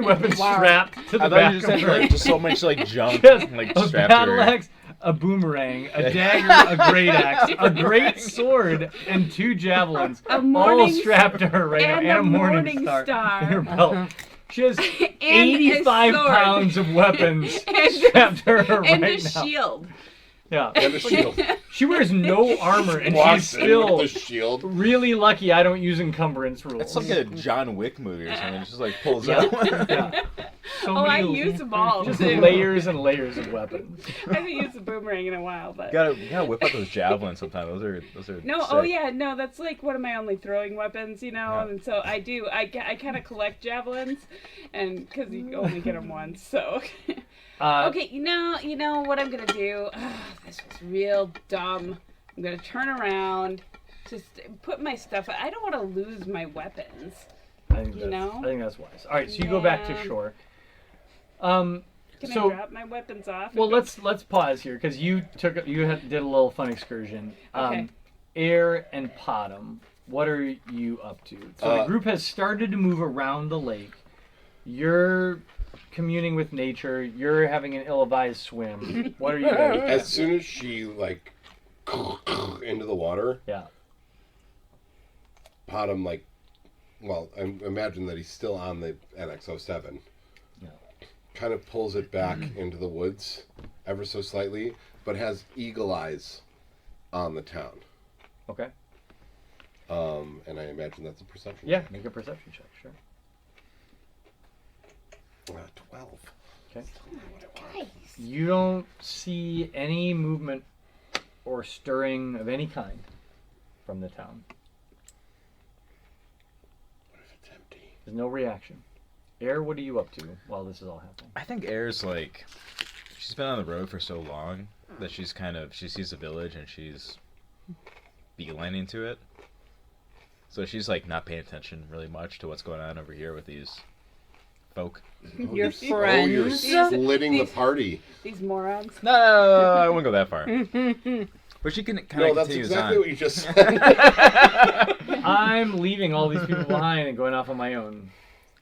weapons Wow. strapped to the I thought back you just of had her. like just so much like junk She has like a strapped to battle her. axe, a boomerang, a dagger, a great axe, a great sword, and 2 javelins, A all morning strapped to her right now, and and a a morning morning star star. in her belt. She has And a 85 sword. pounds of weapons And- strapped to her and right a now. shield. Yeah, And a shield. she wears no armor, and she's Walks in still with the shield. really lucky I don't use encumbrance rules. It's like a John Wick movie or something. It just like pulls Yeah. out. Yeah. So Oh, I many- use them all. just too. layers and layers of weapons. I haven't used the boomerang in a while, but You gotta whip out those javelins sometime. Those are no. sick. Oh yeah, no. That's like one of my only throwing weapons, you know. Yeah. And so I do. I kind of collect javelins, and because you only get them once, so. Okay, you know what I'm gonna do. This was real dumb. I'm gonna turn around, just put my stuff. I don't want to lose my weapons. I think You that's, know? I think that's wise. All right, so you go back to Yeah. shore. Can So- I drop my weapons off? and Well, go- let's pause here because you did a little fun excursion. Okay. Air and Potom, what are you up to? So the group has started to move around the lake. You're communing with nature. You're having an ill-advised swim. What are you guys doing? As soon as she like into the water, Yeah. Potom like, well, I imagine that he's still on the NX-07. Yeah. Kind of pulls it back into the woods, ever so slightly, but has eagle eyes on the town. Okay. And I imagine that's a perception. Yeah, make a perception check, sure. 12. Okay. You don't see any movement or stirring of any kind from the town. What if it's empty? There's no reaction. Air, what are you up to while this is all happening? I think Air's like, she's been on the road for so long that she sees the village and she's beelining to it. So she's like not paying attention really much to what's going on over here with these folk. Oh, Your you're, you're friends. splitting the party. These morons. No, I wouldn't go that far. But she can kind No, of that's continues exactly on. what you just said. I'm leaving all these people behind and going off on my own.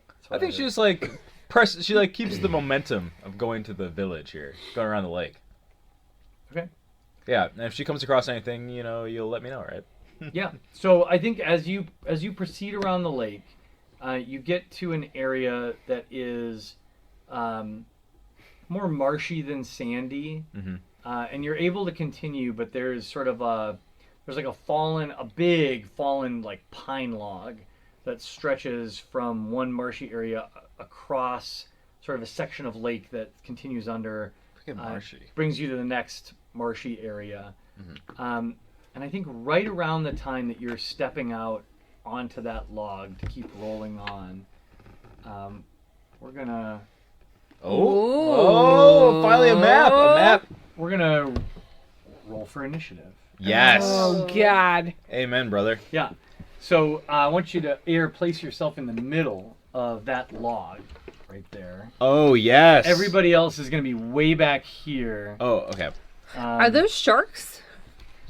That's what I think did. she's like she like keeps the momentum of going to the village here, going around the lake. Okay. Yeah, and if she comes across anything, you'll let me know, right? Yeah. So I think as you proceed around the lake, you get to an area that is more marshy than sandy, Mm-hmm. and you're able to continue. But there's sort of a big fallen like pine log that stretches from one marshy area across sort of a section of lake that continues under. Freaking marshy. Brings you to the next marshy area. Mm-hmm. And I think right around the time that you're stepping out onto that log to keep rolling on, we're gonna Finally a map. we're gonna roll for initiative. Yes. Oh God. Amen, brother. Yeah. So I want you to place yourself in the middle of that log, right there. Oh, yes. Everybody else is gonna be way back here. Oh, okay. Are those sharks?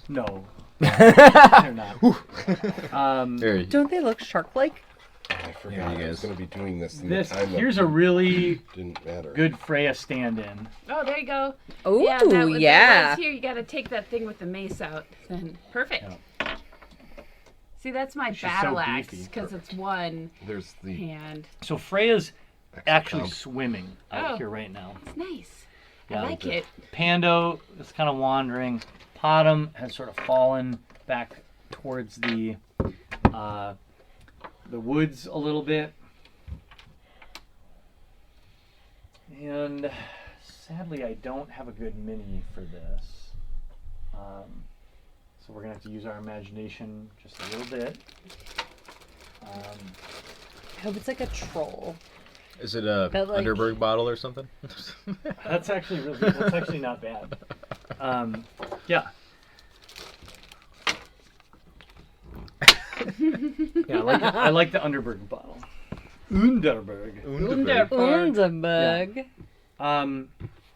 No. They're not. There. Don't they look shark-like? I forgot you I was guys. going to be doing this. In This the time here's a really didn't matter. good Freya stand-in. Oh, there you go. Ooh, yeah, that was yeah. here. You got to take that thing with the mace out. Then perfect. See, that's my She's so battle axe beefy. because it's one There's the hand. So Freya's actually comp. swimming out Oh. here right now. It's nice. Yeah, I like it. Pando is kind of wandering. Potom has sort of fallen back towards the woods a little bit. And sadly, I don't have a good mini for this. So we're going to have to use our imagination just a little bit. I hope it's like a troll. Is it a But, like- Underberg bottle or something? That's actually not bad. Yeah. Yeah, I like the Underberg bottle. Underberg. Underbug.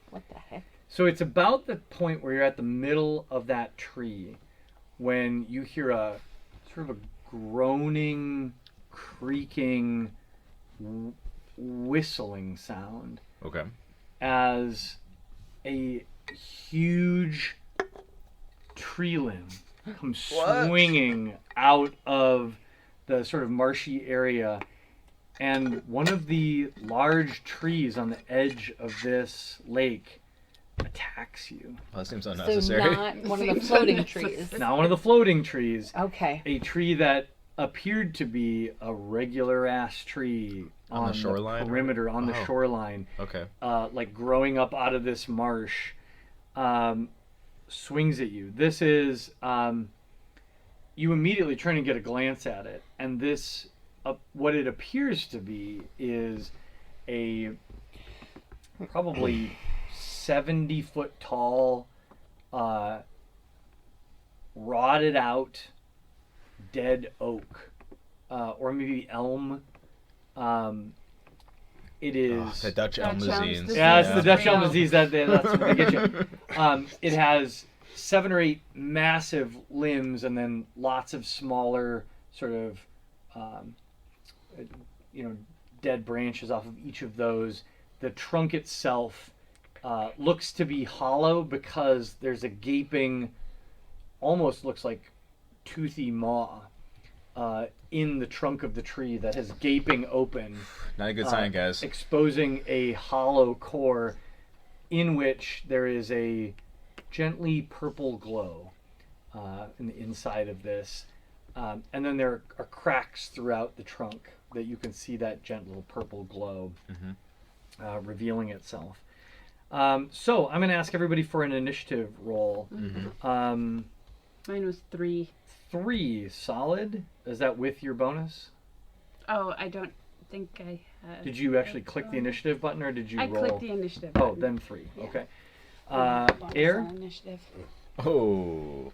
What the heck? So it's about the point where you're at the middle of that tree when you hear a sort of a groaning, creaking, whistling sound Okay. as a huge tree limb comes What? swinging out of the sort of marshy area, and one of the large trees on the edge of this lake attacks you. Well, that seems So unnecessary. not one of the floating trees. Not one of the floating trees, Okay. a tree that appeared to be a regular ass tree On the shoreline? perimeter on the Oh. shoreline, Okay. like growing up out of this marsh, swings at you. This is you immediately turn and get a glance at it, and this what it appears to be is a probably 70-foot tall, rotted out dead oak, or maybe elm. It is. The Dutch elm Dutch elm's disease. disease. Yeah, it's the Dutch elm Real. disease that's what they get you. It has 7 or 8 massive limbs and then lots of smaller sort of, dead branches off of each of those. The trunk itself looks to be hollow because there's a gaping, almost looks like toothy maw in the trunk of the tree that is gaping open, Not a good sign, guys. exposing a hollow core in which there is a gently purple glow in the inside of this. And then there are cracks throughout the trunk that you can see that gentle purple glow revealing itself. So I'm going to ask everybody for an initiative roll. Mine was 3. 3, solid. Is that with your bonus? Oh, I don't think I had. Did you actually click the initiative button, or did you I roll? clicked the initiative. Oh, button. then 3. Yeah. Okay. Bonus Air. on initiative. Oh.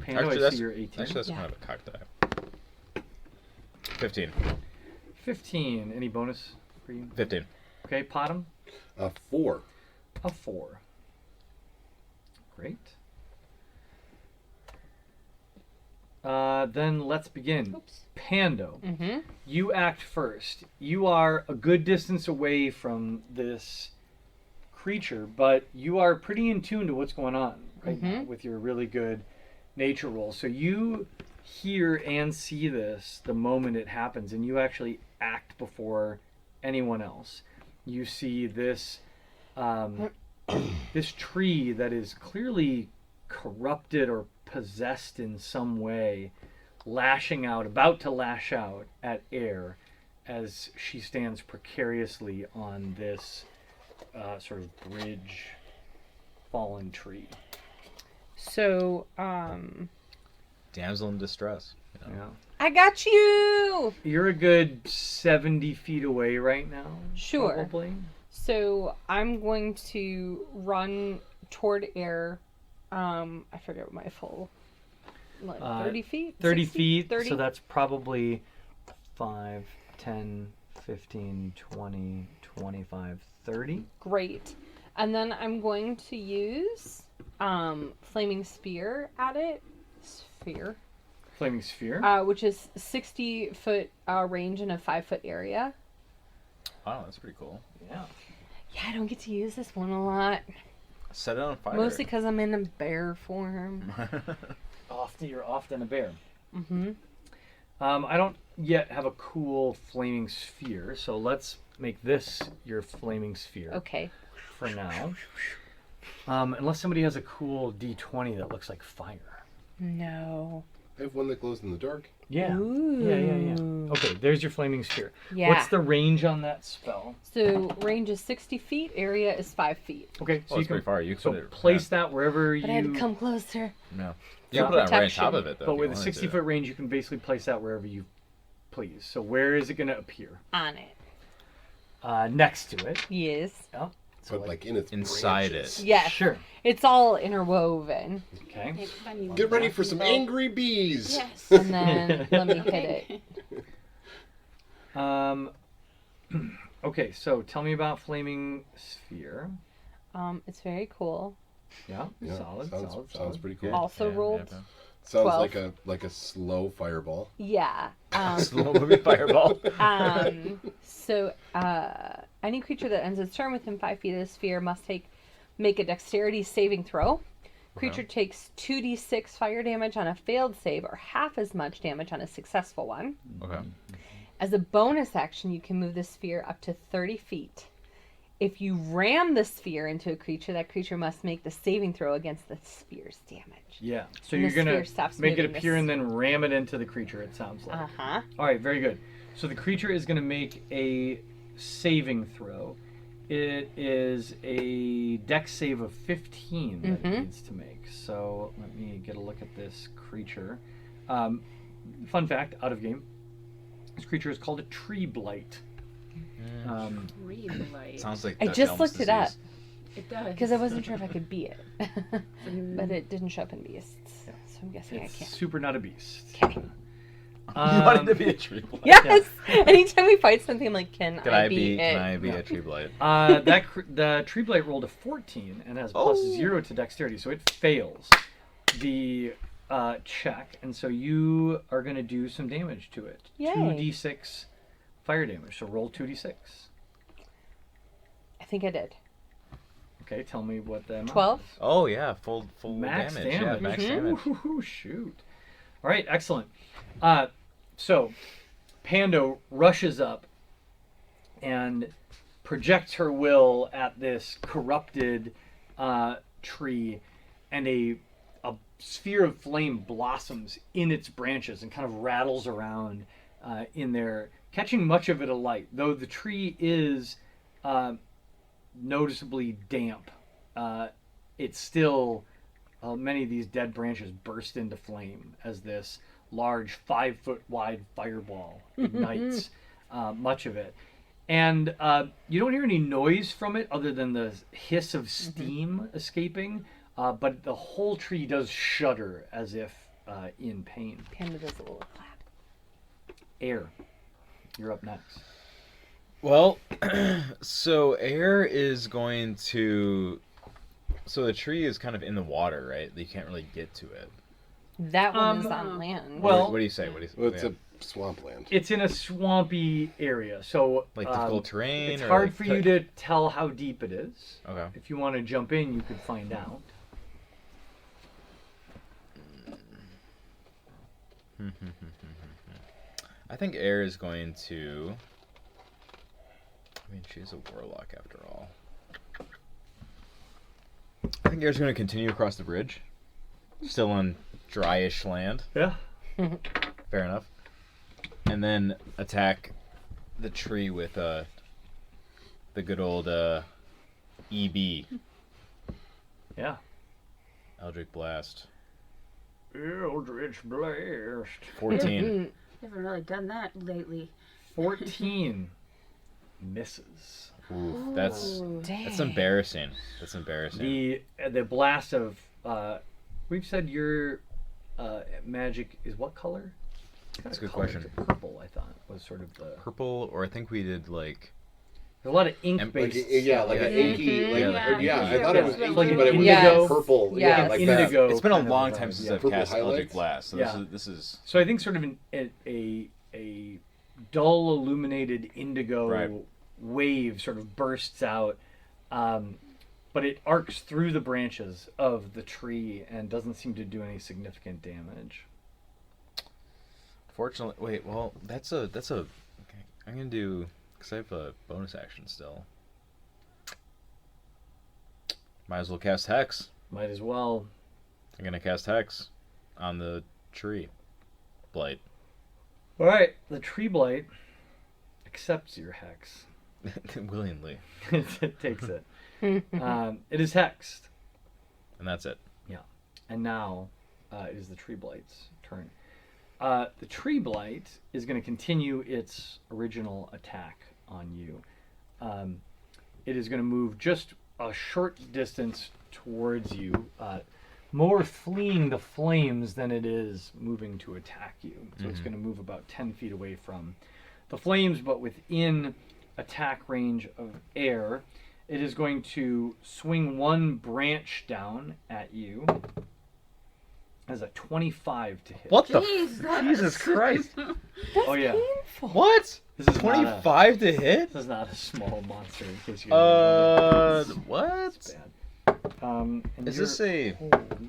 Pando, Actually, I that's see you're 18. Actually, that's Yeah. kind of a cock die. 15. 15. Any bonus for you? 15. Okay, Potom. 4. A 4. Great. Then let's begin. Oops. Pando, Mm-hmm. you act first. You are a good distance away from this creature, but you are pretty in tune to what's going on right now with your really good nature roll. So you hear and see this the moment it happens, and you actually act before anyone else. You see this this tree that is clearly corrupted or possessed in some way, lashing out, about to lash out at Air as she stands precariously on this sort of bridge fallen tree. So, Damsel in distress. You know? Yeah. I got you! You're a good 70 feet away right now. Sure. Probably. So, I'm going to run toward Air. I forget what my full... Like 30 feet? 30 60? feet. 30? So that's probably 5, 10, 15, 20, 25, 30. Great. And then I'm going to use Flaming Spear at it. Sphere. Flaming sphere. which is 60-foot range in a 5-foot area. Wow, that's pretty cool. Yeah. Yeah, I don't get to use this one a lot. Set it on fire. Mostly because I'm in a bear form. You're often a bear. Mm-hmm. I don't yet have a cool flaming sphere, so let's make this your flaming sphere Okay. for now. Unless somebody has a cool D20 that looks like fire. No. I have one that glows in the dark. Yeah. Yeah. Okay, there's your flaming sphere. Yeah. What's the range on that spell? So range is 60 feet, area is 5 feet. Okay, so Oh, you it's can pretty far. You can so put it, place that wherever But I had you. to come closer. Yeah. You can put it right on top of it, though. But if you with a wanted to. 60-foot range, you can basically place that wherever you please. So where is it going to appear? On it. Next to it. Yes. Yeah. So But like in its Inside branches. it. Yes. Sure. It's all interwoven. Okay. It's funny when Get ready you're for some talking angry bees. about- Yes. And then let me hit it. Okay, so tell me about flaming sphere. It's very cool. Yeah. Yeah, Solid. sounds pretty cool. Also rolled. Sounds 12. like a slow fireball. Yeah. Slow moving fireball. So any creature that ends its turn within 5 feet of the sphere must make a dexterity saving throw. Creature takes 2d6 fire damage on a failed save or half as much damage on a successful one. Okay. As a bonus action, you can move the sphere up to 30 feet. If you ram the sphere into a creature, that creature must make the saving throw against the sphere's damage. Yeah. So And you're the going sphere to stops make it moving appear this- and then ram it into the creature, it sounds like. Uh-huh. All right, very good. So the creature is going to make a saving throw. It is a dex save of 15 that it needs to make. So let me get a look at this creature. Fun fact, out of game. This creature is called a tree blight. Really light. Sounds like I Dutch just Elm's looked it up disease. It does. because I wasn't sure if I could be it. But it didn't show up in Beasts. So I'm guessing It's I can't. super not a beast. Okay. You wanted to be a tree blight. Yes! Anytime we fight something, I'm like, can I be it? Can I be a tree blight? The tree blight rolled a 14 and has plus 0 to dexterity, so it fails the check, and so you are going to do some damage to it. Yay. 2d6 fire damage. So roll 2d6. I think I did. Okay, tell me what the amount 12? is. Oh yeah, full Max damage. damage. Yeah, max damage. Ooh, shoot. All right, excellent. So Pando rushes up and projects her will at this corrupted tree, and a sphere of flame blossoms in its branches and kind of rattles around in there, catching much of it alight, though the tree is noticeably damp. It's still many of these dead branches burst into flame as this large 5-foot wide fireball ignites much of it. And you don't hear any noise from it other than the hiss of steam escaping, but the whole tree does shudder as if in pain. Panda does a little clap. Air, you're up next. Well, so Air is going to. So the tree is kind of in the water, right? You can't really get to it. That one is on land. well- What do you say? What do you say? Well, it's Yeah. a swampland. It's in a swampy area, so Like difficult terrain. it's or hard like for you to tell how deep it is. Okay. If you want to jump in, you could find out. I think Air is going to. I mean, she's a warlock after all. I think Air's going to continue across the bridge. Still on dryish land. Yeah. Fair enough. And then attack the tree with the good old EB, Yeah. Eldritch Blast. Eldritch Blast. 14. Haven't really done that lately. 14 misses. Ooh, that's Dang. embarrassing. That's embarrassing. The blast of we've said your magic is what color? That's a good Color? question. Purple, I thought, was sort of the Purple, or I think we did like There's a lot of ink And- based. Yeah, like an inky. Yeah, Like, like I thought it was Yeah. inky, Like an but it was indigo. purple. Yes. Yeah, like that. indigo. It's been a kind of long vibe, time since yeah. I've Purple cast Eldritch highlights? Blast. So Yeah. this is So I think sort of a dull illuminated indigo Right. wave sort of bursts out, but it arcs through the branches of the tree and doesn't seem to do any significant damage. fortunately. Wait, well, that's a. Okay, I'm gonna do because I have a bonus action still. Might as well cast Hex. Might as well. I'm gonna cast Hex on the tree blight. All right, the tree blight accepts your hex. Willingly, It takes it. It is hexed, and that's it. and now it is the tree blight's turn. The tree blight is going to continue its original attack on you. It is going to move just a short distance towards you, more fleeing the flames than it is moving to attack you. So it's going to move about 10 feet away from the flames, but within attack range of air. It is going to swing one branch down at you as a 25 to hit. What the? Jesus. Jesus Christ! That's Oh, yeah. painful. What? This is not a- 25 to hit? This is not a small monster, in case you guys didn't know. What? It's bad. And Is you're-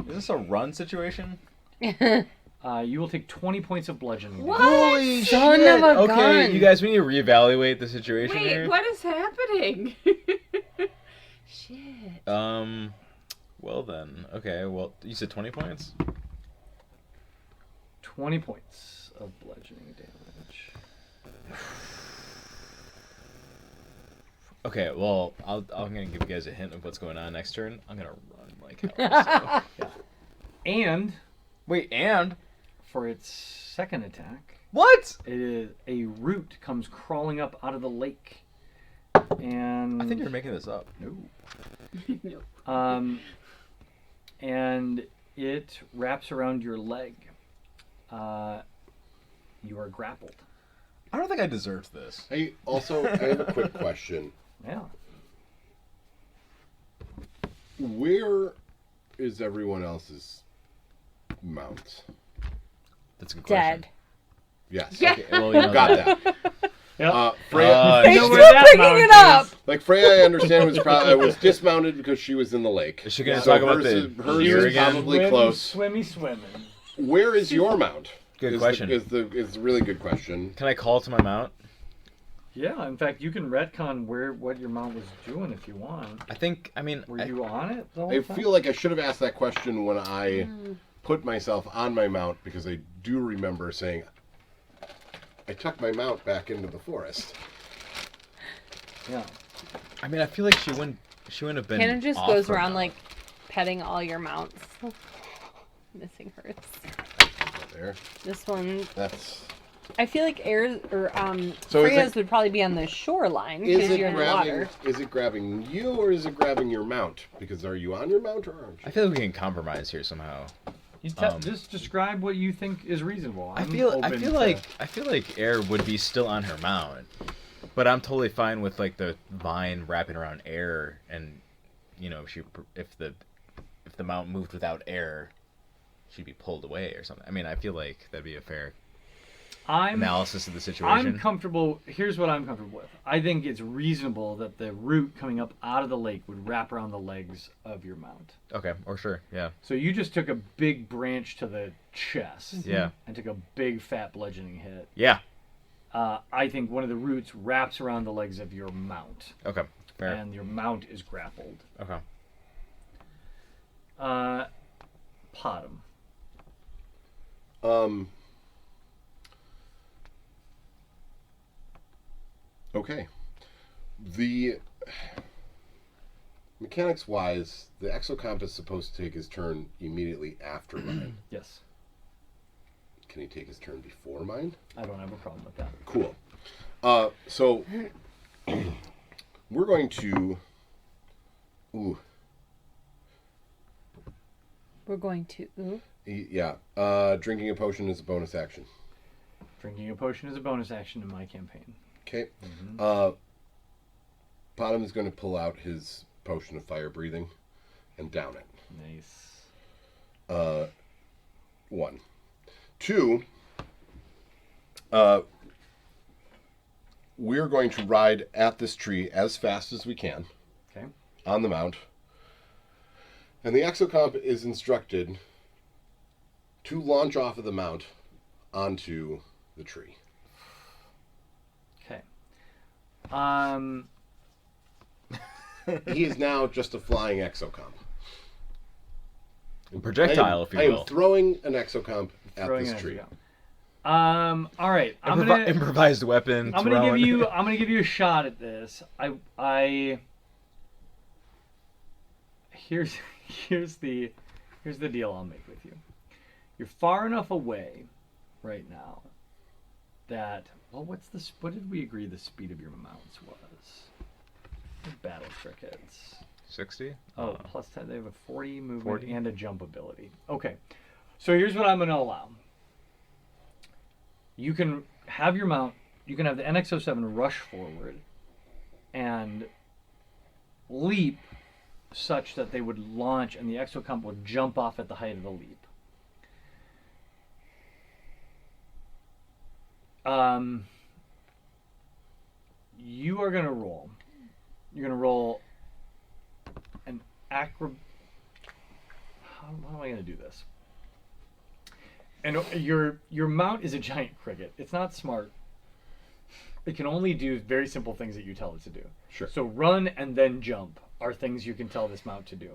this a run situation? you will take 20 points of bludgeoning What? damage. Holy Son shit! of a Okay, gun. you guys, we need to reevaluate the situation Wait, here. what is happening? Shit. Well then, okay. Well, you said 20 points. 20 points of bludgeoning damage. Okay, well, I'm gonna give you guys a hint of what's going on next turn. I'm gonna run like hell. so. And Wait, and for its second attack, what? it is a root comes crawling up out of the lake. And I think you're making this up. no. No. And it wraps around your leg. You are grappled. I don't think I deserved this. Hey, also, I have a quick question. Yeah. Where is everyone else's mount? That's a good question. Dead. Yes. Yeah. Okay, well, you know Got that. that. Yep. Freya, They're know where still that bringing mount it is. up. like Freya, I understand was dismounted because she was in the lake. Is she gonna So talk about hers the is- hers year is again? probably close. Swimming. Where is your mount? Good is question. Is a really good question. Can I call to my mount? Yeah, in fact, you can retcon what your mount was doing if you want. I mean, Were you on it the whole I time? feel like I should have asked that question when I put myself on my mount because I do remember saying I tucked my mount back into the forest. Yeah. I mean, I feel like she wouldn't have been. Hannah just off goes her around mount. like petting all your mounts. Missing hers. There. This one, That's. I feel like air or So is Freya's it- would probably be on the shoreline Is because it you're in the grabbing? water. Is it grabbing you or is it grabbing your mount? Because are you on your mount or aren't you? I feel like we can compromise here somehow. Just describe what you think is reasonable. I I'm feel open to- like Air would be still on her mount, but I'm totally fine with like the vine wrapping around Air, and you know if the mount moved without Air, she'd be pulled away or something. I mean, I feel like that'd be a fair analysis of the situation. I'm comfortable. Here's what I'm comfortable with. I think it's reasonable that the root coming up out of the lake would wrap around the legs of your mount. Okay, or sure, yeah, So you just took a big branch to the chest. yeah, And took a big fat bludgeoning hit. yeah. I think one of the roots wraps around the legs of your mount, Okay, fair. and your mount is grappled. Okay. Potom. Okay. The mechanics wise, the exocomp is supposed to take his turn immediately after mine. Yes, Can he take his turn before mine? I don't have a problem with that. Cool. So we're going to. Ooh, We're going to. Ooh. yeah. Drinking a potion is a bonus action. Drinking a potion is a bonus action in my campaign. Okay. Potham is going to pull out his potion of fire breathing and down it. Nice. 1. 2, we're going to ride at this tree as fast as we can Okay. on the mount. And the exocomp is instructed to launch off of the mount onto the tree. Okay. He is now just a flying exocomp. A projectile, if you I will. am throwing an exocomp at Throwing this an tree. All right. I'm gonna Improvised weapon. I'm gonna give thrown. you a shot at this. Here's the deal I'll make with you. You're far enough away right now that what did we agree the speed of your mounts was? Battle crickets. 60. Oh, plus 10. They have a 40 movement 40? and a jump ability. Okay. So here's what I'm going to allow. You can have your mount, you can have the NX-07 rush forward and leap such that they would launch and the exocomp would jump off at the height of the leap. You are going to roll. You're going to roll an acro... How am I going to do this? And your mount is a giant cricket. It's not smart. It can only do very simple things that you tell it to do. Sure. So run and then jump are things you can tell this mount to do.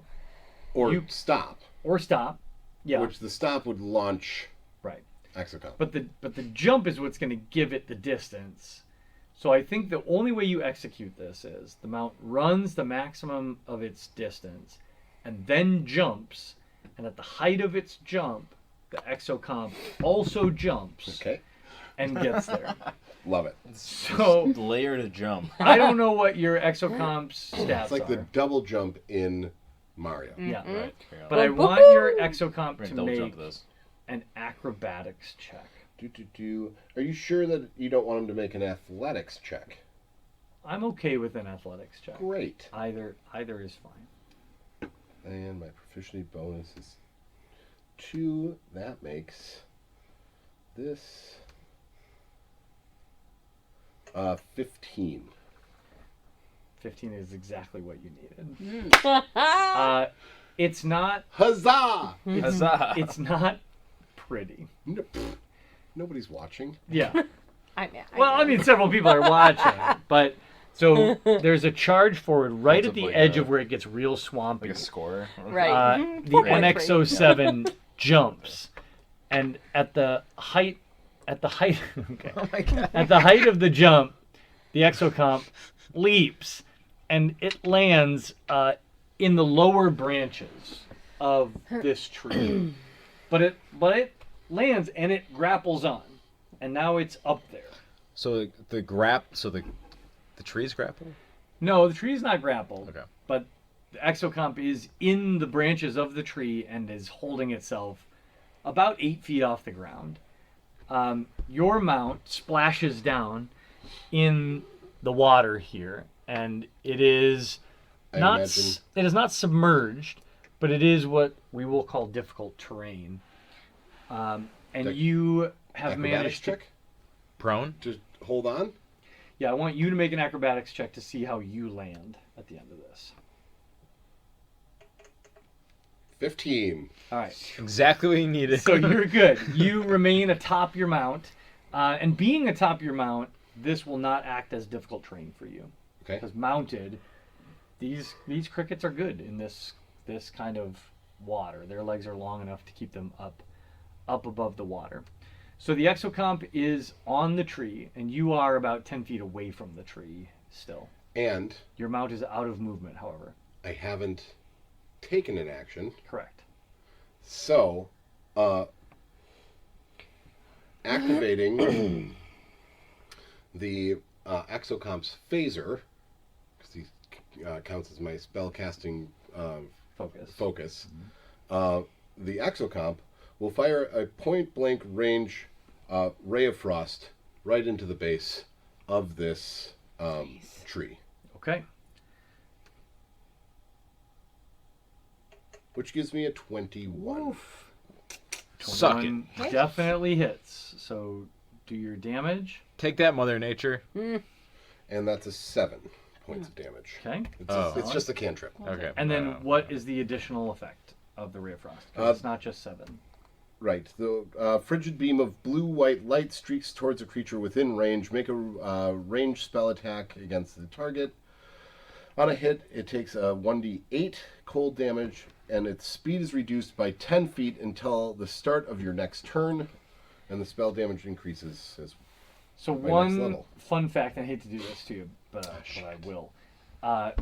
Or You- stop, Or stop. Yeah. which the stop would launch Right. exocomp. But the jump is what's going to give it the distance. So I think the only way you execute this is the mount runs the maximum of its distance and then jumps, and at the height of its jump, the exocomp also jumps Okay, and gets there. love it. So Layer to jump. I don't know what your exocomp's stats It's like are. the double jump in Mario. Yeah. Right. But I Well, want your exocomp We're to gonna double make jump this. an acrobatics check. Are you sure that you don't want him to make an athletics check? I'm okay with an athletics check. Great. Either is fine. And my proficiency bonus is 2. That makes this 15. 15 is exactly what you needed. Ah. It's not. Huzzah! Huzzah! It's not pretty. No, pfft, nobody's watching. Yeah. I know. Well, I mean, several people are watching, but so there's a charge forward right Lots at of, the like, edge of where it gets real swampy. Like a score. Right. The 4.3. NX-07 jumps, and at the height, okay, Oh my god. at the height of the jump, the exocomp leaps, and it lands in the lower branches of this tree. but it lands and it grapples on, and now it's up there. So the tree's grapple? No, the tree's not grappled. Okay. But the exocomp is in the branches of the tree and is holding itself about 8 feet off the ground. Your mount splashes down in the water here, and it is I not imagine- it is not submerged, but it is what we will call difficult terrain. And Like you have Acrobatics managed to. check? Prone? Just hold on. Yeah, I want you to make an acrobatics check to see how you land at the end of this. 15. All right. Exactly what you needed. So you're good. You remain atop your mount, and being atop your mount, this will not act as difficult terrain for you. Okay. Because mounted, these crickets are good in this kind of water. Their legs are long enough to keep them up above the water. So the exocomp is on the tree, and you are about 10 feet away from the tree still. And Your mount is out of movement, however. I haven't taken an action. Correct. So, activating the exocomp's phaser, because he counts as my spell casting Focus. the exocomp will fire a point blank range ray of frost right into the base of this tree. Okay. which gives me a 21. Suck it. 21 definitely hits. So do your damage. Take that, Mother Nature. And that's a 7 points of damage. Okay. It's just a cantrip. Okay. And then what is the additional effect of the Ray of Frost? 'Cause it's not just 7. Right. The frigid beam of blue-white light streaks towards a creature within range. Make a ranged spell attack against the target. On a hit, it takes a 1d8 cold damage, and its speed is reduced by 10 feet until the start of your next turn, and the spell damage increases as So next one level. fun fact, I hate to do this to you, but I will.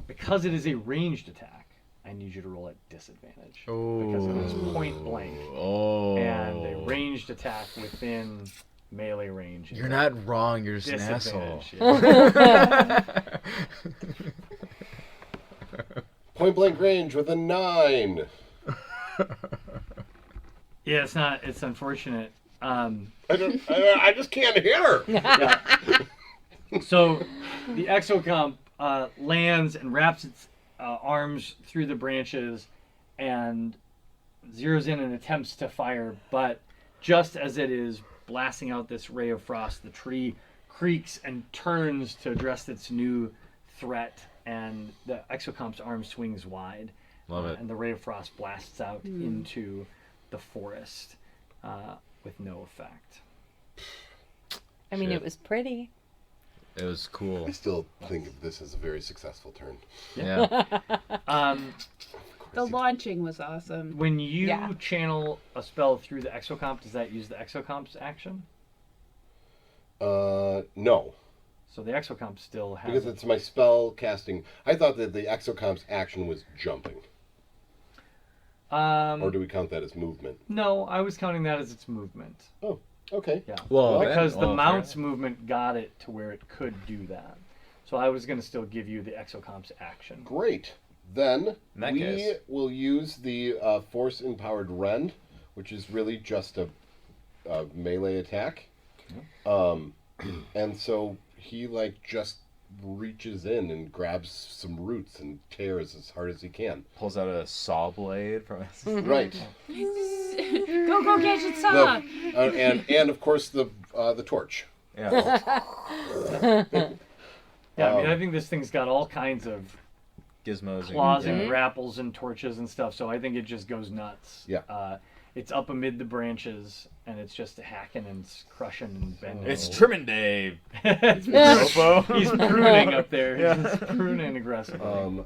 Because it is a ranged attack, I need you to roll at disadvantage. Because it is point blank. Oh. And a ranged attack within melee range. is You're a not wrong. You're just an asshole. disadvantage. Yeah. point blank range with a 9. Yeah, it's unfortunate. I just can't hit her. So the exocomp lands and wraps its arms through the branches and zeroes in and attempts to fire, but just as it is blasting out this ray of frost, the tree creaks and turns to address its new threat, and the exocomp's arm swings wide. Love it. And the ray of frost blasts out into the forest with no effect. I mean, Shit. it was pretty. It was cool. I still think of this as a very successful turn. Yeah. The launching was awesome. When you Yeah. channel a spell through the exocomp, does that use the exocomp's action? No. So the exocomp still has Because it. it's my spell casting. I thought that the exocomp's action was jumping. Or do we count that as movement? No, I was counting that as its movement. Oh, okay. Yeah. Well, because the fair mount's enough. movement got it to where it could do that. So I was going to still give you the exocomp's action. Great. Then In that we case. will use the force-empowered rend, which is really just a melee attack. And so he just reaches in and grabs some roots and tears as hard as he can. Pulls out a saw blade from his... Right. Go gadget saw. And of course the torch. Yeah. Yeah, I mean, I think this thing's got all kinds of Gizmos. claws and, and grapples and torches and stuff, so I think it just goes nuts. Yeah. It's up amid the branches, and it's just hacking and crushing and bending. It's trimming day. He's pruning up there. He's pruning aggressively.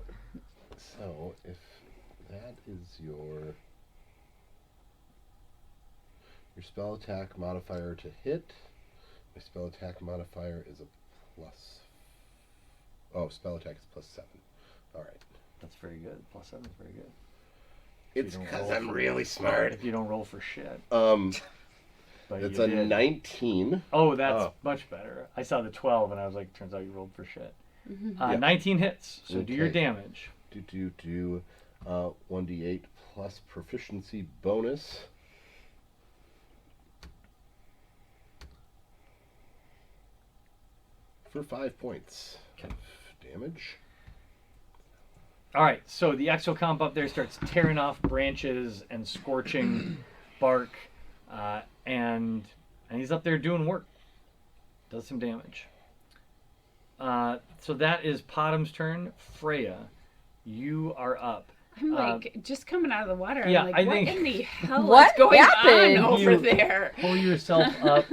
So if that is your spell attack modifier to hit, my spell attack modifier is a plus. Oh, spell attack is +7. All right. That's very good. +7 is very good. It's don't because roll I'm for- really smart. If you don't roll for shit. But It's you a did. 19. Oh, that's Oh. much better. I saw the 12 and I was like, turns out you rolled for shit. Yeah. 19 hits. So do your Okay. damage. 1d8 plus proficiency bonus. For 5 points of damage. All right, so the exocomp up there starts tearing off branches and scorching bark, and he's up there doing work. Does some damage. So that is Podham's turn. Freya, you are up. I'm like just coming out of the water. yeah, I'm like, I what think- in the hell What is going happened? on over You- there? Pull yourself up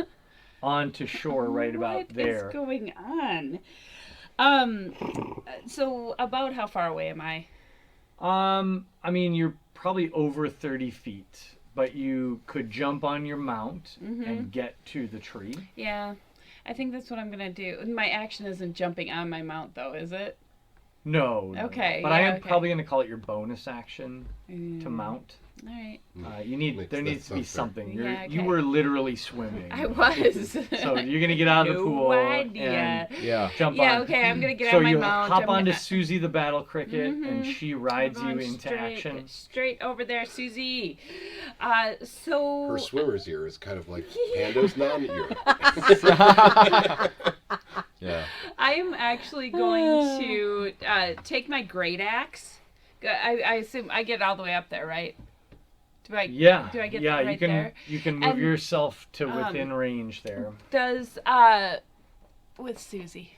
onto shore right about there. What is going on? So about how far away am I? I mean, you're probably over 30 feet, but you could jump on your mount and get to the tree. Yeah, I think that's what I'm gonna do. My action isn't jumping on my mount, though, is it? No. Okay, But I yeah, am okay. probably going to call it your bonus action to mount. All right. You need. Makes- There that needs to be sounds fair. something. Yeah, You okay. were literally swimming. I was. So you're gonna get out of the No pool idea. and Yeah. jump Yeah, on. okay, I'm gonna get So on my you mount. hop I'm onto gonna- Susie the battle cricket, and she rides you I'm into straight, action. Straight over there, Susie. So Her swimmer's ear is kind of like Pando's non-ear. Yeah. I am actually going to take my great axe I assume I get all the way up there, right? Do I? Yeah. Do I get yeah, that right you can there? you can move And, yourself to within range there. Does with Susie.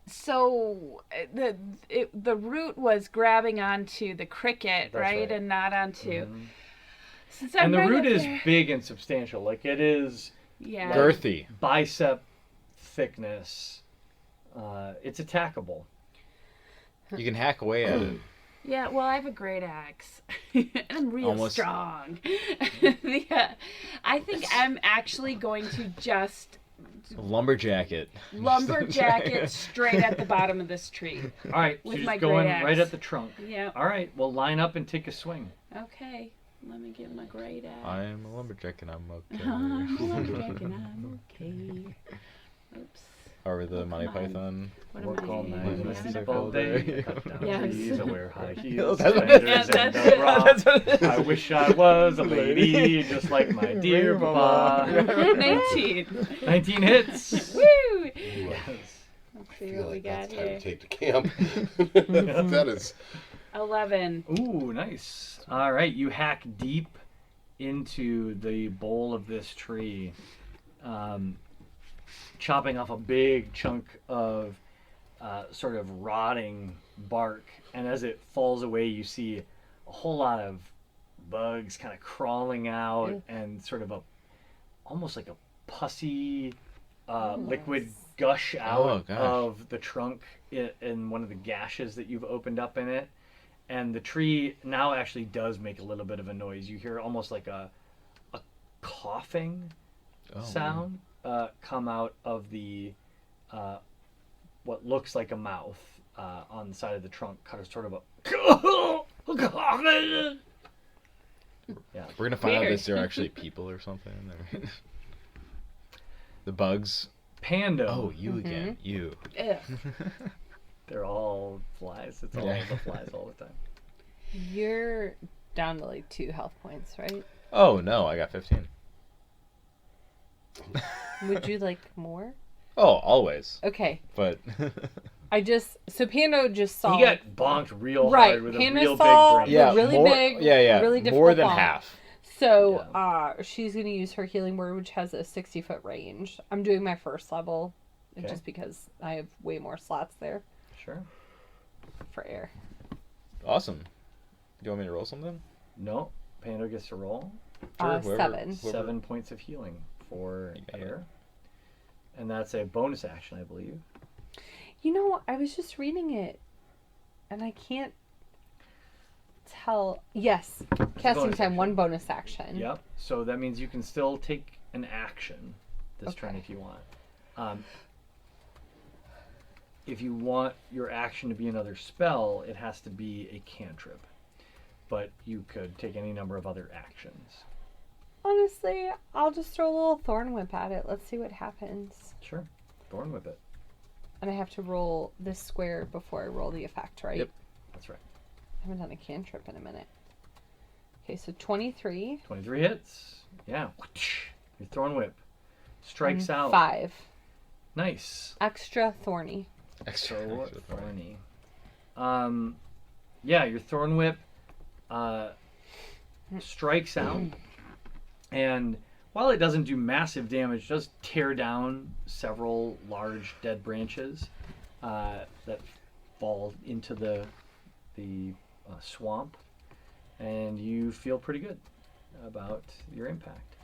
So the root was grabbing onto the cricket, That's right? right. And not onto. Mhm. Since I'm And the right root up is there- big and substantial. Like it is Yeah. Girthy. bicep thickness. It's attackable. You can hack away at it. Yeah, well, I have a great axe. And I'm real Almost- strong. Yeah. I think I'm actually going to just Lumberjack it. lumberjack it straight at the bottom of this tree. All right, so With you're my just going great axe. right at the trunk. Yeah. All right, well, line up and take a swing. Okay. Let me get my great axe. I'm a lumberjack and I'm okay. I'm a lumberjack and I'm okay. Oops. Or the Oh, Monty come on. Python. What am Work all I night, doing? Yes. sleep all day, cut down Yes. trees, I wear high heels, That's what- fenders, Yeah, and that's a bra. That's what it is. I wish I was a lady, just like my dear papa. 19. 19 hits. Woo! Yes. Let's I see feel what we like got that's time here. to take to camp. That is 11. Ooh, nice. All right, you hack deep into the bole of this tree, chopping off a big chunk of sort of rotting bark. And as it falls away, you see a whole lot of bugs kind of crawling out and sort of almost like a pussy liquid gush out gosh. of the trunk in one of the gashes that you've opened up in it. And the tree now actually does make a little bit of a noise. You hear almost like a coughing sound come out of the what looks like a mouth on the side of the trunk, kind of sort of a yeah. We're gonna find out Weird. if they're actually people or something. The bugs. Pando. Oh, you again. You. Ugh. They're all flies. It's all Yeah. the flies all the time. You're down to like 2 health points, right? Oh no, I got 15. Would you like more? Oh, always. Okay. But So Pando just saw. He got bonked real Right, hard with a Panda real saw- big brain. yeah, really more, big, Yeah, really more difficult than bomb. half. So Yeah. she's going to use her healing word, which has a 60-foot range. I'm doing my first level, Okay. just because I have way more slots there Sure. for air. Awesome. Do you want me to roll something? No, Pando gets to roll. Sure, whoever- 7. 7 points of healing for You got it. air. And that's a bonus action, I believe. You know, I was just reading it, and I can't tell. Yes, casting bonus time, action. 1 bonus action. Yep. So that means you can still take an action this turn Okay. if you want. If you want your action to be another spell, it has to be a cantrip. But you could take any number of other actions. Honestly, I'll just throw a little thorn whip at it. Let's see what happens. Sure. Thorn with it. And I have to roll this square before I roll the effect, right? Yep. That's right. I haven't done a cantrip in a minute. Okay, so 23. 23 hits. Yeah. Your thorn whip strikes and out. 5. Nice. Extra thorny. Extra. So extra thorny. Yeah, your thorn whip strikes out, and while it doesn't do massive damage, it does tear down several large dead branches that fall into the swamp, and you feel pretty good about your impact.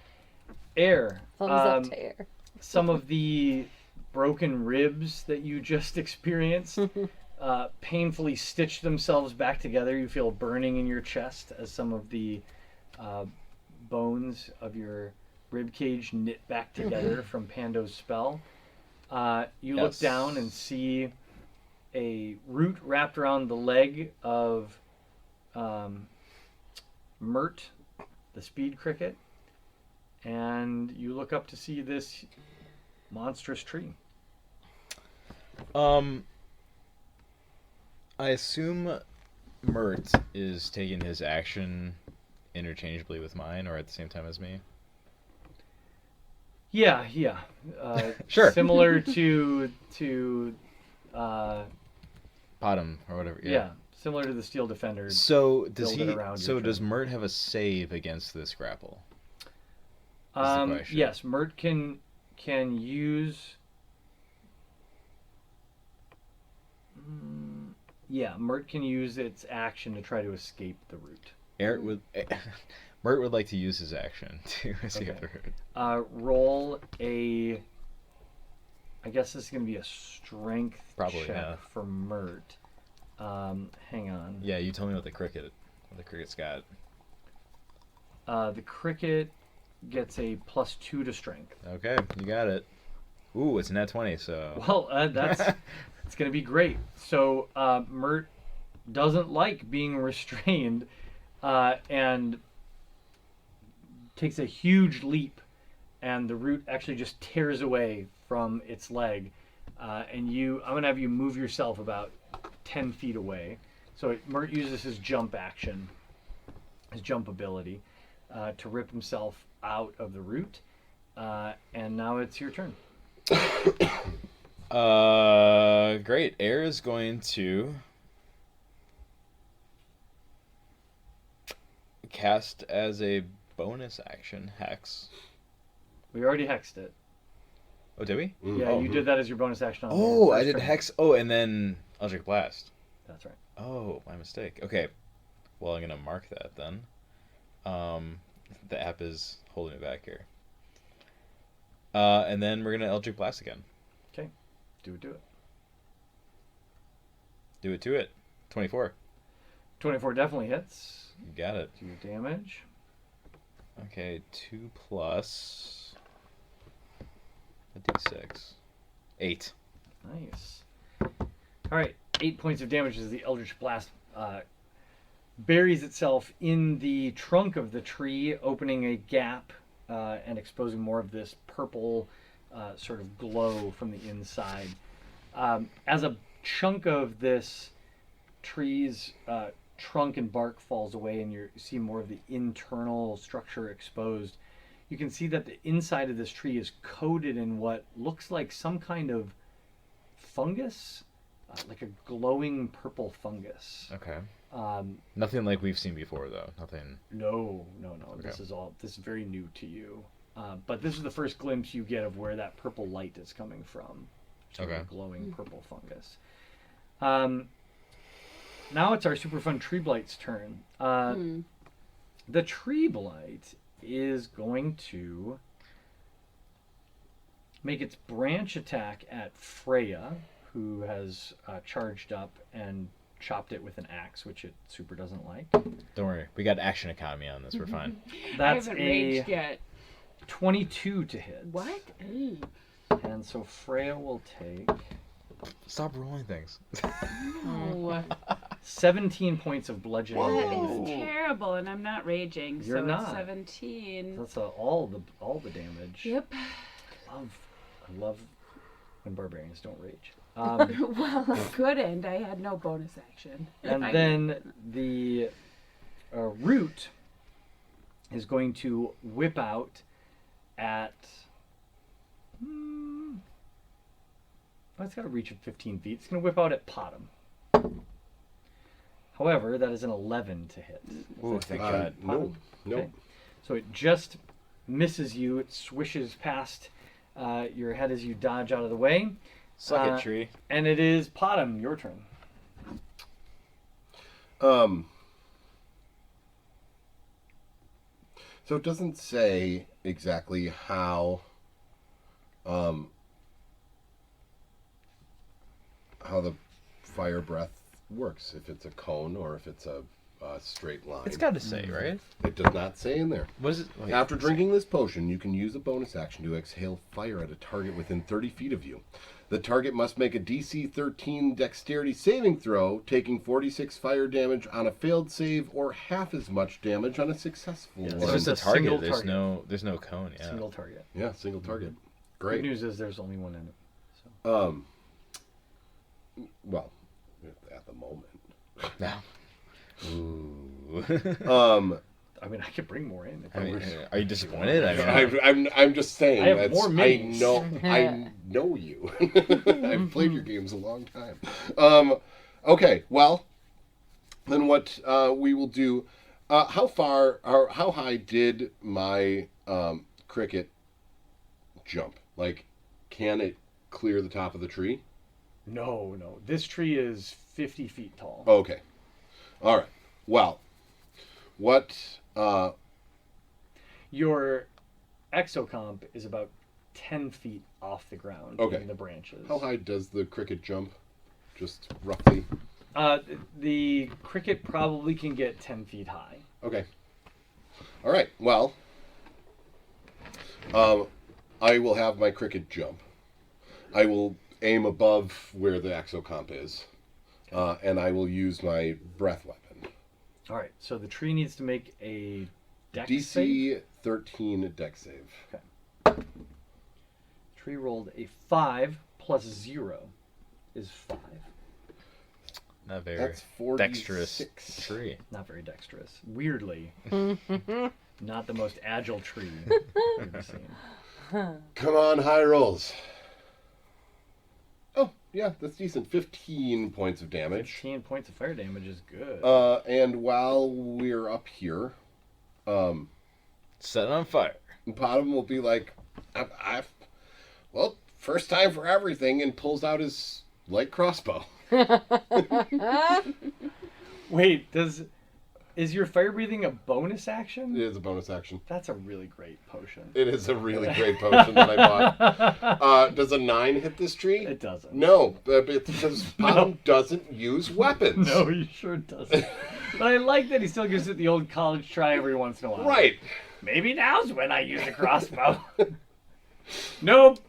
Air. Thumbs up to air. Some of the broken ribs that you just experienced painfully stitch themselves back together. You feel burning in your chest as some of the bones of your rib cage knit back together from Pando's spell. You look Yes. down and see a root wrapped around the leg of Mert, the speed cricket, and you look up to see this monstrous tree. I assume Mert is taking his action interchangeably with mine, or at the same time as me. Yeah. Sure. Similar to bottom or whatever. Yeah, similar to the Steel Defender. So does Build it he? around So your does turn. Mert have a save against this grapple? the question. Yes, Mert can use. Yeah, Mert can use its action to try to escape the root. Mert would. Mert would like to use his action to escape Okay. the root. Roll a. I guess this is going to be a strength Probably, check yeah. for Mert. Hang on. Yeah, you told me what the cricket's got. The cricket gets a +2 to strength. Okay, you got it. Ooh, it's net 20, so. Well, that's it's going to be great. So Mert doesn't like being restrained, and takes a huge leap, and the root actually just tears away from its leg, and I'm going to have you move yourself about 10 feet away. So Mert uses his jump action, his jump ability, to rip himself out of the root, and now it's your turn. Great. Air is going to cast as a bonus action Hex. We already hexed it. Oh, did we? Yeah, you did that as your bonus action on your Oh, I first did turn. Hex. Oh, and then Eldritch Blast. That's right. Oh, my mistake. Okay. Well, I'm going to mark that then. The app is holding me back here. And then we're going to Eldritch Blast again. Okay. Do it. Do it to it. 24. 24 definitely hits. You got it. Do your damage. Okay, 2 plus a d6. 8. Nice. All right. 8 points of damage as the Eldritch Blast buries itself in the trunk of the tree, opening a gap and exposing more of this purple sort of glow from the inside. As a chunk of this tree's trunk and bark falls away and you see more of the internal structure exposed, you can see that the inside of this tree is coated in what looks like some kind of fungus, like a glowing purple fungus. Okay. Nothing like we've seen before, though. Nothing. No. This Okay. is very new to you. But this is the first glimpse you get of where that purple light is coming from. Sort of Okay. a glowing purple fungus. Now it's our super fun Tree Blight's turn. The Tree Blight is going to make its branch attack at Freya, who has charged up and chopped it with an axe, which it super doesn't like. Don't worry. We got action economy on this. We're fine. That's I haven't a raged yet. 22 to hit. What? Ooh. And so Freya will take Stop rolling things. No. 17 points of bludgeoning That damage. is terrible, and I'm not raging, You're so not. it's 17. That's all the damage. Yep. I love when barbarians don't rage. Well, I couldn't. I had no bonus action. And then the root is going to whip out at. Well, it's got a reach of 15 feet. It's going to whip out at Potom. However, that is an 11 to hit. Ooh, thank God. No. Okay. So it just misses you. It swishes past your head as you dodge out of the way. Suck it, tree. And it is Potom, your turn. So it doesn't say exactly how the fire breath works. If it's a cone or if it's a straight line. It's got to say, right? It does not say in there. What is it? Wait, After drinking this potion, you can use a bonus action to exhale fire at a target within 30 feet of you. The target must make a DC 13 dexterity saving throw, taking 46 fire damage on a failed save or half as much damage on a successful Yeah, It's one. so just a it's a single target. target. There's no cone. Yeah. Single target. Yeah, single target. Good Great. news is there's only one in it. Well, at the moment. Now. Ooh. I mean, I could bring more in. If I I mean, were... are you disappointed? I mean, I'm just saying. I have that's, more minis. I know you. I've played your games a long time. Okay, well, then what we will do? How far or how high did my cricket jump? Like, can it clear the top of the tree? No. This tree is 50 feet tall. Okay. All right. Well, what? Your exocomp is about 10 feet off the ground Okay. in the branches. How high does the cricket jump? Just roughly. The cricket probably can get 10 feet high. Okay. All right. Well, I will have my cricket jump. I will aim above where the exocomp is, and I will use my breath weapon. All right, so the tree needs to make a dex DC save. 13 dex save. Tree rolled a 5 plus 0 is 5. Not very That's dexterous 46. tree. Not very dexterous. Weirdly, not the most agile tree we've seen. Come on, high rolls. Oh, yeah, that's decent. 15 points of damage. 15 points of fire damage is good. And while we're up here, Set it on fire. Bottom will be like, well, first time for everything, and pulls out his light crossbow. Wait, is your fire breathing a bonus It action? is a bonus action. That's a really great potion. It is a really great potion that I bought. Does a 9 hit this tree? It doesn't. No, because Bottom doesn't use weapons. No, he sure doesn't. But I like that he still gives it the old college try every once in a while. Right. Maybe now's when I use a crossbow. Nope.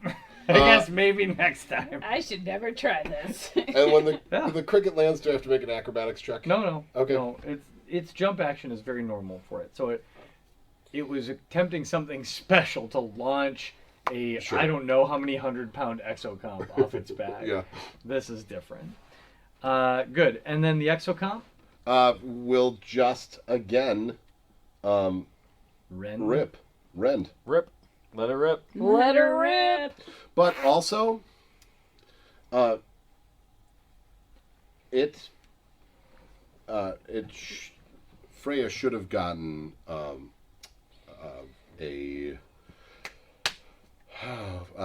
I guess maybe next time. I should never try this. And when Yeah. the cricket lands, do I have to make an acrobatics check? No. Okay. No, its jump action is very normal for it. So it was attempting something special to launch a Sure. I don't know how many 100-pound exocomp off its back. Yeah. This is different. Good. And then the exocomp? Will just again Ren. rend. Rip. Let it rip. Let her rip. But also, Freya should have gotten a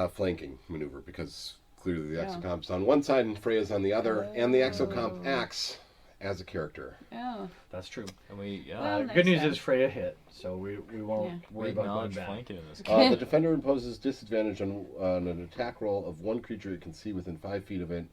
flanking maneuver because clearly the exocomp's on one side and Freya's on the other, and the exocomp acts as a character. Oh, That's true. And we Well, next Good news time. is Freya hit, so we won't Yeah. worry we about going acknowledge back. flanking in this game. The defender imposes disadvantage on an attack roll of one creature it can see within 5 feet of it,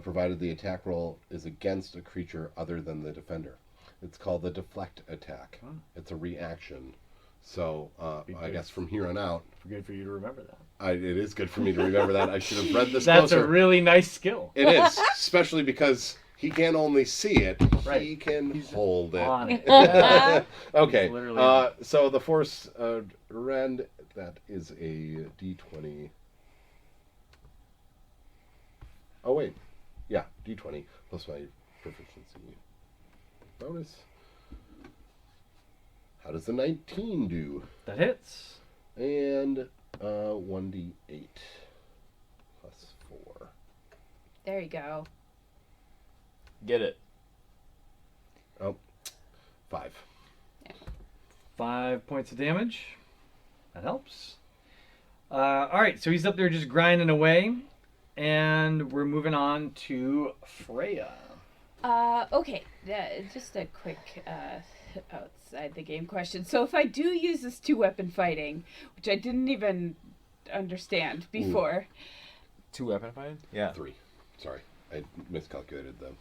provided the attack roll is against a creature other than the defender. It's called the deflect attack. It's a reaction. So I guess from here on out, Good for you to remember that. it is good for me to remember that. I should have read this That's closer. a really nice skill. It is, especially because he can't only see it, Right. he can hold it. On it. Okay, He's literally- so the force rend, that is a d20. Oh wait, yeah, d20 plus my proficiency bonus. How does the 19 do? That hits. And 1d8 plus 4. there you go. Get it. Oh, 5. 5 points of damage. That helps. All right, so he's up there just grinding away, and we're moving on to Freya. Okay, just a quick outside the game question. So if I do use this 2-weapon fighting, which I didn't even understand before, 2 weapon fighting? Yeah. 3. Sorry, I miscalculated them.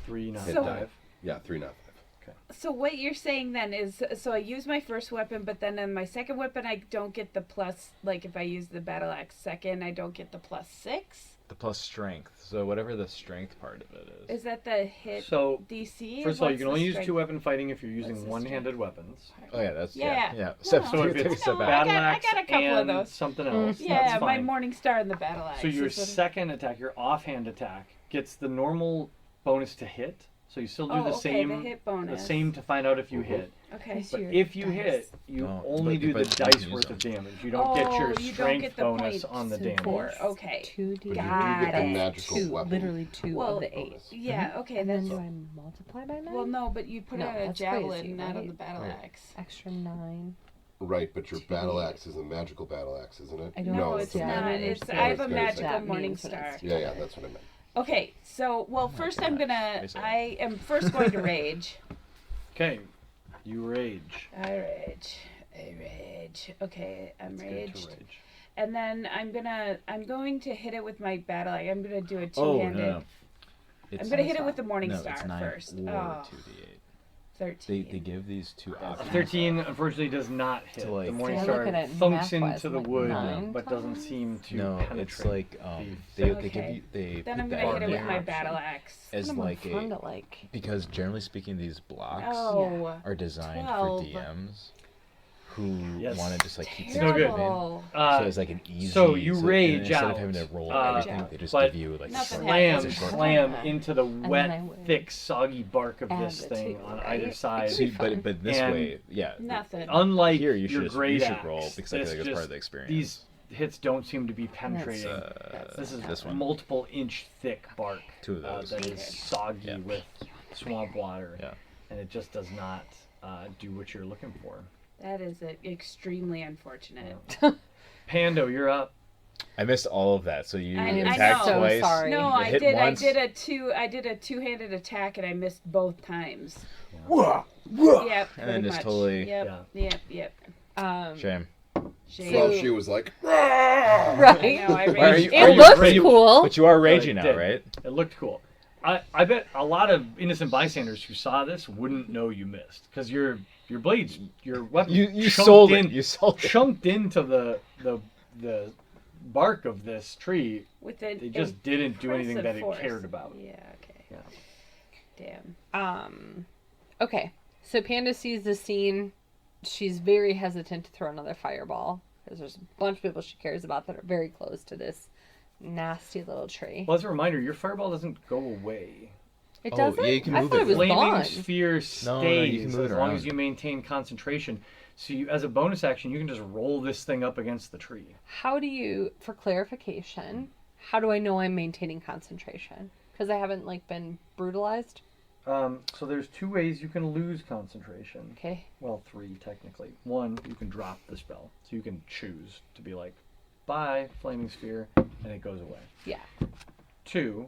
3, not So- 5. Yeah, 3, not 5. so what you're saying then is, so I use my first weapon, but then in my second weapon I don't get the plus, like if I use the battle axe second, I don't get the +6? The plus strength. So whatever the strength part of it is. Is that the hit So, DC? first of all, you What's can the only use strength? 2-weapon fighting if you're What's using the one-handed weapons. Oh yeah, that's Yeah. yeah. No, Step, So if take a it's step No, back. I battle got axe a couple of and those. something else, Yeah, that's my fine. Morning Star and the battle axe. So your is what- second attack, your offhand attack, gets the normal bonus to hit So you still do Oh, the okay, same, the hit bonus. to find out if you hit. Okay. But Your if you dice. hit, you No, only but- do the but you can dice use worth them. of damage. You don't get your you don't strength get the bonus points on the So damage. for. this Okay. 2d8. But you do Got get the it. magical Two, weapon. literally 2 Well, of the 8. bonus. Yeah. Okay. And then That's. do I multiply by 9? Well, no, but you put No, it on a that's javelin, crazy, not on right? the battle Right. axe. Extra 9. Right, but your 2d8. battle axe is a magical battle axe, isn't it? I don't No, know. it's Yeah, I not. don't It's understand I have a what magical that morning means when star. it's Yeah, that's what I meant. Okay, so well, first I'm gonna. Basically. I am first going to rage. Okay, you rage. I rage. I rage. Okay, I'm It's good raged. to rage. And then I'm going to hit it with my battle. I'm gonna do a Oh, two-handed. no. I'm gonna hit it with the morning no, star it's 9 first. or Oh, 2d8. 13. They give these two options. 13 unfortunately does not hit. To, like- The Morning Yeah, Star look at it, thunks math-wise, into the like wood, 9 but doesn't times? seem to No, penetrate. it's like the they Okay. give you they Then put I'm that gonna hit it in with there my battle axe. as Kinda more like fun a to like. because generally speaking these blocks Oh, are designed 12. for DMs who Yes. want to just like keep It's no things good. moving. terrible. So it's like an easy. so you and rage instead out, of having to roll uh, everything, they just but give you like Nothing a slam, happens. It's a short slam time. into the then I wet, would thick, soggy bark of add this the thing 2, on right? either side. See, fun. but this And way, yeah. Nothing. Unlike Here you your should great you should axe, roll because I this feel like it's part just- of the experience. These hits don't seem to be penetrating. It's, This is this one. multiple inch thick bark 2 of those. that is Okay. soggy Yeah. with swamp water, Yeah. and it just does not do what you're looking for. That is extremely unfortunate. Pando, you're up. I missed all of that. So you I attacked know. So twice. sorry. No, you I hit did. Once. I did a two-handed attack and I missed both times. Whoa. Yep. And then pretty just much. totally- Yep. Shame. Shame. So she was like, I Right? know, I Why are raged. you- It you looks rage- cool. But you are raging It now, did. right? It looked cool. I bet a lot of innocent bystanders who saw this wouldn't know you missed because your blades, your weapon, You chunked sold in, it. You sold it. chunked into the bark of this tree. With it. They just didn't do anything that it force. cared about. Yeah. Okay. Yeah. Damn. Okay. So Panda sees the scene. She's very hesitant to throw another fireball because there's a bunch of people she cares about that are very close to this nasty little tree. Well, as a reminder, your fireball doesn't go away. It Oh, doesn't. yeah, you can I move thought it. it was Flaming gone. sphere stays No, you can move as it long around. as you maintain concentration. So you, as a bonus action, you can just roll this thing up against the tree. How do you, for clarification, how do I know I'm maintaining concentration? Because I haven't like been brutalized. So there's 2 ways you can lose concentration. Okay. Well, 3 technically. 1, you can drop the spell. So you can choose to be like, bye, flaming sphere, and it goes away. Yeah. 2,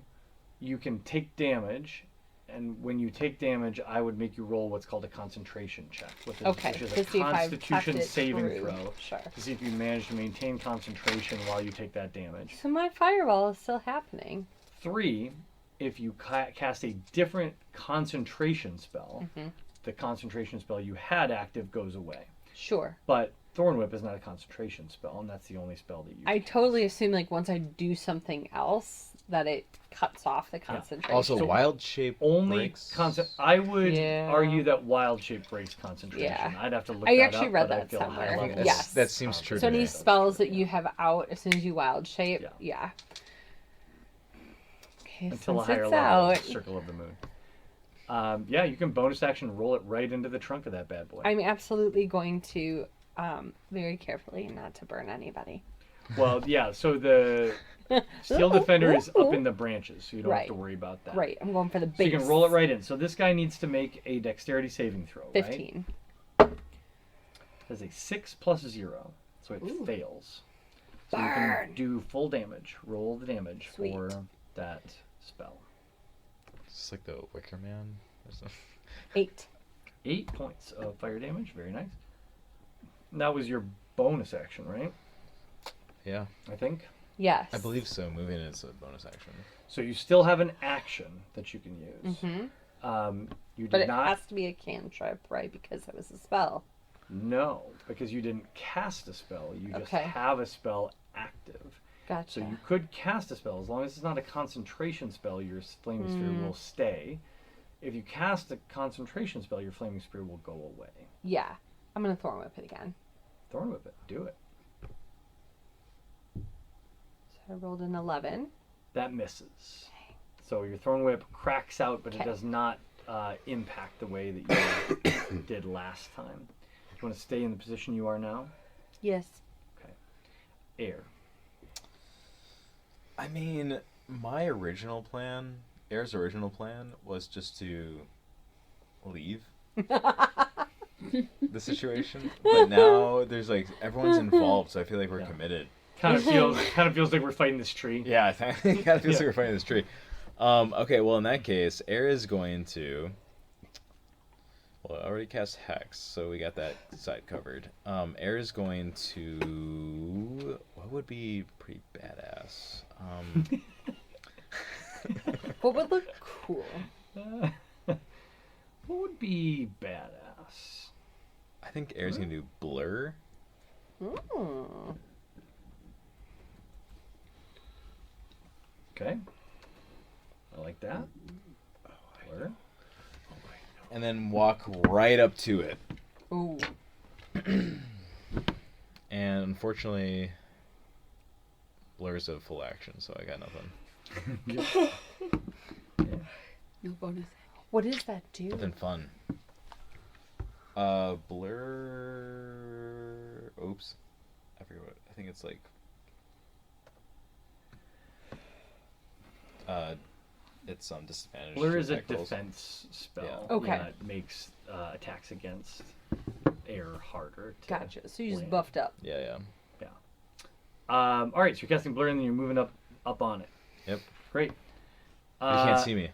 you can take damage, and when you take damage, I would make you roll what's called a concentration check, which is Okay. a To see if I've kept Constitution it saving through. throw Sure. to see if you manage to maintain concentration while you take that damage. So my fireball is still happening. 3, if you cast a different concentration spell, Mhm. the concentration spell you had active goes away. Sure. But Thorn Whip is not a concentration spell, and that's the only spell that you I can totally assume like once I do something else that it cuts off the concentration. Also, So wild shape only breaks. I would Yeah. argue that wild shape breaks concentration. Yeah. I'd have to look I that actually up, read but I that feel somewhere. high level That's- Yes. that seems true So to me. any That's spells true, that you have out as soon as you wild shape, Yeah. yeah. Okay, until a since higher it's level, out, Circle of the Moon. Yeah, you can bonus action roll it right into the trunk of that bad boy. I'm absolutely going to very carefully not to burn anybody. Well, yeah, so the Steel Defender is up in the branches, so you don't have to Right. worry about that. Right, I'm going for the base. So you can roll it right in. So this guy needs to make a dexterity saving throw, right? 15. Has a 6 plus 0, so it Ooh. fails. So you Burn. can do full damage. Roll the damage Sweet. for that spell. It's like the Wicker Man. Or something. 8. 8 points of fire damage. Very nice. That was your bonus action, right? Yeah, I think. Yes. I believe so. Moving is a bonus action. So you still have an action that you can use. Mm-hmm. You did But it not. has to be a cantrip, right? Because it was a spell. No, because you didn't cast a spell. You just Okay. have a spell active. Gotcha. So you could cast a spell. As long as it's not a concentration spell, your flaming sphere will stay. If you cast a concentration spell, your flaming spear will go away. Yeah. I'm going to Thorn Whip it again. Thorn Whip it. Do it. So I rolled an 11. That misses. So your Thorn Whip cracks out, but it Okay. does not impact the way that you did last time. Do you want to stay in the position you are now? Yes. Air. I mean, my original plan, Air's original plan, was just to leave the situation. But now there's like everyone's involved, so I feel like we're Yeah. committed. Kind of feels like we're fighting this tree. Yeah, I think it kind of feels Yeah. like we're fighting this tree. Okay, well in that case, Air is going to. Well, I already cast Hex, so we got that side covered. Air is going to. What would be pretty badass? What would look cool? What would be badass? I think Air's gonna do Blur. Mm. Okay. I like that. Blur. And then walk right up to it. Ooh. And unfortunately, Blur's a full action, so I got nothing. No bonus. What does that do? Nothing fun. Blur. Oops. I forget what. I think it's like. It's some disadvantage. Blur to is a attack rolls. defense spell. Yeah. Okay. Yeah, it makes attacks against air harder. To Gotcha. So you just land. buffed up. Yeah. All right, so you're casting Blur and then you're moving up on it. Yep. Great. You can't see me.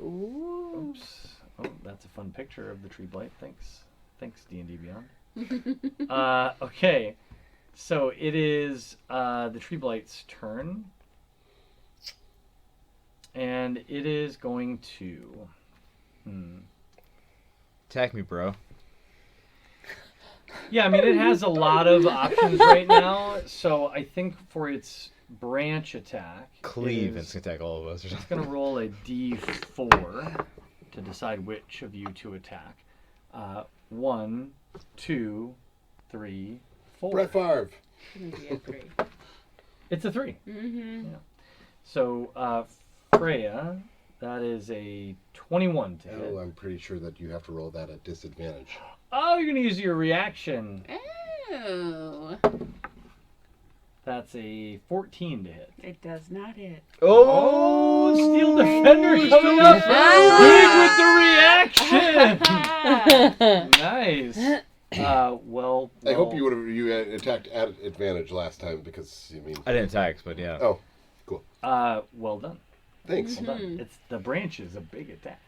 Ooh. Oops. Oh, that's a fun picture of the tree blight. Thanks, D&D Beyond. Okay, so it is the tree blight's turn, and it is going to. Attack me, bro. Yeah, I mean it has a lot of options right now. So I think for its branch attack, Cleave it is- and attack all of us or It's something. going to roll a d4 to decide which of you to attack. 1, 2, 3, 4. Brett Favre. It's a 3. Mm-hmm. So, Freya, that is a 21 to hit. Oh, I'm pretty sure that you have to roll that at disadvantage. Oh, you're going to use your reaction. Oh. That's a 14 to hit. It does not hit. Oh, Steel Defender coming up big with the reaction. Nice. Well, I hope you attacked at advantage last time because I mean. I didn't attack, but yeah. Oh, well done. thanks. Well done. It's the branch is a big attack.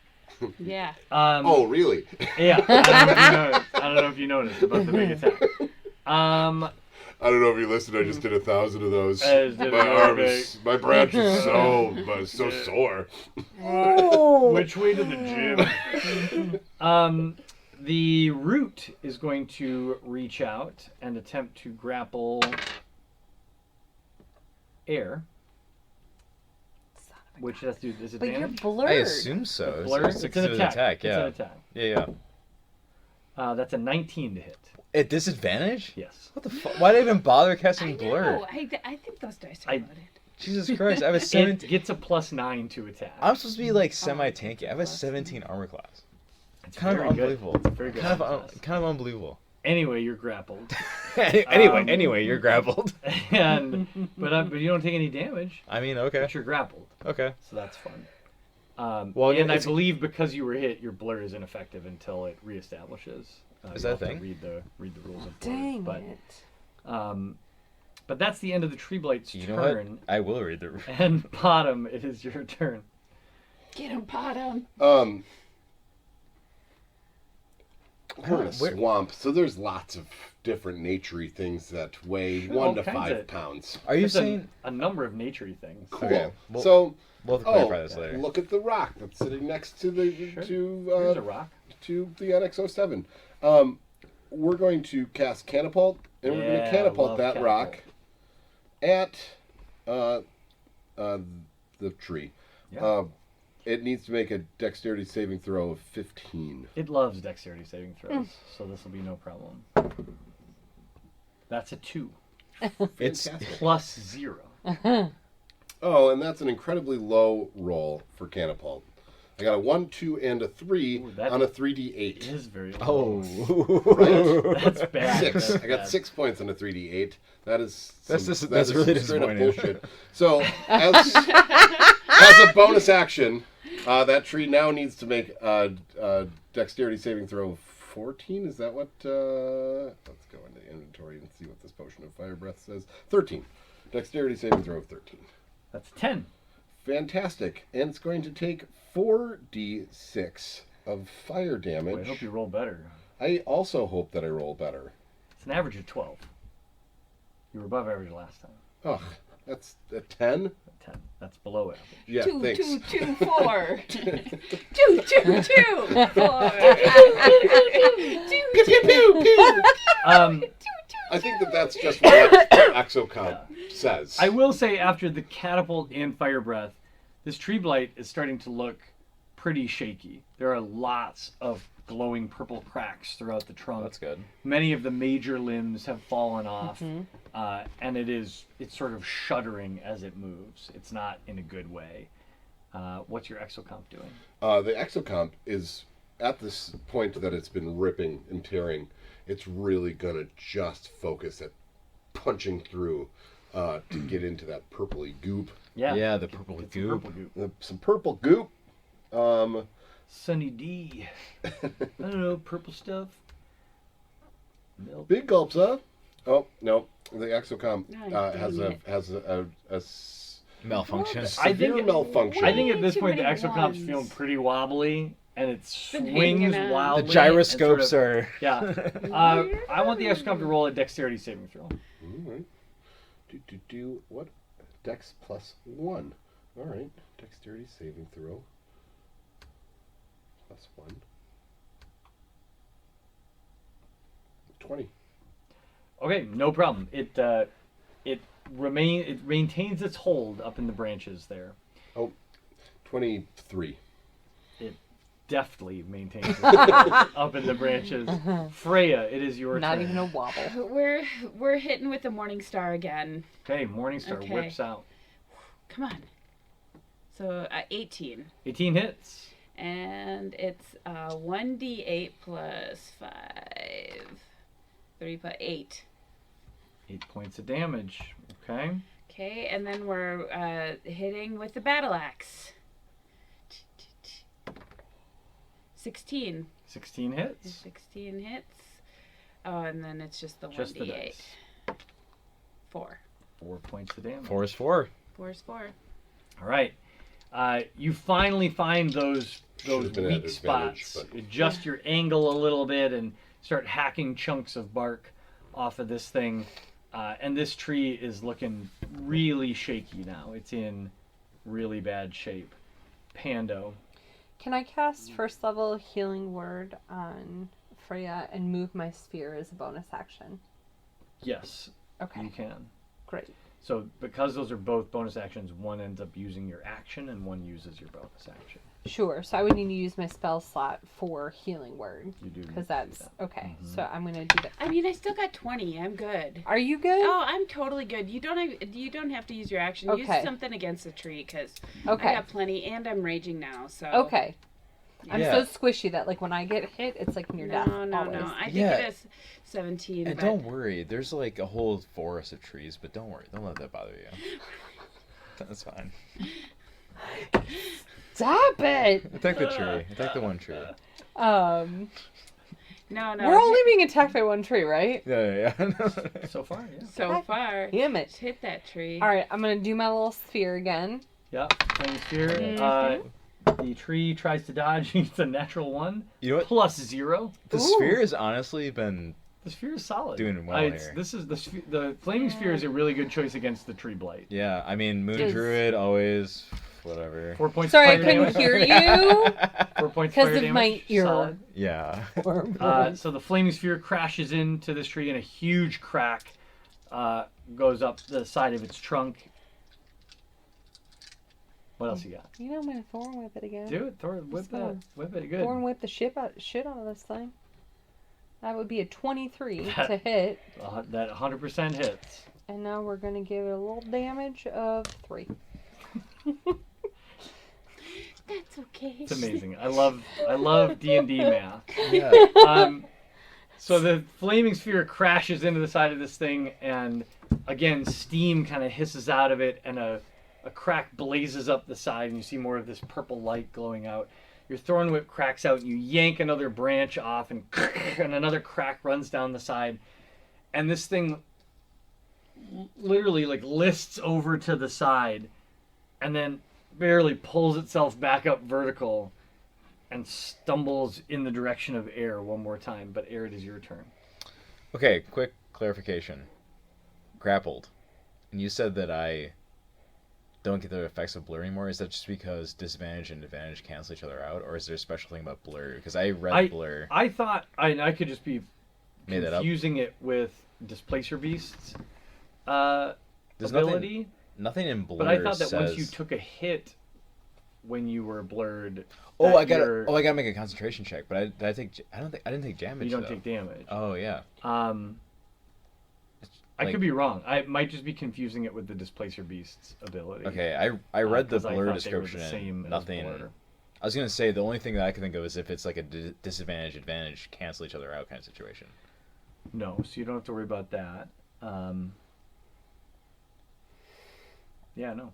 Yeah. Oh, really? Yeah. I don't know if you noticed about the big attack. I don't know if you listened. I just did 1,000 of those. I just did My another arm is, my branch is so sore. Which way to the gym? The root is going to reach out and attempt to grapple air, which has to do But you're disadvantage. blurred. I assume so. Blur? It's It's an an attack. yeah. It's an attack. Yeah. That's a 19 to hit. At disadvantage? Yes. What the fuck? Why did I even bother I casting Blur? know. I think those dice are I- loaded. Jesus Christ, I have a It 17. gets a +9 to attack. I'm supposed to be like semi-tanky. I have a 17 armor class. It's Kind of very good. unbelievable. It's a very good. Kind class. of unbelievable. Anyway, you're grappled, Anyway, you're grappled. but you don't take any damage. I mean, okay. But you're grappled, Okay. so that's fun. Well, and I it's- believe because you were hit, your blur is ineffective until it reestablishes. Is You'll that a have to thing? Read the rules of blur. Dang but it. but that's the end of the tree blight's You know what? turn. I will read the. And Bottom, it is your turn. Get him, Bottom. We're in a Where- swamp, so there's lots of different naturey things that weigh Sure, 1 all to kinds 5 of- pounds. Are you There's saying? a number of naturey things? Cool. Okay, well- So, We'll have to clarify this later. look at the rock that's sitting next to the Sure. to Here's a rock. to the NX-07. We're going to cast Catapult, and we're going Yeah, to catapult love that Catapult. rock at the tree. Yeah. It needs to make a dexterity saving throw of 15. It loves dexterity saving throws, so this will be no problem. That's a 2 It's Fantastic. plus 0. Oh, and that's an incredibly low roll for Catapult. I got a 1, 2, and a 3 Ooh, that- on a It 3d8. is very low. Oh. That's bad. 6. That's I got bad. 6 points on a 3d8. That is That's some- just- that that's is really some straight up disappointing. bullshit. So as a bonus action, that tree now needs to make a dexterity saving throw of 14. Is that what? Let's go into the inventory and see what this potion of fire breath says. 13. Dexterity saving throw of 13. That's 10. Fantastic. And it's going to take 4d6 of fire Boy, I damage. hope you roll better. I also hope that I roll better. It's an average of 12. You were above average last time. Oh, that's a 10? 10. That's below average. Yeah, Two, thanks. 2, 2, 4. 2, 2, 2, 4. Pew, pew, pew, pew. Um, I think that's just what Exocomp says. I will say, after the catapult and fire breath, this tree blight is starting to look pretty shaky. There are lots of glowing purple cracks throughout the trunk. That's good. Many of the major limbs have fallen off, and it's sort of shuddering as it moves. It's not in a good way. What's your exocomp doing? The Exocomp is at this point that it's been ripping and tearing. It's really gonna just focus at punching through to get into that purpley goop. Yeah, the purple It's some goop. purple goop. Some purple goop. Sunny D. I don't know, purple stuff. Milk. Big gulps, huh? Oh no, the Exocomp Oh, has dang a Malfunction. I think severe malfunction. I think at this Way point too the many exocomp's ones. feeling pretty wobbly, and it Been swings hanging out. wildly. The and gyroscopes sort of- are. Yeah. I want the exocomp to roll a dexterity saving throw. All right. Do what? Dex plus 1. All right. Dexterity saving throw. Plus 1. 20. Okay, no problem. It maintains its hold up in the branches there. 23. It deftly maintains its hold up in the branches. Freya, it is your Not turn. even a wobble. We're hitting with the Morning Star again. Okay, Morningstar Okay. whips out. Come on. So 18. 18 hits. And it's 1d8 plus 5. 3 plus 8. 8 points of damage. Okay. Okay, and then we're hitting with the battle axe. 16. 16 hits. 16 hits. Oh, and then it's just the Just the 1d8. dice. 4. 4 points of damage. 4 is 4. 4 is 4. All right. You finally find those Should've been at weak advantage, spots. but- Adjust your angle a little bit and start hacking chunks of bark off of this thing. And this tree is looking really shaky now. It's in really bad shape. Pando. Can I cast first level healing word on Freya and move my sphere as a bonus action? Yes, Okay, you can. great. So because those are both bonus actions, one ends up using your action and one uses your bonus action. Sure, so I would need to use my spell slot for healing word. You do. need Because to do that's that. okay. So I'm gonna do that. I mean, I still got 20. I'm good. Are you good? Oh, I'm totally good. You don't have to use your action. Okay. Use something against the tree because I Okay. got plenty, and I'm raging now. So Okay. I'm Yeah. so squishy that like when I get hit, it's like near death. No. always. I think Yeah. it is 17. And but don't worry, there's like a whole forest of trees, but don't worry, don't let that bother you. That's fine. Stop it. Attack the tree. Attack the one tree. Um, no. we're only being attacked by one tree, right? Yeah. So far, yeah. so far. Damn it. Just hit that tree. All right, I'm gonna do my little sphere again. Yeah, flame sphere. The tree tries to dodge. It's a natural 1 You know what? plus 0. The Ooh. sphere has honestly been The sphere is solid. Doing well here. This is the flaming sphere is a really good choice against the tree blight. Yeah, I mean, Moon Does- Druid always, whatever. 4 points. Sorry, I of fire couldn't damage. hear you 4 points because fire of damage. my ear. Solid. Yeah. So the flaming sphere crashes into this tree, and a huge crack goes up the side of its trunk. What else you got? You know I'm gonna thorn whip it again. Do it. Throw it. Whip Let's it. Whip it. Good. Thorn whip the shit out of this thing. That would be a 23 That- to hit, That 100% hits. and now we're gonna give it a little damage of 3. That's okay. It's amazing. I love D&D math. Yeah. So the flaming sphere crashes into the side of this thing, and again, steam kind of hisses out of it, and a crack blazes up the side, and you see more of this purple light glowing out. Your thorn whip cracks out, and you yank another branch off, and another crack runs down the side, and this thing literally like lists over to the side, and then barely pulls itself back up vertical and stumbles in the direction of air one more time. But air, it is your turn. Okay, quick clarification. Grappled. And you said that I don't get the effects of blur anymore. Is that just because disadvantage and advantage cancel each other out? Or is there a special thing about blur? Because I read blur. I thought I could just be Made that up. confusing it with Displacer Beast's There's ability. Nothing in blur But I thought that says... once you took a hit when you were blurred, Oh, that I gotta. you're- Oh, I gotta make a concentration check. But I didn't take damage. you don't though. take damage. Oh yeah. I like- could be wrong. I might just be confusing it with the Displacer Beast's ability. Okay, I read the 'cause I blur thought they were the description same and as nothing. blur. I was gonna say the only thing that I can think of is if it's like a disadvantage advantage cancel each other out kind of situation. No, so you don't have to worry about that. Yeah, no.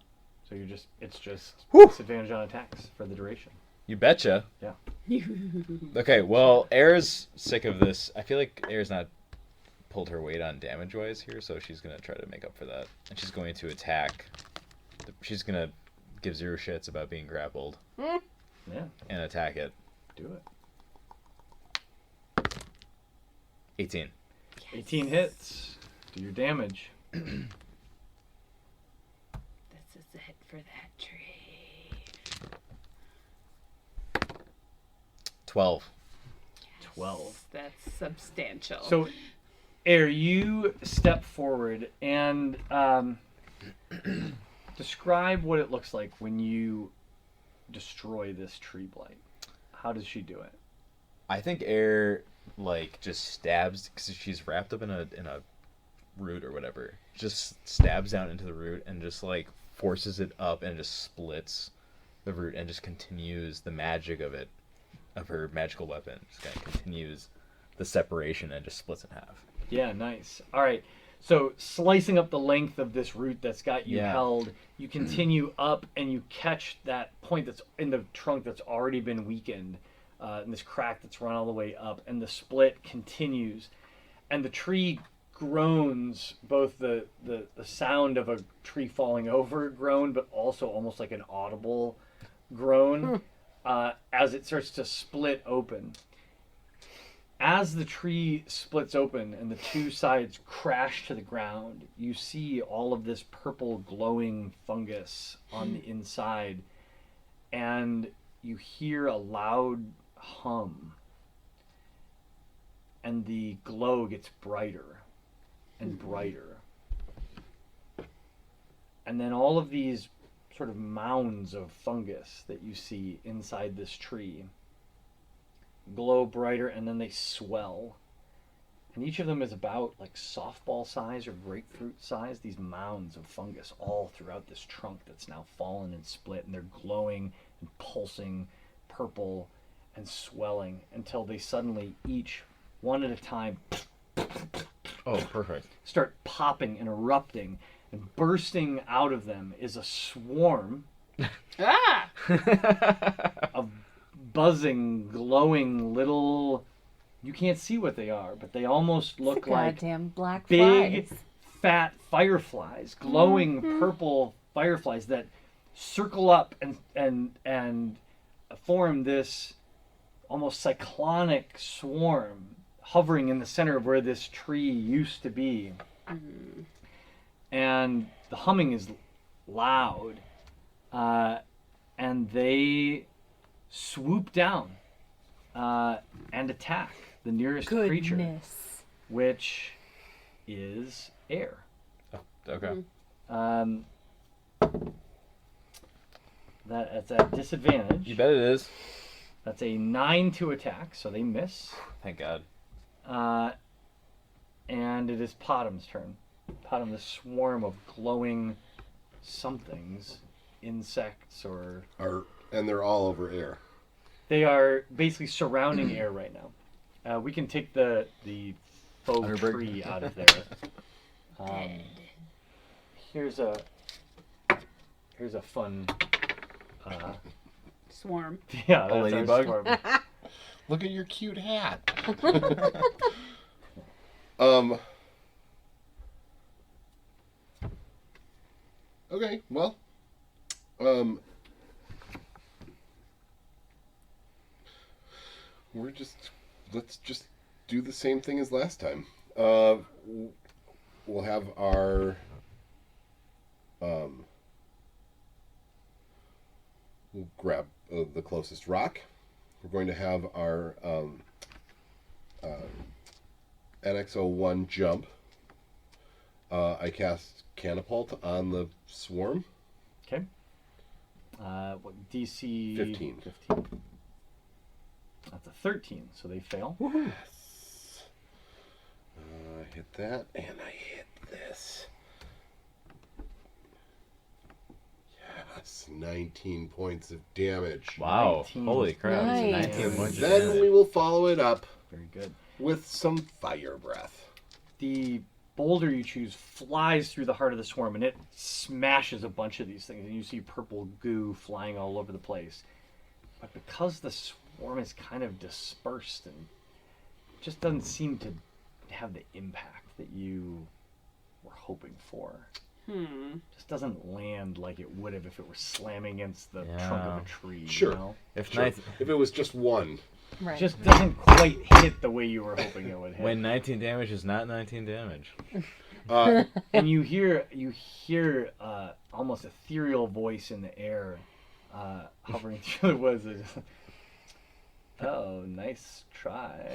So it's just Whew. disadvantage on attacks for the duration. You betcha. Yeah. Okay, well, Air's sick of this. I feel like Air's not pulled her weight on damage wise here, so she's gonna try to make up for that, and she's going to attack. She's gonna give zero shits about being grappled Yeah, and attack it. do it. 18. 18 hits. Do your damage. This is it for that tree. 12. 12. That's substantial. So, Air, you step forward and describe what it looks like when you destroy this tree blight. How does she do it? I think Air like just stabs because she's wrapped up in a root or whatever. Just stabs down into the root and just like forces it up and just splits the root and just continues the magic of it, of her magical weapon. Just kind of continues the separation and just splits in half. Yeah, nice. All right. So slicing up the length of this root that's got you Yeah. held, you continue up and you catch that point that's in the trunk that's already been weakened, and this crack that's run all the way up, and the split continues, and the tree groans, both the sound of a tree falling over groan, but also almost like an audible groan as it starts to split open. As the tree splits open and the two sides crash to the ground, you see all of this purple glowing fungus on the inside, and you hear a loud hum, and the glow gets brighter and brighter. And then all of these sort of mounds of fungus that you see inside this tree glow brighter, and then they swell, and each of them is about like softball size or grapefruit size, these mounds of fungus all throughout this trunk that's now fallen and split, and they're glowing and pulsing purple and swelling until they suddenly each one at a time Oh, perfect. start popping and erupting, and bursting out of them is a swarm Ah! of buzzing, glowing little, you can't see what they are, but they almost look like Goddamn black big flies. fat fireflies, glowing purple fireflies that circle up and form this almost cyclonic swarm hovering in the center of where this tree used to be. And the humming is loud, and they swoop down and attack the nearest creature, Goodness. which is air. Okay. That's at disadvantage. You bet it is. That's a 9 to attack, so they miss. Thank God. And it is Potam's turn. Potom, the swarm of glowing somethings, insects or And they're all over air. They are basically surrounding air right now. We can take the faux Underberg. tree out of there. Here's a fun. Swarm. Yeah, A that's our ladybug? storm. Look at your cute hat. Okay, well, let's just do the same thing as last time. We'll have our, we'll grab the closest rock. We're going to have our NX-01 jump. I cast Catapult on the swarm. Okay. What DC? 15. 15. That's a 13, so they fail. Yes. I hit that, and I hit this. Yes, 19 points of damage. Wow. 19. Holy crap. Nice. 19 points of Then damage. we will follow it up Very good. with some fire breath. The boulder you choose flies through the heart of the swarm, and it smashes a bunch of these things, and you see purple goo flying all over the place. But because the swarm is kind of dispersed and just doesn't seem to have the impact that you were hoping for, just doesn't land like it would have if it were slamming against the trunk of a tree. Sure. You know? If Sure. 19, If it was just one. Right. Just doesn't quite hit the way you were hoping it would hit. when 19 damage is not 19 damage. And you hear almost ethereal voice in the air, hovering through the woods. Oh, nice try.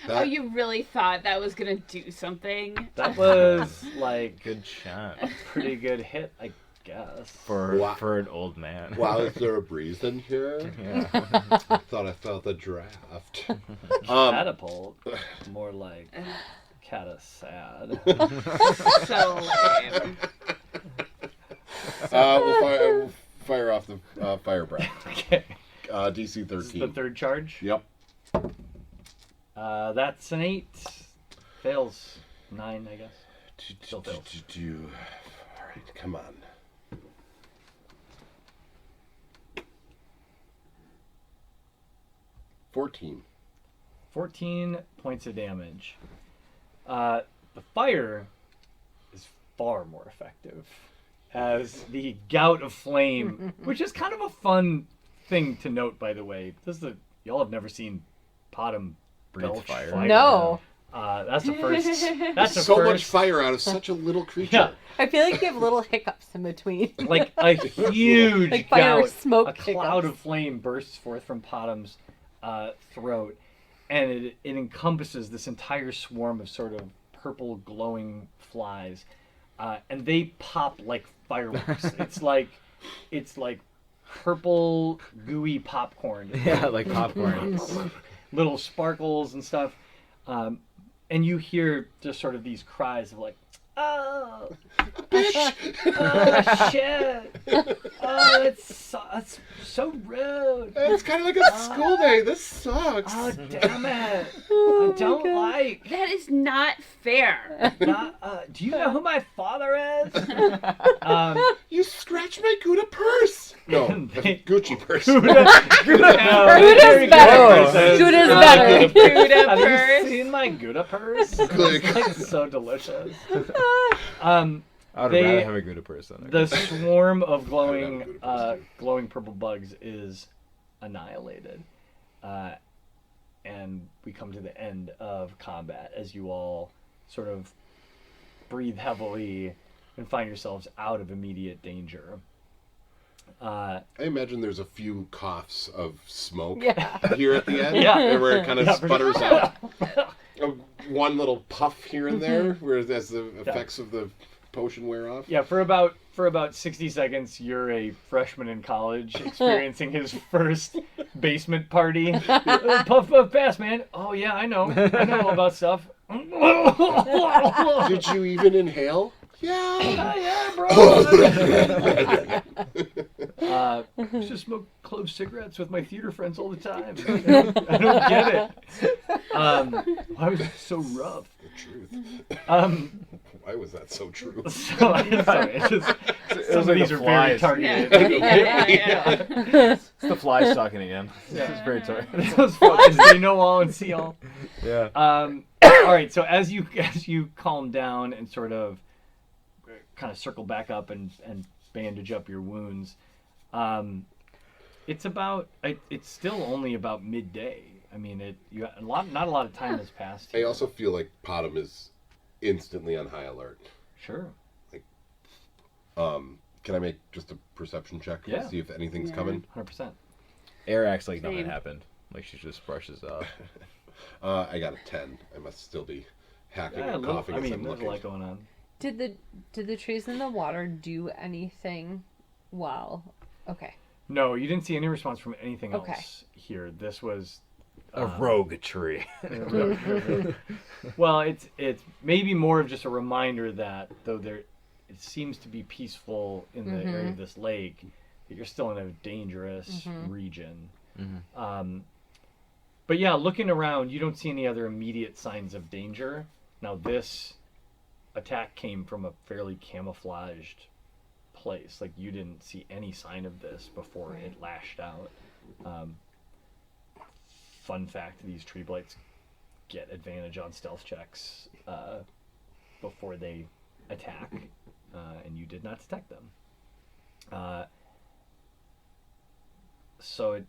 Oh, you really thought that was gonna do something? That was like Good shot. a pretty good hit, I guess. For an old man. Wow, is there a breeze in here? Yeah. I thought I felt the draft. Catapult, more like cata sad. So lame. We'll fire off the fire breath. Okay, DC this is 13. the third charge. Yep. That's an 8. Fails 9, I guess. Still fails. All right, come on. $14. 14 points of damage. The fire is far more effective as the gout of flame, which is kind of a fun thing to note, by the way. Y'all have never seen Potom Breathe belch fire. No. That's the first. That's the So first. much fire out of such a little creature. Yeah, I feel like you have little hiccups in between. like a huge Like fire or gout, smoke a cloud hiccups. of flame bursts forth from Potom's throat, and it encompasses this entire swarm of sort of purple glowing flies, and they pop like fireworks. it's like purple gooey popcorn. Yeah, like popcorn. Little sparkles and stuff, and you hear just sort of these cries of like, oh, oh shit, oh it's so rude. It's kind of like a school day. This sucks. Oh damn it! Oh I don't like. That is not fair. Do you know who my father is? You scratched my Gouda purse. No, They- Gucci purse. Gouda's Very better. good. Gouda's Oh, better. Gouda Have purse. you seen my Gouda purse? Click. It's like so delicious. I would They- rather have a Gouda person. The swarm of glowing, I love Gouda glowing purple bugs is annihilated, and we come to the end of combat as you all sort of breathe heavily and find yourselves out of immediate danger. I imagine there's a few coughs of smoke Yeah. here at the end, Yeah. where it kind of Yeah, for sputters sure. out. One little puff here and there, where as the effects of the potion wear off. Yeah, for about 60 seconds, you're a freshman in college experiencing his first basement party. Puff, puff, pass, man. Oh yeah, I know all about stuff. Did you even inhale? Yeah. Yeah, bro. I used to smoke clove cigarettes with my theater friends all the time. I don't get it. Why was it so rough? The truth. Why was that so true? So, I'm sorry. It's just, some of like these the are very flies. targeted. Yeah. It's the flies talking again. It's very tight. Those flies, they know all and see all. Yeah. All right. So as you calm down and sort of kind of circle back up and bandage up your wounds, it's still only about midday. I mean, not a lot of time has passed. I also feel like Potham is instantly on high alert. Sure. Can I make just a perception check? Yeah. See if anything's Yeah. coming? 100%. Air acts like nothing Same. happened. Like she just brushes off. I got a 10. I must still be hacking and coughing I as mean, I'm there's a looking. lot going on. Did the trees in the water do anything while? Okay. No, you didn't see any response from anything Okay. else here. This was A rogue tree. well, it's maybe more of just a reminder that though it seems to be peaceful in the area of this lake, that you're still in a dangerous region. But yeah, looking around, you don't see any other immediate signs of danger. Now this attack came from a fairly camouflaged place. Like you didn't see any sign of this before it lashed out. Fun fact, these tree blights get advantage on stealth checks before they attack, and you did not detect them. So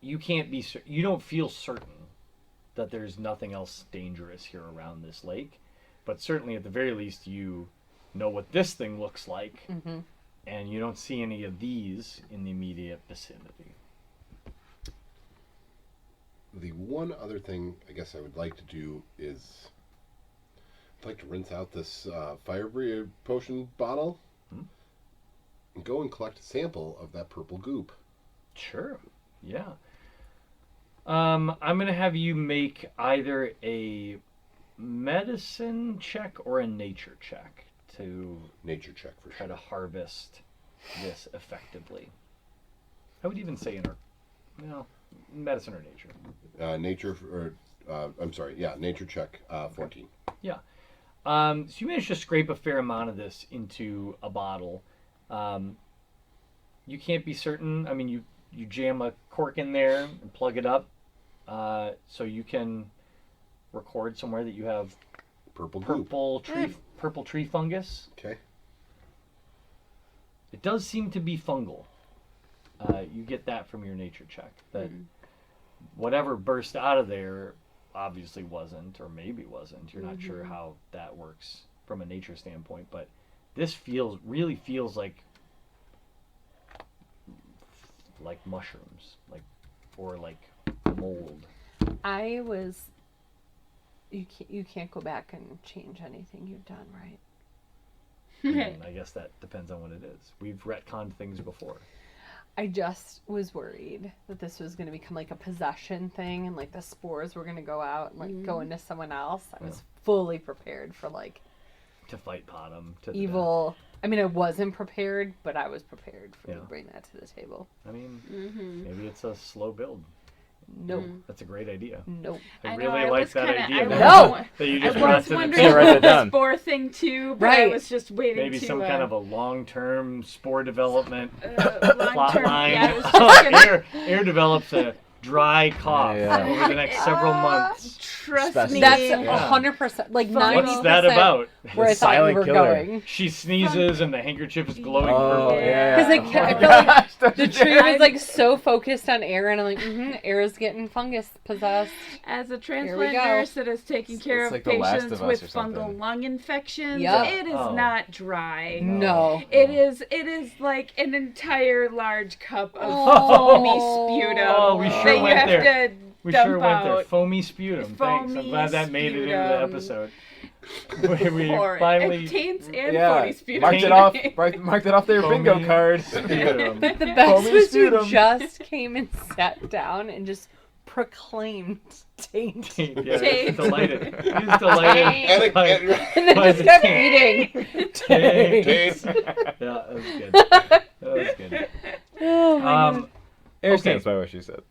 you don't feel certain that there's nothing else dangerous here around this lake, but certainly at the very least you know what this thing looks like, and you don't see any of these in the immediate vicinity. The one other thing I guess I would like to do is I'd like to rinse out this fire breather potion bottle and go and collect a sample of that purple goop. Sure. Yeah. I'm going to have you make either a medicine check or a nature check to Nature check for try sure. to harvest this effectively. I would even say medicine or nature. Nature check 14. Yeah. So you managed to scrape a fair amount of this into a bottle. You can't be certain. I mean, you jam a cork in there and plug it up, so you can record somewhere that you have Purple goop. purple tree fungus. Okay. It does seem to be fungal. You get that from your nature check. That whatever burst out of there obviously wasn't, or maybe wasn't. You're not sure how that works from a nature standpoint, but this really feels like mushrooms, or mold. You can't go back and change anything you've done, right? And I guess that depends on what it is. We've retconned things before. I just was worried that this was going to become like a possession thing and like the spores were going to go out and go into someone else. I was fully prepared for To fight Potham to the evil. I mean, I wasn't prepared, but I was prepared for you to Yeah. bring that to the table. death. I mean, maybe it's a slow build. Nope. That's a great idea. Nope. I know, really like was that kinda- idea. I No! That you I just brought was to the wondering table. Write about that the down. spore thing too, but I Right. was just waiting Maybe to some kind of a long-term spore development long plot term. line. Yeah, I was just gonna Air develops a dry cough Yeah. over the next several months. trust Specimen. me. That's Yeah. 100%, like 90%. What's that about? Where I The thought you silent were killer. going. She sneezes and the handkerchief is glowing Oh, purple. yeah. Because Oh I my feel like gosh, the tree was like so focused on air, and I'm like, air's getting fungus possessed. As a we transplant go. nurse that is taking care it's of like The Last patients of Us with or fungal something. lung infections, Yep. it is Oh. not dry. No. It is like an entire large cup of Oh. foamy sputum Oh, we sure that you went have there. to We dump sure went there. out. Foamy sputum. Thanks. I'm Foamy glad that made it into the sputum. episode. we Or finally. taints and Yeah, foamy sputum. marked it off. Marked it off their bingo Foamy card. sputum. But the best Foamy was sputum. you just came and sat down and just proclaimed taint. Yeah, Taint. delighted. He's delighted. by- And then by just the kept taint. eating. Taint. Taint. Yeah, that was good. That was good. Oh my Um, God. Air Okay. stands by what she said.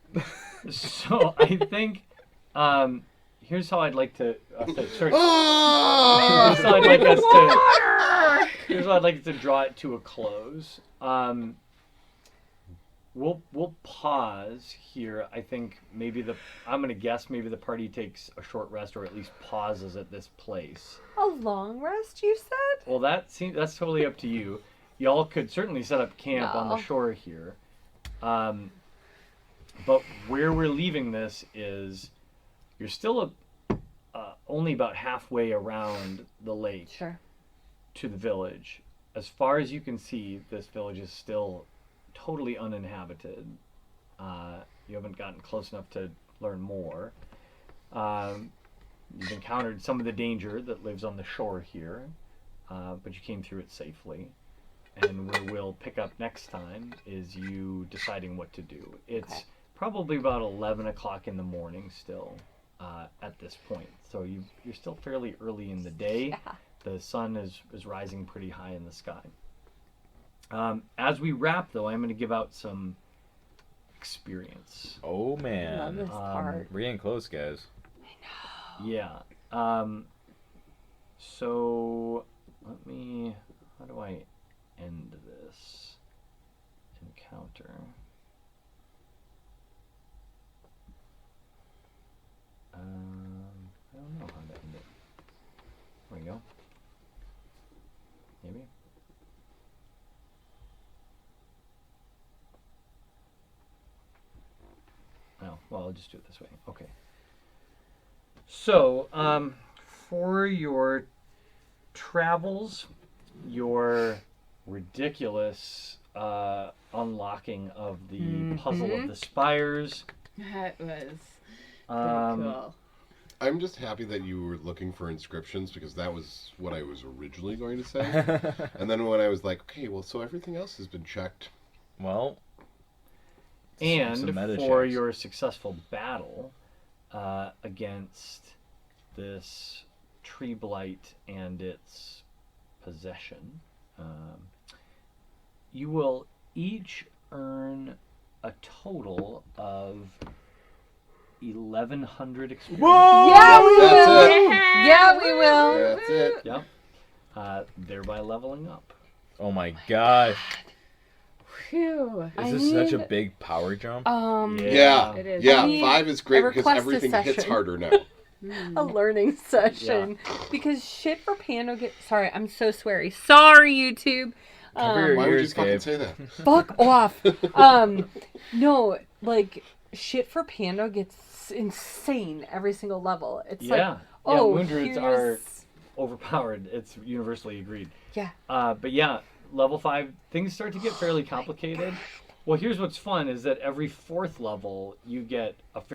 so I think here's how I'd like to sorry. Ah! Here's how I'd like us to. Here's how I'd like to draw it to a close. We'll pause here. I think I'm gonna guess maybe the party takes a short rest or at least pauses at this place. A long rest, you said? Well, that's totally up to you. Y'all could certainly set up camp on the No. shore here. But where we're leaving this is you're still only about halfway around the lake Sure. to the village. As far as you can see, this village is still totally uninhabited. You haven't gotten close enough to learn more. You've encountered some of the danger that lives on the shore here, but you came through it safely. And where we'll pick up next time is you deciding what to do. It's Okay. probably about 11 o'clock in the morning still at this point. So you're still fairly early in the day. Yeah. The sun is rising pretty high in the sky. As we wrap, though, I'm going to give out some experience. Oh Love man, this part. we're getting close, guys. Yeah. So how do I end this encounter? I don't know how to end it. There we go. Maybe. Oh, well, I'll just do it this way. Okay. So, for your travels, your ridiculous unlocking of the puzzle of the spires. That was Um, cool. I'm just happy that you were looking for inscriptions because that was what I was originally going to say. And then when I was like, okay, well, so everything else has been checked. Well, And some meta for checks. your successful battle against this tree blight and its possession, you will each earn a total of 1,100 experience. Yeah, we That's will. it. Yeah, we will. That's it. Yep. Thereby leveling up. oh my gosh, Phew. I is this such a need- big power jump? Yeah. It is. Yeah, I need 5 is a great because request a everything hits session. harder now. A learning session. Because shit for Pando get. Sorry, I'm so sweary. Sorry, YouTube. Cover your Why would you ears, fucking Gabe. say that? Fuck off. No, like shit for Pando gets insane every single level. It's Yeah. like, Yeah, oh, moon druids are here's- overpowered. It's universally agreed. Yeah. But yeah, level 5, things start to get fairly complicated. Well, here's what's fun is that every 4th level you get a